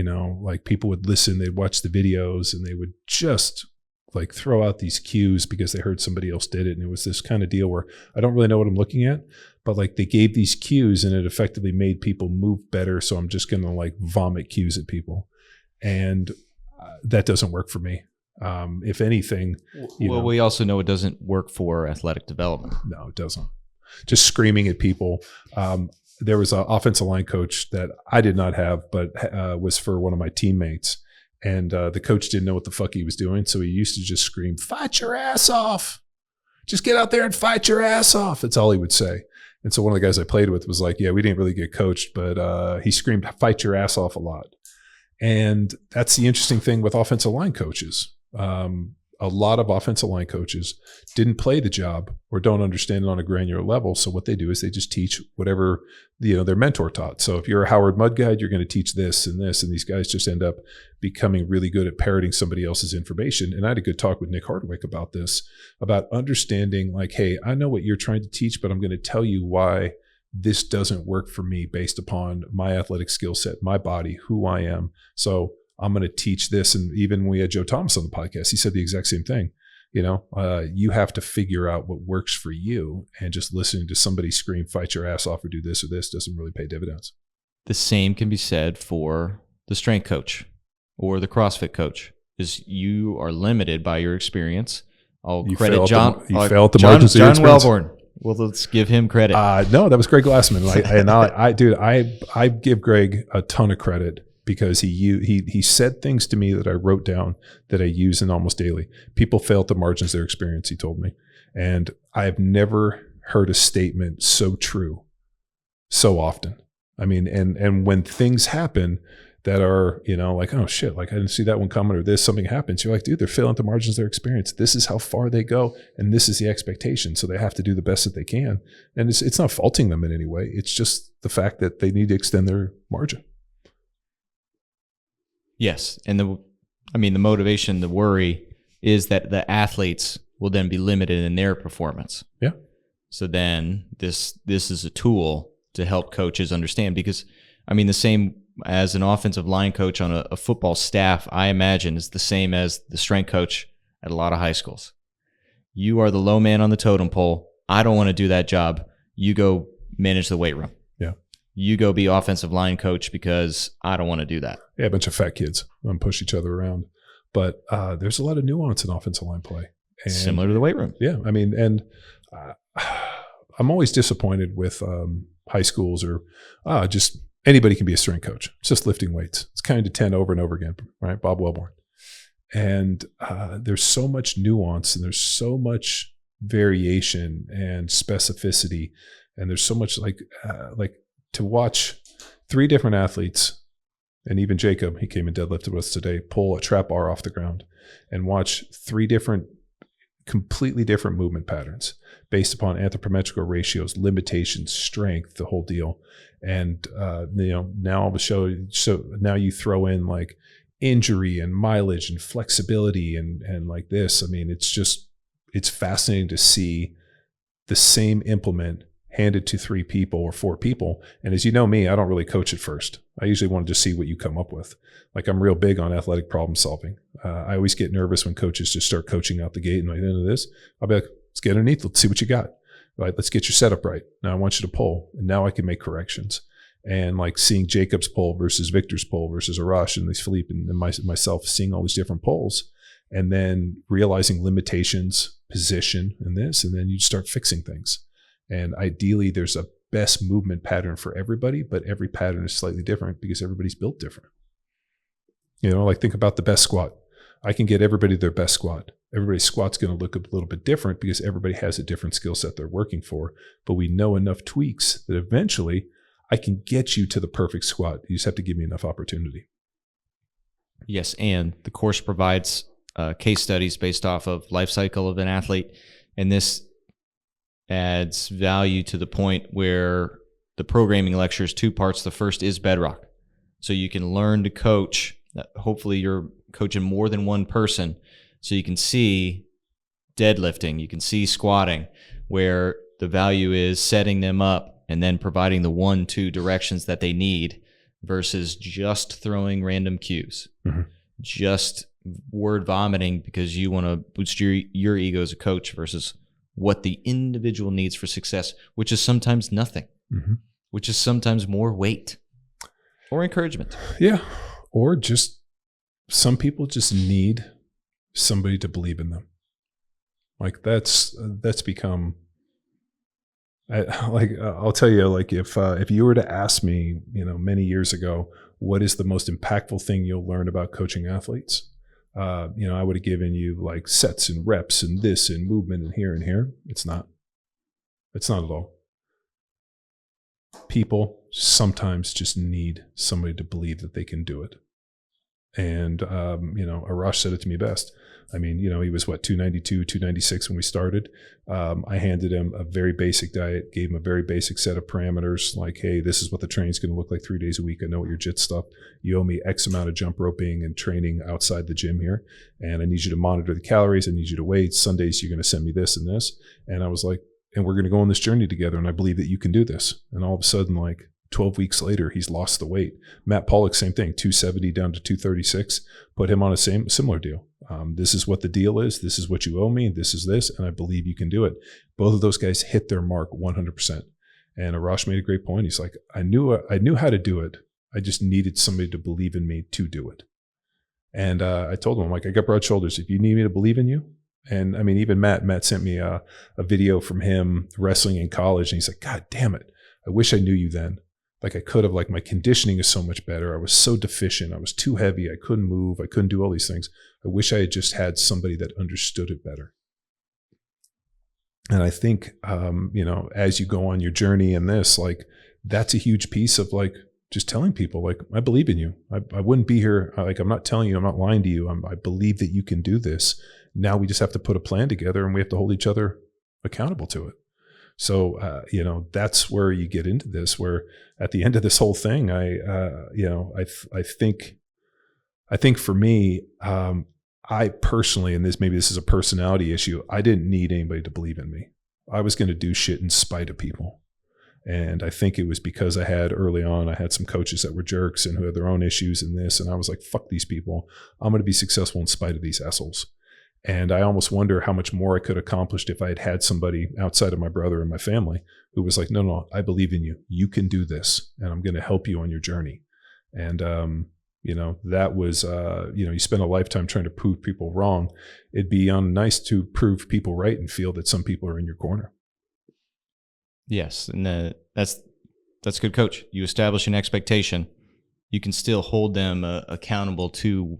[SPEAKER 2] like people would listen, they'd watch the videos, and they would just like throw out these cues because they heard somebody else did it. And it was this kind of deal where I don't really know what I'm looking at, but like they gave these cues and it effectively made people move better. So I'm just going to like vomit cues at people. And that doesn't work for me. If anything,
[SPEAKER 3] we also know it doesn't work for athletic development.
[SPEAKER 2] No, it doesn't. Just screaming at people. There was an offensive line coach that I did not have, but was for one of my teammates. And the coach didn't know what the fuck he was doing. So he used to just scream, fight your ass off. Just get out there and fight your ass off. That's all he would say. And so one of the guys I played with was like, yeah, we didn't really get coached, but he screamed, fight your ass off a lot. And that's the interesting thing with offensive line coaches. A lot of offensive line coaches didn't play the job or don't understand it on a granular level. So what they do is they just teach whatever their mentor taught. So if you're a Howard Mudd guide, you're going to teach this and this, and these guys just end up becoming really good at parroting somebody else's information. And I had a good talk with Nick Hardwick about this, about understanding like, hey, I know what you're trying to teach, but I'm going to tell you why this doesn't work for me based upon my athletic skill set, my body, who I am. So I'm going to teach this. And even when we had Joe Thomas on the podcast, he said the exact same thing. You have to figure out what works for you, and just listening to somebody scream, fight your ass off or do this or this doesn't really pay dividends.
[SPEAKER 3] The same can be said for the strength coach or the CrossFit coach, is you are limited by your experience. I'll credit John.
[SPEAKER 2] You fail at the margins of your experience.
[SPEAKER 3] John Wellborn. Well, let's give him credit.
[SPEAKER 2] No, that was Greg Glassman. I give Greg a ton of credit, because he said things to me that I wrote down that I use in almost daily. People fail at the margins of their experience, he told me. And I have never heard a statement so true so often. I mean, and when things happen that are, like, oh shit, like I didn't see that one coming, or this, something happens, you're like, dude, they're failing at the margins of their experience. This is how far they go, and this is the expectation. So they have to do the best that they can. And it's not faulting them in any way. It's just the fact that they need to extend their margin.
[SPEAKER 3] Yes. And the motivation, the worry is that the athletes will then be limited in their performance.
[SPEAKER 2] Yeah.
[SPEAKER 3] So then this is a tool to help coaches understand, because the same as an offensive line coach on a football staff, I imagine is the same as the strength coach at a lot of high schools. You are the low man on the totem pole. I don't want to do that job. You go manage the weight room.
[SPEAKER 2] Yeah.
[SPEAKER 3] You go be offensive line coach because I don't want to do that.
[SPEAKER 2] Yeah, a bunch of fat kids and push each other around. but there's a lot of nuance in offensive line play. And,
[SPEAKER 3] similar to the weight room.
[SPEAKER 2] Yeah. I mean, and I'm always disappointed with high schools or just anybody can be a strength coach. It's just lifting weights. It's kind of 10 over and over again, right? Bob Wellborn. And there's so much nuance and there's so much variation and specificity. And there's so much like to watch 3 different athletes, and even Jacob, he came and deadlifted with us today, pull a trap bar off the ground and watch 3 different, completely different movement patterns based upon anthropometric ratios, limitations, strength, the whole deal. And, now all the show, so now you throw in like injury and mileage and flexibility and like this. I mean, it's fascinating to see the same implement handed to 3 people or 4 people. And as you know me, I don't really coach at first. I usually want to just see what you come up with. Like I'm real big on athletic problem solving. I always get nervous when coaches just start coaching out the gate and like, into this, I'll be like, let's get underneath. Let's see what you got. Right. Let's get your setup right. Now I want you to pull. And now I can make corrections. And like seeing Jacob's pull versus Victor's pull versus Arash and Philippe and myself seeing all these different pulls and then realizing limitations, position and this, and then you start fixing things. And ideally, there's a best movement pattern for everybody, but every pattern is slightly different because everybody's built different. Like think about the best squat. I can get everybody their best squat. Everybody's squat's going to look a little bit different because everybody has a different skill set they're working for. But we know enough tweaks that eventually I can get you to the perfect squat. You just have to give me enough opportunity.
[SPEAKER 3] Yes, and the course provides case studies based off of life cycle of an athlete, and this adds value to the point where the programming lecture is 2 parts. The first is bedrock. So you can learn to coach. Hopefully you're coaching more than one person. So you can see deadlifting, you can see squatting, where the value is setting them up and then providing the 1-2 directions that they need versus just throwing random cues, just word vomiting because you want to boost your ego as a coach versus what the individual needs for success, which is sometimes nothing, which is sometimes more weight or encouragement.
[SPEAKER 2] Yeah. Or just some people just need somebody to believe in them. Like that's become, I'll tell you, like if you were to ask me, many years ago, what is the most impactful thing you'll learn about coaching athletes? I would have given you like sets and reps and this and movement and here and here. It's not at all. People sometimes just need somebody to believe that they can do it. And, Arash said it to me best. I mean, he was 292, 296 when we started. I handed him a very basic diet, gave him a very basic set of parameters. Like, hey, this is what the training's going to look like 3 days a week. I know what your JIT stuff. You owe me X amount of jump roping and training outside the gym here. And I need you to monitor the calories. I need you to weigh. Sundays, you're going to send me this and this. And I was like, and we're going to go on this journey together. And I believe that you can do this. And all of a sudden, like 12 weeks later, he's lost the weight. Matt Pollock, same thing, 270 down to 236, put him on a similar deal. This is what the deal is. This is what you owe me. This is this. And I believe you can do it. Both of those guys hit their mark 100%. And Arash made a great point. He's like, I knew how to do it. I just needed somebody to believe in me to do it. And I told him, I'm like, I got broad shoulders. If you need me to believe in you. And I mean, even Matt sent me a video from him wrestling in college. And he's like, God damn it. I wish I knew you then. Like I could have, like my conditioning is so much better. I was so deficient. I was too heavy. I couldn't move. I couldn't do all these things. I wish I had just had somebody that understood it better. And I think, as you go on your journey in this, like that's a huge piece of like just telling people, like, I believe in you. I wouldn't be here. Like, I'm not telling you, I'm not lying to you. I believe that you can do this. Now we just have to put a plan together and we have to hold each other accountable to it. So, that's where you get into this, where at the end of this whole thing, I think for me, I personally, and this is a personality issue, I didn't need anybody to believe in me. I was going to do shit in spite of people. And I think it was because I had some coaches that were jerks and who had their own issues in this. And I was like, fuck these people. I'm going to be successful in spite of these assholes. And I almost wonder how much more I could have accomplished if I had somebody outside of my brother and my family who was like, no, I believe in you. You can do this. And I'm going to help you on your journey. And, That was, you spend a lifetime trying to prove people wrong. It'd be nice to prove people right and feel that some people are in your corner.
[SPEAKER 3] Yes. And that's good, coach. You establish an expectation. You can still hold them accountable to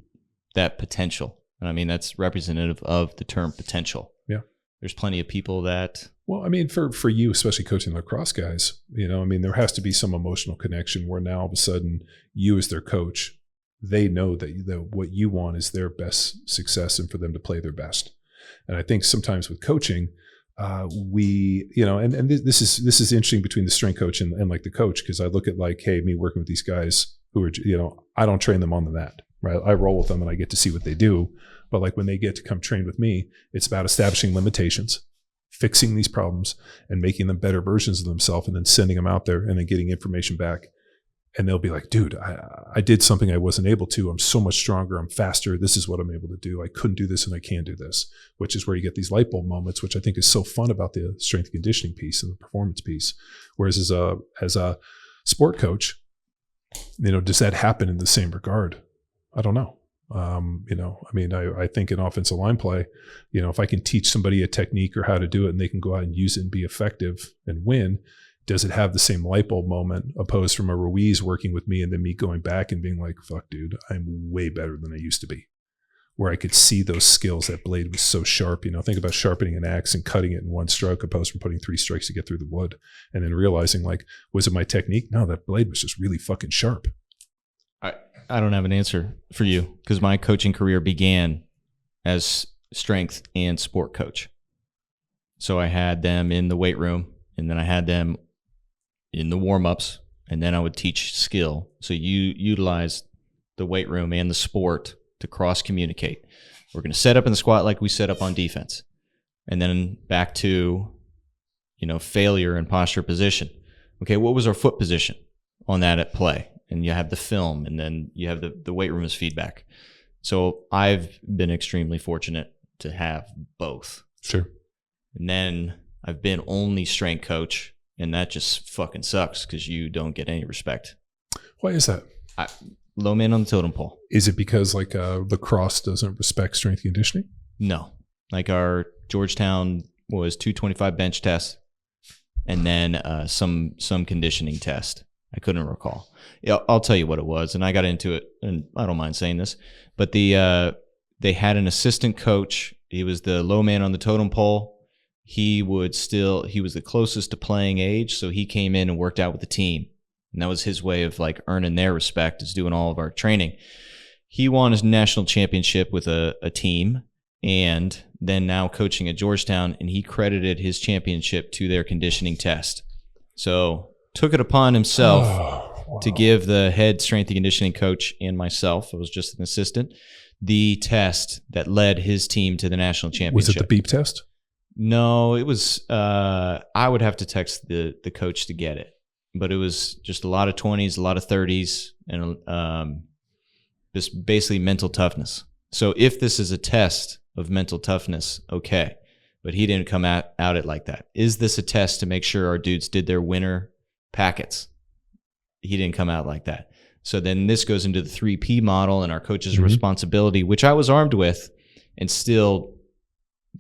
[SPEAKER 3] that potential. And I mean, that's representative of the term potential.
[SPEAKER 2] Yeah.
[SPEAKER 3] There's plenty of people that.
[SPEAKER 2] Well, I mean, for you, especially coaching lacrosse guys, there has to be some emotional connection where now all of a sudden you as their coach, they know that what you want is their best success and for them to play their best. And I think sometimes with coaching, this is interesting between the strength coach and like the coach, because I look at like, hey, me working with these guys who are, I don't train them on the mat, right? I roll with them and I get to see what they do. But like when they get to come train with me, it's about establishing limitations, fixing these problems and making them better versions of themselves, and then sending them out there and then getting information back. And they'll be like, dude, I did something I wasn't able to. I'm so much stronger. I'm faster. This is what I'm able to do. I couldn't do this and I can do this, which is where you get these light bulb moments, which I think is so fun about the strength and conditioning piece and the performance piece. Whereas as a sport coach, does that happen in the same regard? I don't know. I think in offensive line play, if I can teach somebody a technique or how to do it and they can go out and use it and be effective and win, does it have the same light bulb moment opposed from a Ruiz working with me and then me going back and being like, fuck, dude, I'm way better than I used to be, where I could see those skills. That blade was so sharp. Think about sharpening an axe and cutting it in one stroke opposed from putting 3 strikes to get through the wood, and then realizing like, was it my technique? No, that blade was just really fucking sharp.
[SPEAKER 3] I don't have an answer for you because my coaching career began as strength and sport coach. So I had them in the weight room, and then I had them in the warm-ups, and then I would teach skill. So you utilize the weight room and the sport to cross-communicate. We're going to set up in the squat like we set up on defense. And then back to, failure and posture position. Okay, what was our foot position on that at play? And you have the film, and then you have the weight room as feedback. So I've been extremely fortunate to have both.
[SPEAKER 2] Sure.
[SPEAKER 3] And then I've been only strength coach, and that just fucking sucks because you don't get any respect.
[SPEAKER 2] Why is that?
[SPEAKER 3] Low man on the totem pole.
[SPEAKER 2] Is it because like lacrosse doesn't respect strength conditioning?
[SPEAKER 3] No. Like our Georgetown was 225 bench test, and then some conditioning test. I couldn't recall. I'll tell you what it was, and I got into it, and I don't mind saying this, but they had an assistant coach. He was the low man on the totem pole. He was the closest to playing age, so he came in and worked out with the team, and that was his way of like earning their respect, is doing all of our training. He won his national championship with a team, and then now coaching at Georgetown, and he credited his championship to their conditioning test. So took it upon himself to give the head strength and conditioning coach and myself, I was just an assistant, the test that led his team to the national championship.
[SPEAKER 2] Was it the beep test?
[SPEAKER 3] No, it was, I would have to text the coach to get it, but it was just a lot of 20s, a lot of 30s, and just basically mental toughness. So if this is a test of mental toughness, okay, but he didn't come out it like that. Is this a test to make sure our dudes did their winter packets? He didn't come out like that. So then this goes into the 3P model and our coach's responsibility, which I was armed with, and still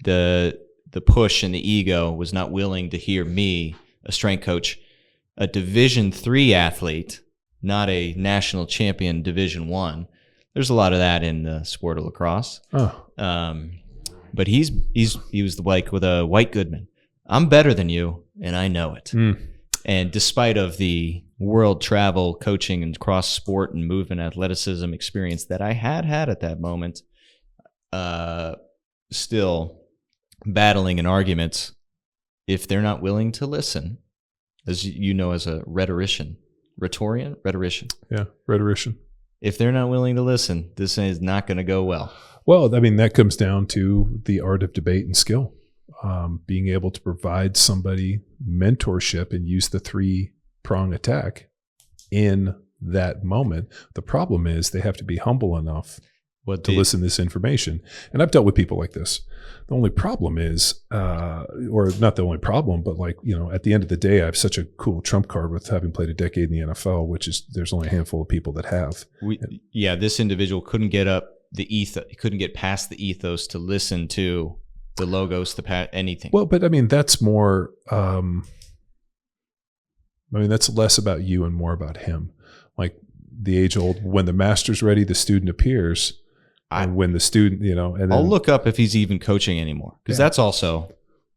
[SPEAKER 3] the push and the ego was not willing to hear me, a strength coach, a Division III athlete, not a national champion Division I. There's a lot of that in the sport of lacrosse. But he was like with a White Goodman. I'm better than you, and I know it. And despite of the world travel, coaching, and cross sport and movement athleticism experience that I had at that moment, still battling in arguments, if they're not willing to listen, as you know, as a rhetorician.
[SPEAKER 2] Yeah, rhetorician.
[SPEAKER 3] If they're not willing to listen, this is not going to go well.
[SPEAKER 2] Well, I mean, that comes down to the art of debate and skill. Being able to provide somebody mentorship and use the 3-prong attack in that moment. The problem is they have to be humble enough to listen to this information. And I've dealt with people like this. The only problem is, or not the only problem, but like, at the end of the day, I have such a cool trump card with having played a decade in the NFL, which is there's only a handful of people that have.
[SPEAKER 3] This individual couldn't get up the ethos, couldn't get past the ethos to listen to the logos, anything.
[SPEAKER 2] Well, but I mean, that's more, that's less about you and more about him. Like the age old, when the master's ready, the student appears. And when the student, and then,
[SPEAKER 3] I'll look up if he's even coaching anymore, because that's also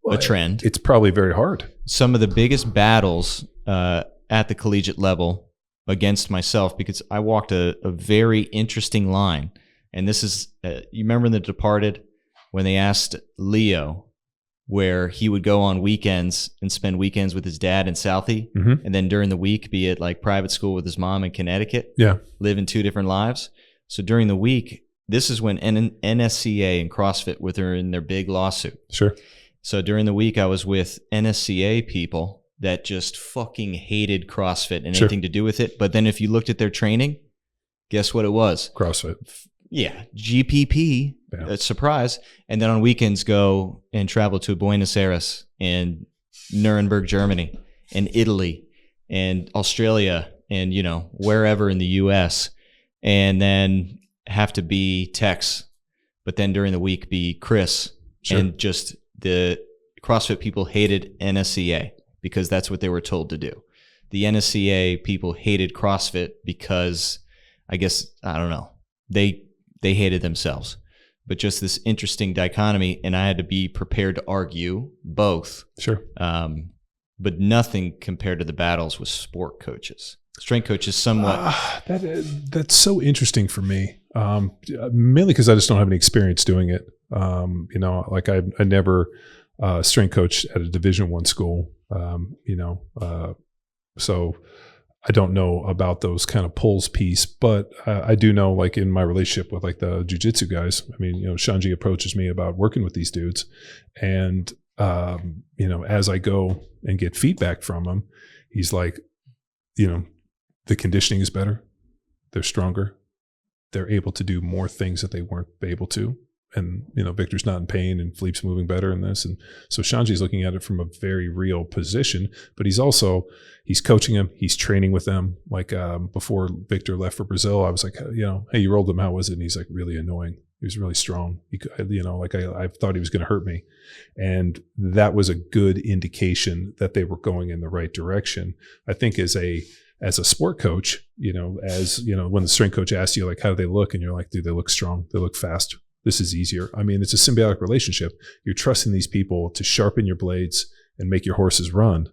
[SPEAKER 3] a trend.
[SPEAKER 2] It's probably very hard. Some
[SPEAKER 3] of the biggest battles at the collegiate level against myself, because I walked a very interesting line. And this is, you remember in The Departed when they asked Leo where he would go on weekends and spend weekends with his dad in Southie, and then during the week be at like private school with his mom in Connecticut, living 2 different lives. So during the week, this is when NSCA and CrossFit were in their big lawsuit.
[SPEAKER 2] Sure.
[SPEAKER 3] So during the week, I was with NSCA people that just fucking hated CrossFit and anything to do with it. But then if you looked at their training, guess what it was?
[SPEAKER 2] CrossFit.
[SPEAKER 3] Yeah. GPP. Surprise. And then on weekends, go and travel to Buenos Aires and Nuremberg, Germany, and Italy and Australia and, wherever in the US. And then have to be Tex, but then during the week be Chris. And just the CrossFit people hated NSCA because that's what they were told to do. The NSCA people hated CrossFit because I don't know, they hated themselves. But just this interesting dichotomy, and I had to be prepared to argue both.
[SPEAKER 2] Sure.
[SPEAKER 3] But nothing compared to the battles with sport coaches. Strength coaches somewhat.
[SPEAKER 2] That's so interesting for me. Mainly because I just don't have any experience doing it. Like I never strength coached at a Division I school. So I don't know about those kind of pulls piece, but I do know, like in my relationship with like the jiu-jitsu guys, Shanji approaches me about working with these dudes, and as I go and get feedback from him, he's like, the conditioning is better. They're stronger. They're able to do more things that they weren't able to. And, Victor's not in pain and Philippe's moving better in this. And so Shanji's looking at it from a very real position, but he's coaching him. He's training with them. Like before Victor left for Brazil, I was like, hey, you rolled him. How was it? And he's like, really annoying. He was really strong. I thought he was going to hurt me. And that was a good indication that they were going in the right direction. I think as a sport coach, when the strength coach asks you, like, how do they look? And you're like, dude, they look strong. They look fast. This is easier. It's a symbiotic relationship. You're trusting these people to sharpen your blades and make your horses run.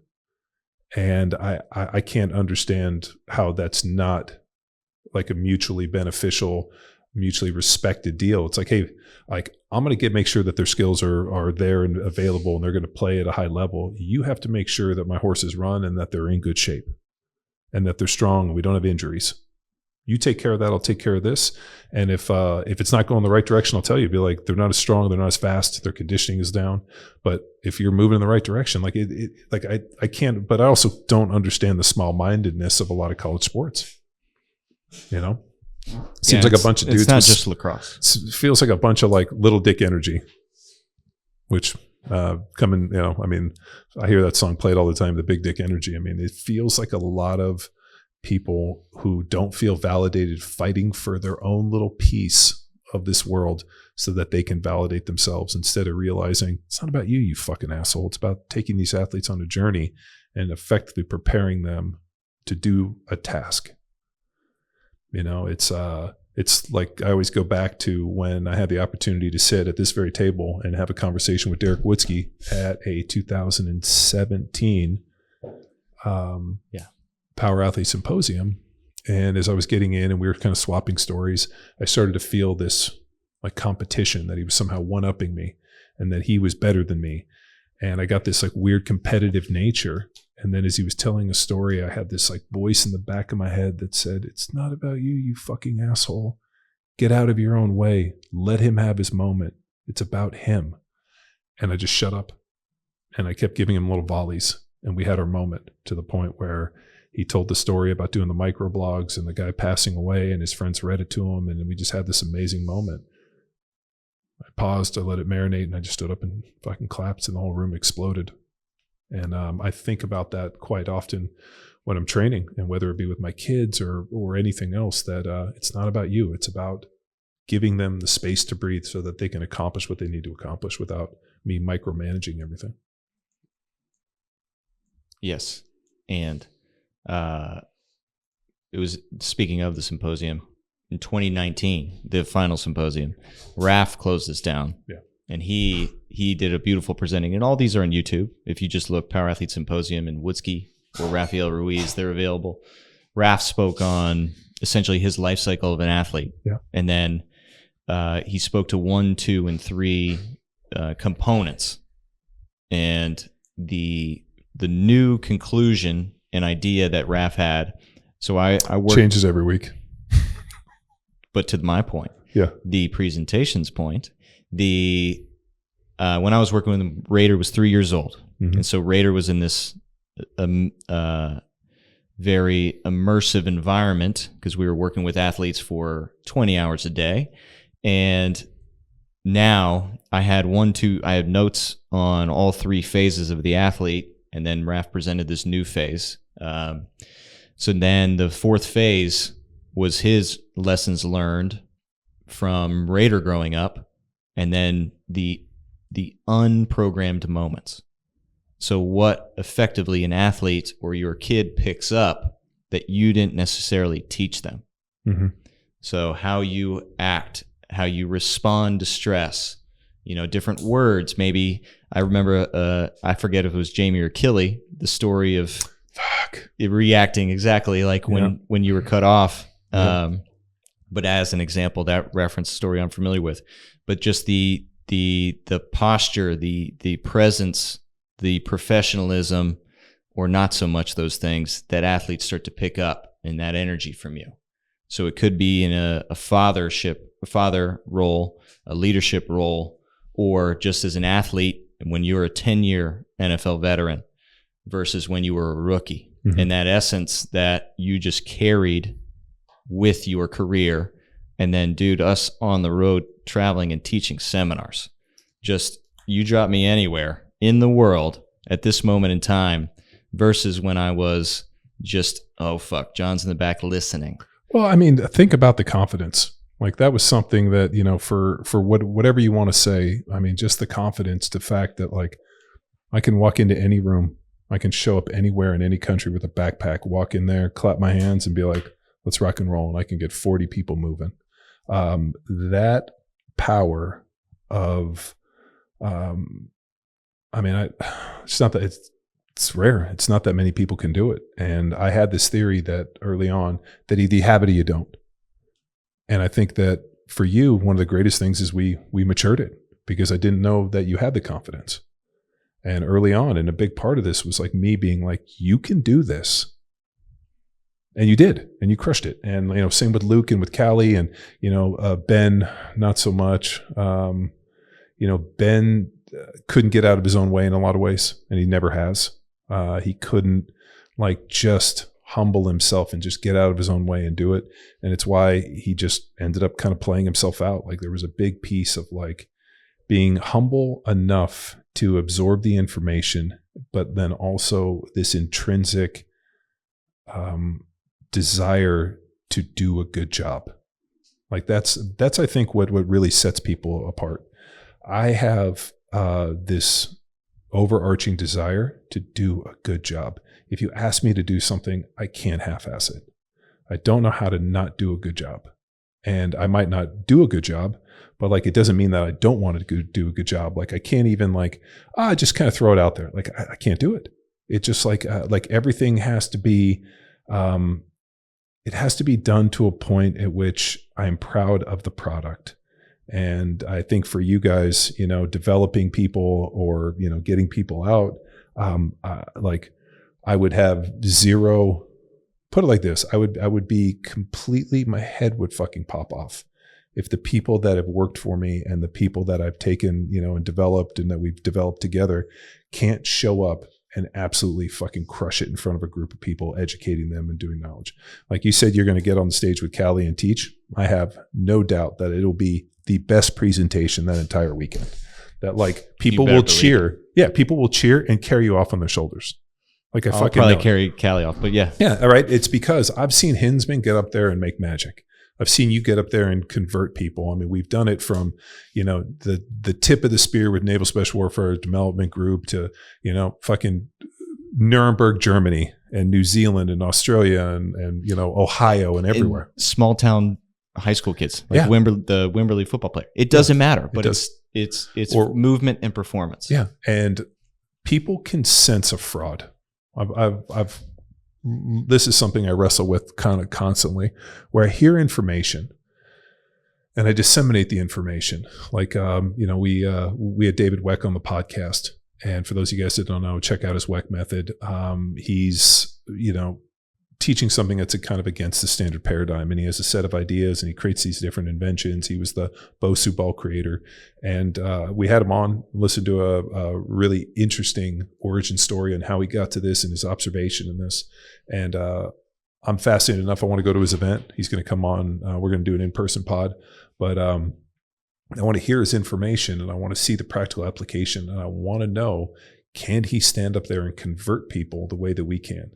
[SPEAKER 2] And I can't understand how that's not like a mutually beneficial, mutually respected deal. It's like, hey, like I'm going to make sure that their skills are there and available and they're going to play at a high level. You have to make sure that my horses run and that they're in good shape and that they're strong and we don't have injuries. You take care of that. I'll take care of this. And if it's not going the right direction, I'll tell you. Be like, they're not as strong. They're not as fast. Their conditioning is down. But if you're moving in the right direction, I can't. But I also don't understand the small-mindedness of a lot of college sports. Seems like a bunch of dudes.
[SPEAKER 3] It's not just lacrosse.
[SPEAKER 2] It feels like a bunch of like little dick energy, which coming. I hear that song played all the time. The big dick energy. It feels like a lot of people who don't feel validated fighting for their own little piece of this world so that they can validate themselves instead of realizing it's not about you, you fucking asshole. It's about taking these athletes on a journey and effectively preparing them to do a task. It's like I always go back to when I had the opportunity to sit at this very table and have a conversation with Derek Woodsky at a 2017 Power Athlete Symposium. And as I was getting in and we were kind of swapping stories, I started to feel this like competition, that he was somehow one-upping me and that he was better than me. And I got this like weird competitive nature. And then as he was telling a story, I had this like voice in the back of my head that said, it's not about you, you fucking asshole. Get out of your own way. Let him have his moment. It's about him. And I just shut up and I kept giving him little volleys. And we had our moment to the point where he told the story about doing the microblogs and the guy passing away, and his friends read it to him, and we just had this amazing moment. I paused, I let it marinate, and I just stood up and fucking clapped, and the whole room exploded. And I think about that quite often when I'm training, and whether it be with my kids or anything else, that it's not about you. It's about giving them the space to breathe so that they can accomplish what they need to accomplish without me micromanaging everything.
[SPEAKER 3] Yes. And it was, speaking of the symposium, in 2019, the final symposium, Raf closed this down.
[SPEAKER 2] Yeah.
[SPEAKER 3] And he did a beautiful presenting. And all these are on YouTube. If you just look Power Athlete Symposium and Woodsky or Rafael Ruiz, they're available. Raf spoke on essentially his life cycle of an athlete.
[SPEAKER 2] Yeah.
[SPEAKER 3] And then he spoke to 1, 2, and 3 components. And the new conclusion and idea that Raf had. So I worked,
[SPEAKER 2] changes every week.
[SPEAKER 3] But to my point,
[SPEAKER 2] yeah,
[SPEAKER 3] the presentation's point, when I was working with him, Raider was 3 years old. Mm-hmm. And so Raider was in this very immersive environment because we were working with athletes for 20 hours a day. And now I had I had notes on all 3 phases of the athlete, and then Raf presented this new phase. So then the 4th phase was his lessons learned from Raider growing up, and then the unprogrammed moments. So what effectively an athlete or your kid picks up that you didn't necessarily teach them.
[SPEAKER 2] Mm-hmm.
[SPEAKER 3] So how you act, how you respond to stress, different words. Maybe I remember, I forget if it was Jamie or Killy, the story of reacting exactly like when you were cut off. Yeah. But as an example, that reference story I'm familiar with, but just the posture, the presence, the professionalism, or not so much those things that athletes start to pick up in that energy from you. So it could be in a father role, a leadership role, or just as an athlete when you're a 10-year NFL veteran versus when you were a rookie. Mm-hmm. And that essence that you just carried with your career. And then, dude, us on the road traveling and teaching seminars. Just, you drop me anywhere in the world at this moment in time versus when I was just, oh, fuck, John's in the back listening.
[SPEAKER 2] Well, I mean, think about the confidence. Like that was something that, for whatever you want to say, I mean, just the confidence, the fact that like I can walk into any room, I can show up anywhere in any country with a backpack, walk in there, clap my hands and be like, let's rock and roll. And I can get 40 people moving. That power of, it's not that it's rare. It's not that many people can do it. And I had this theory that early on that either you have it or you don't. And I think that for you, one of the greatest things is we matured it because I didn't know that you had the confidence. And early on, and a big part of this was like me being like, you can do this. And you did, and you crushed it. And, same with Luke and with Callie and, Ben, not so much. Ben couldn't get out of his own way in a lot of ways, and he never has. He couldn't just humble himself and just get out of his own way and do it. And it's why he just ended up kind of playing himself out. Like there was a big piece of being humble enough to absorb the information, but then also this intrinsic desire to do a good job. Like that's I think what really sets people apart. I have this overarching desire to do a good job. If you ask me to do something, I can't half-ass it. I don't know how to not do a good job. And I might not do a good job, but it doesn't mean that I don't want to do a good job. I can't even just kind of throw it out there. I can't do it. It's just everything has to be, it has to be done to a point at which I'm proud of the product. And I think for you guys, developing people or, getting people out, I would have zero, put it like this. I would be completely, my head would fucking pop off if the people that have worked for me and the people that I've taken, and developed and that we've developed together can't show up and absolutely fucking crush it in front of a group of people, educating them and doing knowledge. Like you said, you're going to get on the stage with Callie and teach. I have no doubt that it'll be the best presentation that entire weekend. That like people will cheer. Yeah, people will cheer and carry you off on their shoulders. Like I'll
[SPEAKER 3] probably carry Callie off, but yeah.
[SPEAKER 2] Yeah, all right. It's because I've seen Hinsman get up there and make magic. I've seen you get up there and convert people. I mean, we've done it from, the tip of the spear with Naval Special Warfare Development Group to, fucking Nuremberg, Germany, and New Zealand and Australia and Ohio and everywhere.
[SPEAKER 3] And small town high school kids, like the Wimberley football player. It doesn't matter, but it's movement and performance.
[SPEAKER 2] Yeah, and people can sense a fraud. I've this is something I wrestle with kind of constantly, where I hear information and I disseminate the information. Like, we had David Weck on the podcast, and for those of you guys that don't know, check out his Weck method. He's, teaching something that's kind of against the standard paradigm, and he has a set of ideas and he creates these different inventions. He was the Bosu ball creator, and we had him on, listened to a really interesting origin story on how he got to this and his observation in this. And I'm fascinated enough. I want to go to his event. He's going to come on. We're going to do an in-person pod, but I want to hear his information and I want to see the practical application, and I want to know, can he stand up there and convert people the way that we can?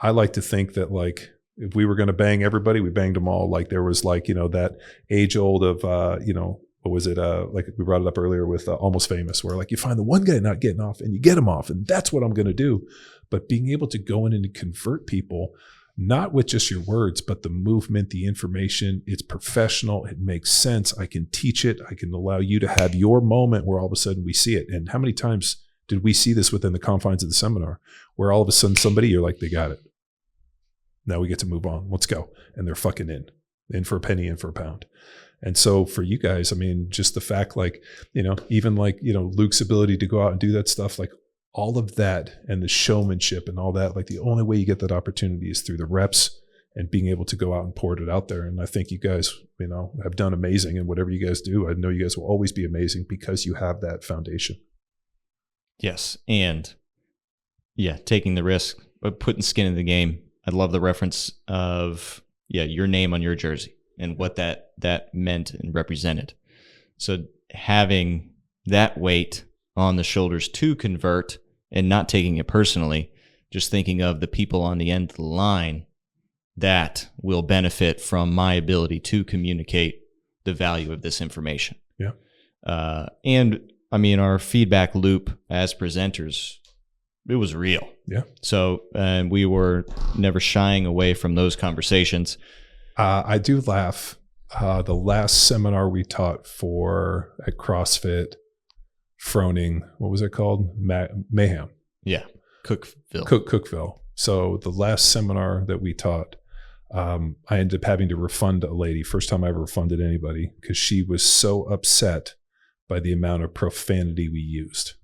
[SPEAKER 2] I like to think that, like, if we were going to bang everybody, we banged them all. Like there was like, that age old of, what was it? Like we brought it up earlier with Almost Famous, where like you find the one guy not getting off and you get him off, and that's what I'm going to do. But being able to go in and convert people, not with just your words, but the movement, the information, it's professional. It makes sense. I can teach it. I can allow you to have your moment where all of a sudden we see it. And how many times did we see this within the confines of the seminar, where all of a sudden somebody, you're like, they got it. Now we get to move on. Let's go. And they're fucking in for a penny, in for a pound. And so for you guys, I mean, just the fact, like, even like, Luke's ability to go out and do that stuff, like all of that and the showmanship and all that, like the only way you get that opportunity is through the reps and being able to go out and pour it out there. And I think you guys, have done amazing, and whatever you guys do, I know you guys will always be amazing because you have that foundation.
[SPEAKER 3] Yes. And yeah, taking the risk, but putting skin in the game. I love the reference of, your name on your jersey and what that meant and represented. So having that weight on the shoulders to convert and not taking it personally, just thinking of the people on the end of the line that will benefit from my ability to communicate the value of this information.
[SPEAKER 2] Yeah.
[SPEAKER 3] And I mean, our feedback loop as presenters, it was real.
[SPEAKER 2] Yeah.
[SPEAKER 3] So, and we were never shying away from those conversations.
[SPEAKER 2] I do laugh. The last seminar we taught at CrossFit, Froning, what was it called? Mayhem.
[SPEAKER 3] Yeah.
[SPEAKER 2] Cookville. So the last seminar that we taught, I ended up having to refund a lady. First time I ever refunded anybody, because she was so upset by the amount of profanity we used.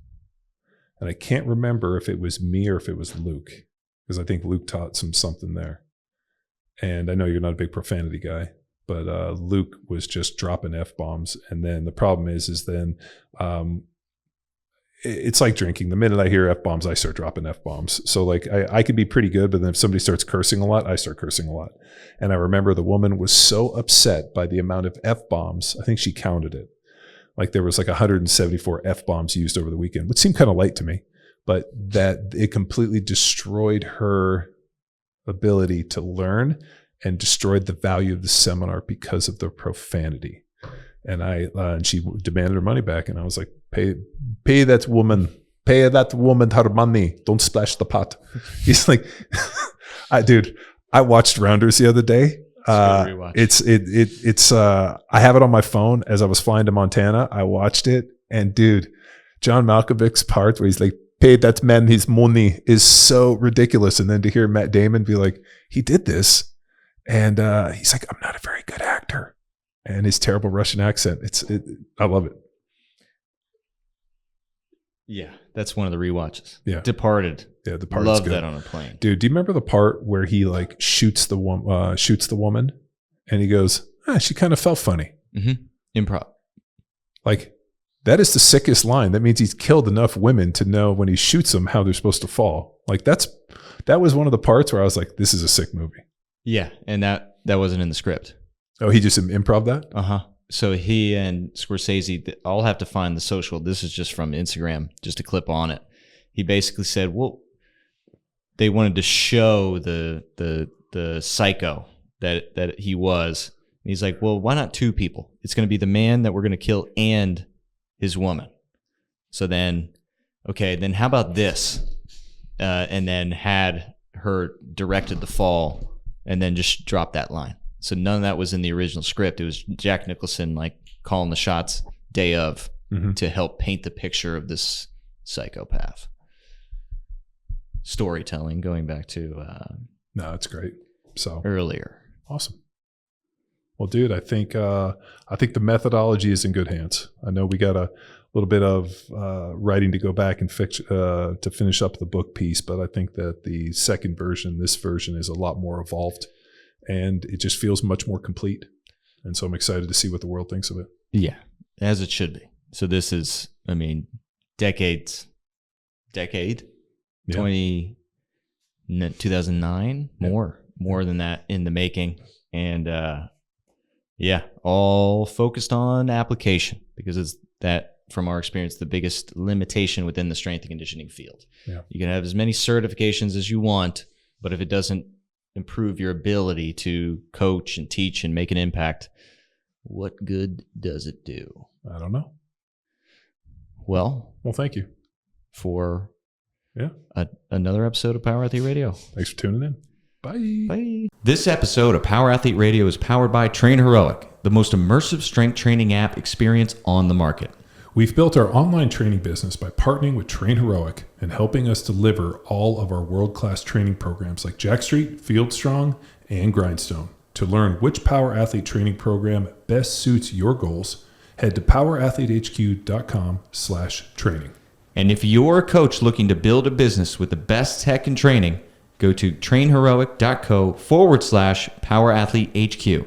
[SPEAKER 2] And I can't remember if it was me or if it was Luke, because I think Luke taught something there. And I know you're not a big profanity guy, but Luke was just dropping F-bombs. And then the problem is then it's like drinking. The minute I hear F-bombs, I start dropping F-bombs. So like I could be pretty good, but then if somebody starts cursing a lot, I start cursing a lot. And I remember the woman was so upset by the amount of F-bombs. I think she counted it. Like there was like 174 F-bombs used over the weekend, which seemed kind of light to me, but that it completely destroyed her ability to learn and destroyed the value of the seminar because of the profanity. And and she demanded her money back. And I was like, pay that woman her money. Don't splash the pot. He's like, I watched Rounders the other day. It's I have it on my phone as I was flying to Montana. I watched it, and dude, John Malkovich's part where he's like, pay that man his money is so ridiculous. And then to hear Matt Damon be like, he did this, and he's like, I'm not a very good actor, and his terrible Russian accent. I love it.
[SPEAKER 3] Yeah, that's one of the rewatches.
[SPEAKER 2] Yeah,
[SPEAKER 3] Departed.
[SPEAKER 2] Yeah, Departed.
[SPEAKER 3] Love that on a plane,
[SPEAKER 2] dude. Do you remember the part where he like shoots the woman, and he goes, she kind of felt funny.
[SPEAKER 3] Mm-hmm. Improv.
[SPEAKER 2] Like That is the sickest line. That means he's killed enough women to know when he shoots them how they're supposed to fall. Like that was one of the parts where I was like, this is a sick movie.
[SPEAKER 3] Yeah, and that wasn't in the script.
[SPEAKER 2] Oh, he just improv that?
[SPEAKER 3] Uh-huh. So he and Scorsese, I'll have to find the social. This is just from Instagram, just a clip on it. He basically said, well, they wanted to show the psycho that he was. And he's like, well, why not two people? It's going to be the man that we're going to kill and his woman. So then, okay, then how about this? And then had her directed the fall and then just dropped that line. So none of that was in the original script. It was Jack Nicholson like calling the shots day of to help paint the picture of this psychopath. Storytelling, going back to
[SPEAKER 2] no, it's great. So
[SPEAKER 3] earlier.
[SPEAKER 2] Awesome. Well, dude, I think the methodology is in good hands. I know we got a little bit of writing to go back and fix to finish up the book piece, but I think that the second version, this version, is a lot more evolved, and it just feels much more complete. And so I'm excited to see what the world thinks of it.
[SPEAKER 3] Yeah, as it should be. So this is, I mean, decade,
[SPEAKER 2] Yeah.
[SPEAKER 3] 2009, more than that in the making. And yeah, all focused on application, because it's that, from our experience, the biggest limitation within the strength and conditioning field.
[SPEAKER 2] Yeah.
[SPEAKER 3] You can have as many certifications as you want, but if it doesn't improve your ability to coach and teach and make an impact, what good does it do?
[SPEAKER 2] I don't know.
[SPEAKER 3] Well,
[SPEAKER 2] thank you
[SPEAKER 3] for
[SPEAKER 2] Yeah.
[SPEAKER 3] Another episode of Power Athlete Radio.
[SPEAKER 2] Thanks for tuning in. Bye.
[SPEAKER 3] Bye. This episode of Power Athlete Radio is powered by Train Heroic, the most immersive strength training app experience on the market.
[SPEAKER 2] We've built our online training business by partnering with Train Heroic and helping us deliver all of our world-class training programs like Jack Street, Field Strong, and Grindstone. To learn which Power Athlete training program best suits your goals, head to powerathletehq.com/training.
[SPEAKER 3] And if you're a coach looking to build a business with the best tech and training, go to trainheroic.co/powerathletehq.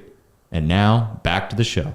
[SPEAKER 3] And now back to the show.